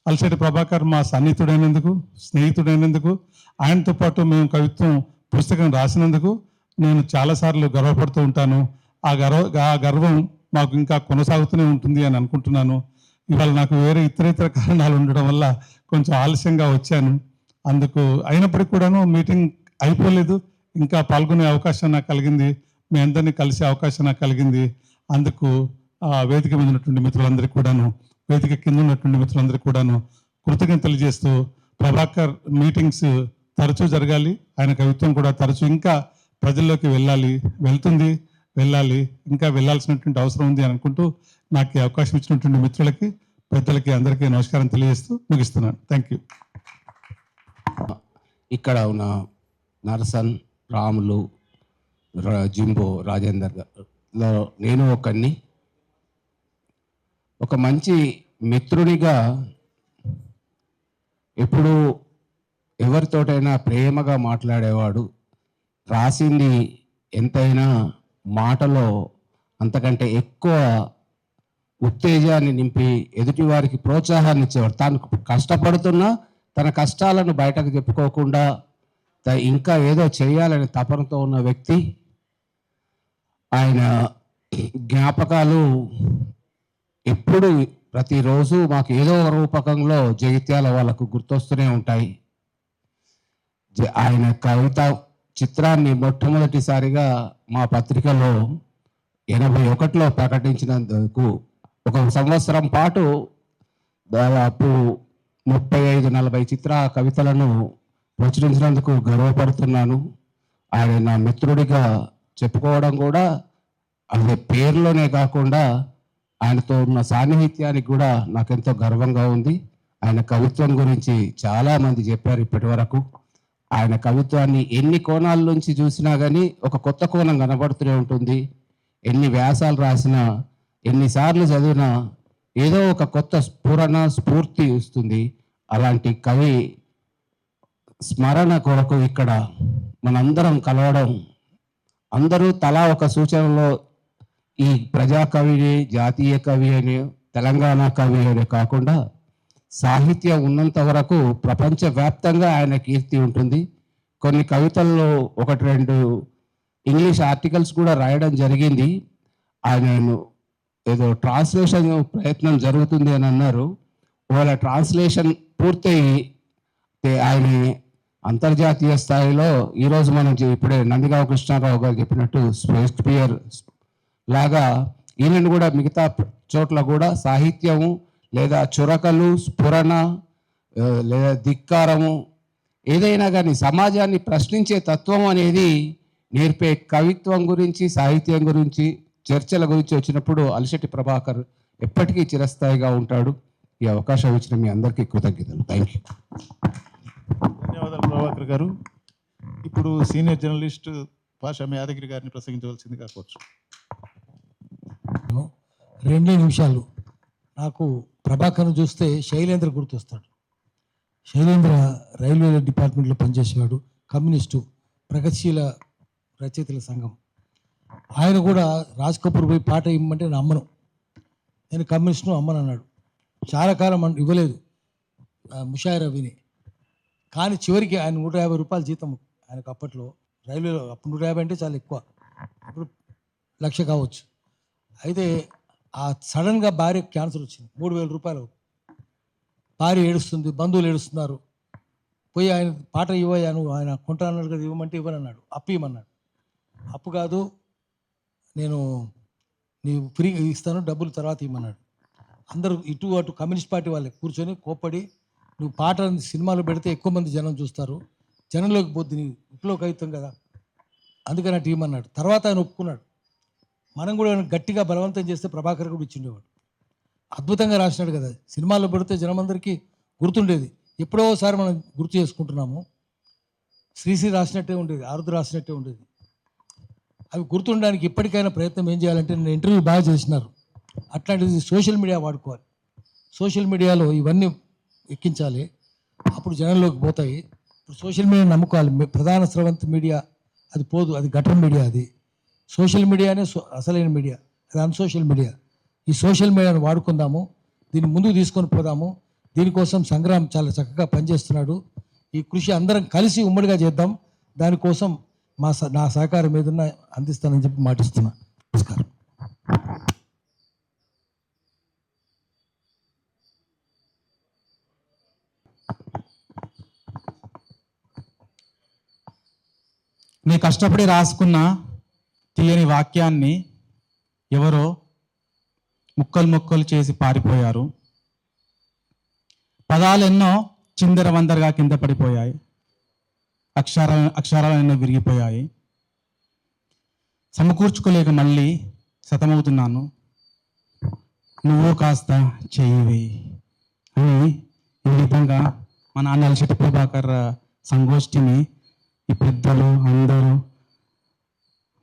Speaker 3: అలిశెట్టి ప్రభాకర్ మా సన్నిహితుడైనందుకు, స్నేహితుడైనందుకు, ఆయనతో పాటు మేము కవిత్వం పుస్తకం రాసినందుకు నేను చాలాసార్లు గర్వపడుతూ ఉంటాను. ఆ గర్వం మాకు ఇంకా కొనసాగుతూనే ఉంటుంది అని అనుకుంటున్నాను. ఇవాళ నాకు వేరే ఇతర కారణాలు ఉండడం వల్ల కొంచెం ఆలస్యంగా వచ్చాను. అందుకు అయినప్పటికీ కూడాను మీటింగ్ అయిపోలేదు, ఇంకా పాల్గొనే అవకాశం నాకు కలిగింది, మీ అందరినీ కలిసే అవకాశం నాకు కలిగింది. అందుకు వేదిక మీద ఉన్నటువంటి మిత్రులందరికీ కూడాను, వేదిక కింద ఉన్నటువంటి మిత్రులందరికీ కూడాను కృతజ్ఞతలు చేస్తూ, ప్రభాకర్ మీటింగ్స్ తరచూ జరగాలి, ఆయన కవిత్వం కూడా తరచూ ఇంకా ప్రజల్లోకి వెళ్ళాలి, ఇంకా వెళ్ళాల్సినటువంటి అవసరం ఉంది అని అనుకుంటూ నాకు ఈ అవకాశం ఇచ్చినటువంటి మిత్రులకి, పెద్దలకి అందరికీ నమస్కారం తెలియజేస్తూ ముగిస్తున్నాను. Thank you.
Speaker 14: ఇక్కడ ఉన్న నరసన్, రాములు, జింబో, రాజేందర్లో నేను ఒకరిని, ఒక మంచి మిత్రునిగా ఎప్పుడు ఎవరితోటైనా ప్రేమగా మాట్లాడేవాడు. రాసింది ఎంతైనా మాటలో అంతకంటే ఎక్కువ ఉత్తేజాన్ని నింపి ఎదుటివారికి ప్రోత్సాహాన్ని ఇచ్చేవాడు. తాను కష్టపడుతున్నా తన కష్టాలను బయటకు చెప్పుకోకుండా ఇంకా ఏదో చేయాలనే తపనతో ఉన్న వ్యక్తి. ఆయన జ్ఞాపకాలు ఎప్పుడు ప్రతిరోజు మాకు ఏదో రూపకంలో జగిత్యాల వాళ్ళకు గుర్తొస్తూనే ఉంటాయి. ఆయన కవిత చిత్రాన్ని మొట్టమొదటిసారిగా మా పత్రికలో 81లో ప్రకటించినందుకు 1 సంవత్సరం పాటు దాదాపు 35-40 చిత్ర కవితలను ప్రచురించినందుకు గర్వపడుతున్నాను. ఆయన నా మిత్రుడిగా చెప్పుకోవడం కూడా అదే పేరులోనే కాకుండా ఆయనతో ఉన్న సాన్నిహిత్యానికి కూడా నాకెంతో గర్వంగా ఉంది. ఆయన కవిత్వం గురించి చాలామంది చెప్పారు ఇప్పటి వరకు. ఆయన కవిత్వాన్ని ఎన్ని కోణాల నుంచి చూసినా కానీ ఒక కొత్త కోణం కనబడుతూనే ఉంటుంది. ఎన్ని వ్యాసాలు రాసినా, ఎన్నిసార్లు చదివినా ఏదో ఒక కొత్త స్ఫూర్తి ఇస్తుంది. అలాంటి కవి స్మరణ కొరకు ఇక్కడ మనందరం కలవడం, అందరూ తలా ఒక సూచనలో ఈ ప్రజాకవిని, జాతీయ కవి అని, తెలంగాణ కవి అని కాకుండా సాహిత్యం ఉన్నంత వరకు ప్రపంచవ్యాప్తంగా ఆయన కీర్తి ఉంటుంది. కొన్ని కవితల్లో 1-2 ఇంగ్లీష్ ఆర్టికల్స్ కూడా రాయడం జరిగింది. ఆయనను ఏదో ట్రాన్స్లేషన్ ప్రయత్నం జరుగుతుంది అని అన్నారు. వాళ్ళ ట్రాన్స్లేషన్ పూర్తయి ఆయన అంతర్జాతీయ స్థాయిలో ఈరోజు మనం ఇప్పుడే నందిగామ కృష్ణారావు గారు చెప్పినట్టు షేక్స్పియర్ లాగా ఈయనను కూడా మిగతా చోట్ల కూడా సాహిత్యము లేదా చురకలు, స్ఫురణ లేదా ధిక్కారము ఏదైనా కానీ సమాజాన్ని ప్రశ్నించే తత్వం అనేది నేర్పే కవిత్వం గురించి, సాహిత్యం గురించి, చర్చల గురించి వచ్చినప్పుడు అలిశెట్టి ప్రభాకర్ ఎప్పటికీ చిరస్థాయిగా ఉంటాడు. ఈ అవకాశం ఇచ్చిన మీ అందరికీ కృతజ్ఞతలు. Thank you.
Speaker 3: ధన్యవాదాలు ప్రభాకర్ గారు. ఇప్పుడు సీనియర్ జర్నలిస్ట్ పాషా యాదగిరి గారిని ప్రసంగించవలసిందిగా కోరుచు.
Speaker 15: 2 నిమిషాలు. నాకు ప్రభాకర్ను చూస్తే శైలేంద్ర గుర్తొస్తాడు. శైలేంద్ర రైల్వే డిపార్ట్మెంట్లో పనిచేసేవాడు, కమ్యూనిస్టు, ప్రగతిశీల రచయితల సంఘం. ఆయన కూడా రాజ్ కపూర్ పోయి పాట ఇవ్వమంటే నేను అమ్మను, నేను కమ్యూనిస్టును అమ్మను అన్నాడు. చాలా కాలం ఇవ్వలేదు ముషాయిరా విని. కానీ చివరికి ఆయన 150 రూపాయల జీతం ఆయనకు అప్పట్లో రైల్వేలో. అప్పుడు 150 అంటే చాలా ఎక్కువ, ఇప్పుడు 1,00,000 కావచ్చు. అయితే ఆ సడన్గా భార్య క్యాన్సర్ వచ్చింది, 3,000 రూపాయలు. భార్య ఏడుస్తుంది, బంధువులు ఏడుస్తున్నారు. పోయి ఆయన పాట ఇవ్వయాను, ఆయన కొంటానన్నాడు కదా, ఇవ్వమంటే ఇవ్వనన్నాడు, అప్పు ఇవ్వమన్నాడు. అప్పు కాదు, నేను నీవు ఫ్రీ ఇస్తాను, డబ్బులు తర్వాత ఇవ్వమన్నాడు. అందరూ ఇటు అటు కమ్యూనిస్ట్ పార్టీ వాళ్ళే కూర్చొని కోప్పడి, నువ్వు పాట సినిమాలో పెడితే ఎక్కువ మంది జనం చూస్తారు, జనంలోకి పోద్ది, నీ ఇంట్లోకి అవుతాం కదా, అందుకని అటు ఇవ్వమన్నాడు. తర్వాత ఆయన ఒప్పుకున్నాడు. మనం కూడా గట్టిగా బలవంతం చేస్తే ప్రభాకర్ కూడా ఇచ్చిండేవాడు. అద్భుతంగా రాసినాడు కదా, సినిమాల్లో పెడితే జనమందరికీ గుర్తుండేది. ఎప్పుడోసారి మనం గుర్తు చేసుకుంటున్నాము. శ్రీశ్రీ రాసినట్టే ఉండేది, ఆరుద్ర రాసినట్టే ఉండేది. అవి గుర్తుండడానికి ఇప్పటికైనా ప్రయత్నం ఏం చేయాలంటే, నేను ఇంటర్వ్యూ బాగా చేసినారు, అట్లాంటిది సోషల్ మీడియా వాడుకోవాలి. సోషల్ మీడియాలో ఇవన్నీ ఎక్కించాలి, అప్పుడు జనంలోకి పోతాయి. ఇప్పుడు సోషల్ మీడియా నమ్ముకోవాలి. ప్రధాన స్రవంతి మీడియా అది పోదు, అది గటర్ మీడియా. అది సోషల్ మీడియానే అసలైన మీడియా, అది అన్సోషల్ మీడియా. ఈ సోషల్ మీడియాను వాడుకుందాము, దీన్ని ముందుకు తీసుకొని పోదాము. దీనికోసం సంగ్రామ్ చాలా చక్కగా పనిచేస్తున్నాడు. ఈ కృషి అందరం కలిసి ఉమ్మడిగా చేద్దాం. దానికోసం నా సహకారం ఏదన్నా అందిస్తానని చెప్పి మాటిస్తున్నా. నమస్కారం.
Speaker 16: నీ కష్టపడి రాసుకున్న తీయని వాక్యాన్ని ఎవరో ముక్కలు ముక్కలు చేసి పారిపోయారు. పదాలెన్నో చిందరవందరగా కింద పడిపోయాయి, అక్షరాలెన్నో విరిగిపోయాయి. సమకూర్చుకోలేక మళ్ళీ సతమవుతున్నాను, నువ్వు కాస్త చెయ్యివి అని ఈ విధంగా మా నాన్న అలిశెట్టి ప్రభాకర్ సంగోష్ఠిని ఈ పెద్దలు అందరూ,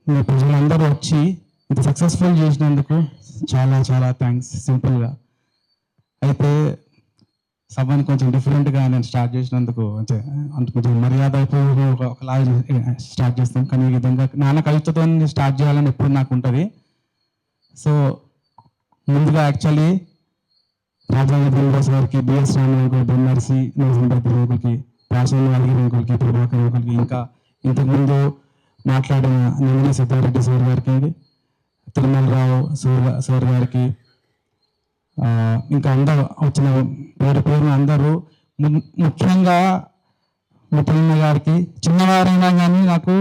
Speaker 16: మీ ప్రజలందరూ వచ్చి ఇంత సక్సెస్ఫుల్ చేసినందుకు చాలా చాలా థ్యాంక్స్. సింపుల్గా అయితే సభని కొంచెం డిఫరెంట్గా నేను స్టార్ట్ చేసినందుకు కొంచెం మర్యాద ఒకలాగా స్టార్ట్ చేస్తాం. కానీ ఈ విధంగా నాన్న కవితతో స్టార్ట్ చేయాలని ఎప్పుడు నాకు ఉంటుంది. సో ముందుగా యాక్చువల్లీ రాజాంగ శ్రీనివాస్ గారికి, బిఎస్ రామన్ అంకుల్, బెన్నర్సి నరసింహపతి అంకుల్కి, పాషాని అలిగిరి అంకుల్కి, ప్రభాకర్ అంకుల్కి, ఇంకా ఇంతకుముందు మాట్లాడిన నందిని సిద్ధారెడ్డి సార్ గారికి, తిరుమలరావు సార్ గారికి, ఇంకా అందరూ వచ్చిన పేరు అందరూ, ముఖ్యంగా ముత్తలన్న గారికి, చిన్నవారైనా కానీ నాకు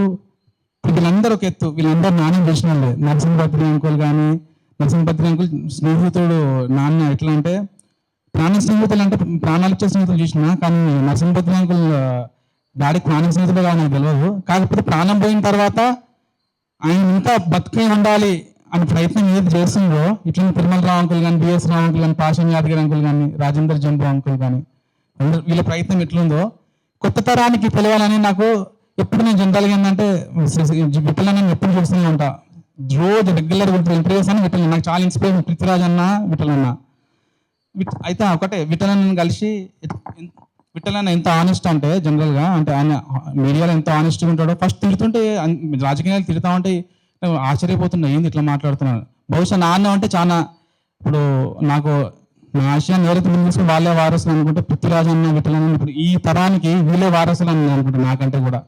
Speaker 16: వీళ్ళందరూ ఒక ఎత్తు, వీళ్ళందరూ నాన్న తెలిసిన వాళ్ళే. నరసింహపత్రి అంకుల్ కానీ, నరసింహపత్రి అంకుల్ స్నేహితుడు నాన్న ఎట్లా అంటే ప్రాణ స్నేహితులు, అంటే ప్రాణాలు ఇచ్చే స్నేహితులు చూసిన, కానీ నరసింహపత్రి అంకుల్ డాడీకి ప్రాణ స్నేహితులుగా నాకు తెలియదు. కాకపోతే ప్రాణం పోయిన తర్వాత ఆయన ఇంకా బతికే ఉండాలి అని ప్రయత్నం ఏది చేస్తుందో, ఇట్లా తిరుమలరావు అంకుల్ కానీ, బిఎస్ రావు అంకుల్ కానీ, పాషాని యాదగిరి అంకుల్ కానీ, రాజేందర్ జంబు అంకుల్ కానీ, వీళ్ళ ప్రయత్నం ఎట్లుందో కొత్త తరానికి తెలియాలని నాకు ఎప్పుడు నేను జనరల్గా ఏంటంటే విఠలన్న నేను ఎప్పుడు చూస్తూనే ఉంటా, రోజు రెగ్యులర్ ఇంటర్వ్యూస్ అని విఠలన్న నాకు చాలా ఇన్స్పిరేషన్. పృథ్వీరాజ్ అన్న, విఠలన్న. అయితే ఒకటే విఠలన్న కలిసి, విఠలన్న ఎంత ఆనెస్ట్ అంటే జనరల్గా, అంటే ఆయన మీడియాలో ఎంత ఆనెస్ట్గా ఉంటాడో. ఫస్ట్ తిడుతుంటే రాజకీయాలు తిడతా ఉంటే ఆశ్చర్యపోతున్నా, ఏంది ఇట్లా మాట్లాడుతున్నాను. బహుశా నాన్న అంటే చాలా, ఇప్పుడు నాకు నా ఆశయాన్ని ఎవరైతే ముందు తీసుకుని వాళ్ళే వారసులు అనుకుంటే పృథ్వీరాజ్ అన్న, విఠలన్న ఇప్పుడు ఈ తరానికి వీళ్ళే వారసులు అని అనుకుంటా, నాకంటే కూడా.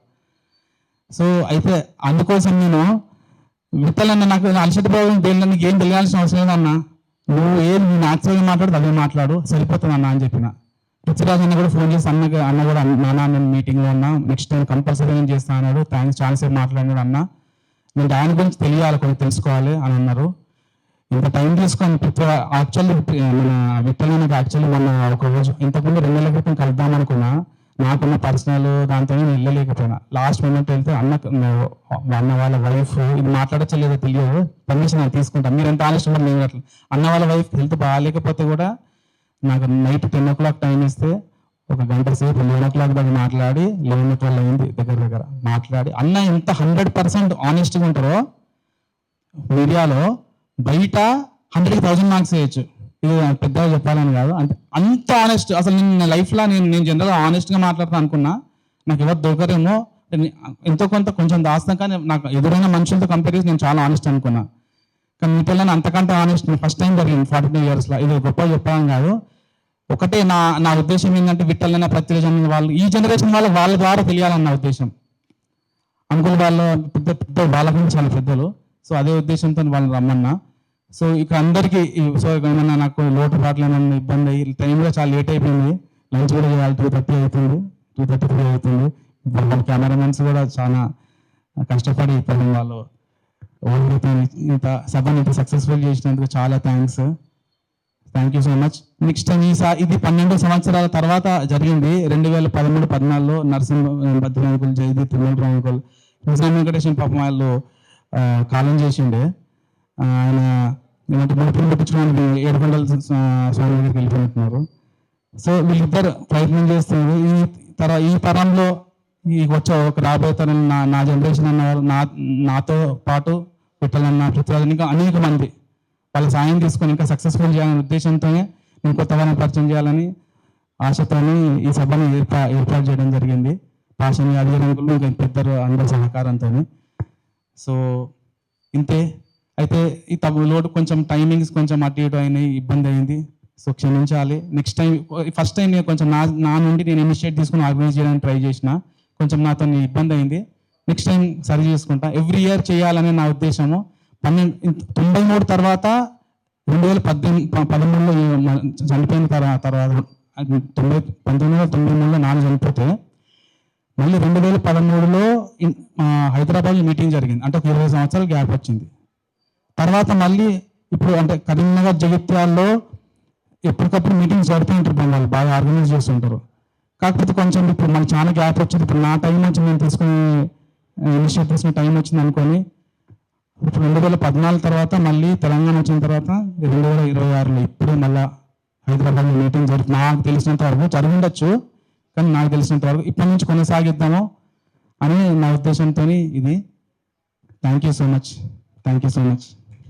Speaker 16: సో అయితే అందుకోసం నేను విఠలన్న, నాకు అలసట భావం దేనిలో నీకు ఏం తెలియాల్సిన అవసరం లేదన్నా, నువ్వు ఏం న్యాచురల్గా మాట్లాడు, అదే మాట్లాడు, సరిపోతుంది అన్న అని చెప్పిన. పృథ్వీరాజ్ అన్న కూడా ఫోన్ చేసి అన్న కూడా నాన్న నేను మీటింగ్లో ఉన్నా, నెక్స్ట్ టైం కంపల్సరీ నేను చేస్తాను అన్నాడు. థ్యాంక్స్, చాలాసేపు మాట్లాడినాడు అన్న, నేను ఆయన గురించి తెలియాలి, కొంచెం తెలుసుకోవాలి అని అన్నారు. ఇంత టైం తీసుకొని యాక్చువల్లీ మన విఠలన్నకి యాక్చువల్లీ మొన్న ఒక రోజు ఇంతకుముందు 2 నెలల క్రితం కలుద్దాం అనుకున్నా, నాకున్న పర్సనల్ దాంతో నేను వెళ్ళలేకపోయినా. లాస్ట్ మూమెంట్ వెళ్తే అన్న వాళ్ళ వైఫ్, ఇది మాట్లాడచ్చో లేదో తెలియదు, పర్మిషన్ నేను తీసుకుంటాను, మీరు ఎంత ఆలస్యం నేను అట్లా. అన్న వాళ్ళ వైఫ్ హెల్త్ బాగాలేకపోతే కూడా నాకు నైట్ 10 o'clock టైం ఇస్తే ఒక గంట సేపు 11 దాకా మాట్లాడి 11 అయింది దగ్గర మాట్లాడి అన్న ఎంత 100% ఆనెస్ట్గా ఉంటారో మీడియాలో బయట 100,000 మార్క్స్ వేయచ్చు. ఇది పెద్దగా చెప్పాలని కాదు, అంటే అంత ఆనెస్ట్. అసలు నేను లైఫ్లో నేను జనరల్గా ఆనెస్ట్గా మాట్లాడతాను అనుకున్నా, నాకు ఎవరు దొరకరేమో, ఎంతో కొంచెం దాస్తాం, కానీ నాకు ఎదురైన మనుషులతో కంపేర్ చేసి నేను చాలా ఆనెస్ట్ అనుకున్నా. కానీ మీ పిల్లలు అంతకంటే ఆనెస్ట్ ఫస్ట్ టైం జరిగింది 42 yearsలో. ఇది గొప్ప చెప్పాలని కాదు, ఒకటే నా ఉద్దేశం ఏంటంటే విట్టలైన ప్రతిరోజు వాళ్ళు ఈ జనరేషన్ వాళ్ళ ద్వారా తెలియాలన్న ఉద్దేశం. అంకుల్ వాళ్ళు పెద్ద వాళ్ళ గురించి చాలా పెద్దలు, సో అదే ఉద్దేశంతో వాళ్ళని రమ్మన్నా. సో ఇక అందరికీ సో ఏమన్నా నాకు లోటుపాట్లు ఏమన్నా ఇబ్బంది అయ్యి టైంలో చాలా లేట్ అయిపోయింది, లంచ్ కూడా చేయాలి 2:30 అవుతుంది, 2:33 అవుతుంది. వాళ్ళ కెమెరామెన్స్ కూడా చాలా కష్టపడి వాళ్ళు ఇంత సభను ఇంత సక్సెస్ఫుల్ చేసినందుకు చాలా thank you so much. Next time ఇది 12 సంవత్సరాల తర్వాత జరిగింది. 2013-14లో నరసింహ అంకుల్, జయదీప్ తిరుమల అంకుల్, కృష్ణ వెంకటేశ్వర పాపం వాళ్ళు కాలం చేసిండే. ఆయన ఏమంటే ముడుపులు పెట్టించుకోవడానికి 700 స్వామి దగ్గరికి వెళ్ళిపోతున్నారు. సో వీళ్ళిద్దరు ప్రయత్నం చేస్తున్నారు. ఈ తరంలో వచ్చే ఒక రాబోయే తరం నా జనరేషన్ అన్నవారు నాతో పాటు పెట్టాలన్న పృథ్వీరాజ్ ఇంకా అనేక మంది వాళ్ళ సాయం తీసుకొని ఇంకా సక్సెస్ఫుల్ చేయాలనే ఉద్దేశంతోనే నేను కొత్త వారిని పరిచయం చేయాలని ఆశతోని ఈ సభను ఏర్పాటు చేయడం జరిగింది. పాషని అధికారులు ఇంకా పెద్దలు అందరి సహకారంతో. సో ఇంతే. అయితే ఈ లోటు కొంచెం టైమింగ్స్ కొంచెం అటు ఇటు అయినాయి, ఇబ్బంది అయింది, సో క్షమించాలి. నెక్స్ట్ టైం ఫస్ట్ టైం నేను కొంచెం నా నుండి నేను ఇనిషియేట్ తీసుకుని ఆర్గనైజ్ చేయడానికి ట్రై చేసిన, కొంచెం నాతో ఇబ్బంది అయింది. నెక్స్ట్ టైం సరి చేసుకుంటా. ఎవ్రీ ఇయర్ చేయాలనే నా ఉద్దేశము. 93 తర్వాత 2013లో చనిపోయిన తర్వాత 1993లో నాన్న చనిపోతే మళ్ళీ 2013లో హైదరాబాద్లో మీటింగ్ జరిగింది. అంటే ఒక 20 సంవత్సరాలు గ్యాప్ వచ్చింది. తర్వాత మళ్ళీ ఇప్పుడు అంటే కరీంనగర్, జగిత్యాల్లో ఎప్పటికప్పుడు మీటింగ్స్ జరుగుతుంటారు, వాళ్ళు బాగా ఆర్గనైజ్ చేస్తుంటారు. కాకపోతే కొంచెం ఇప్పుడు మనకు చాలా గ్యాప్ వచ్చింది. ఇప్పుడు నా టైం నుంచి నేను ఇనిషియేట్ తీసుకునే టైం వచ్చింది అనుకొని ఇప్పుడు 2014 తర్వాత మళ్ళీ తెలంగాణ వచ్చిన తర్వాత 2026లో ఇప్పుడు మళ్ళీ హైదరాబాద్లో మీటింగ్ జరుగుతుంది. నాకు తెలిసినంత వరకు జరుగుండొచ్చు, కానీ నాకు తెలిసినంత వరకు ఇప్పటి నుంచి కొనసాగిద్దాము అని నా ఉద్దేశంతో ఇది. Thank you so much.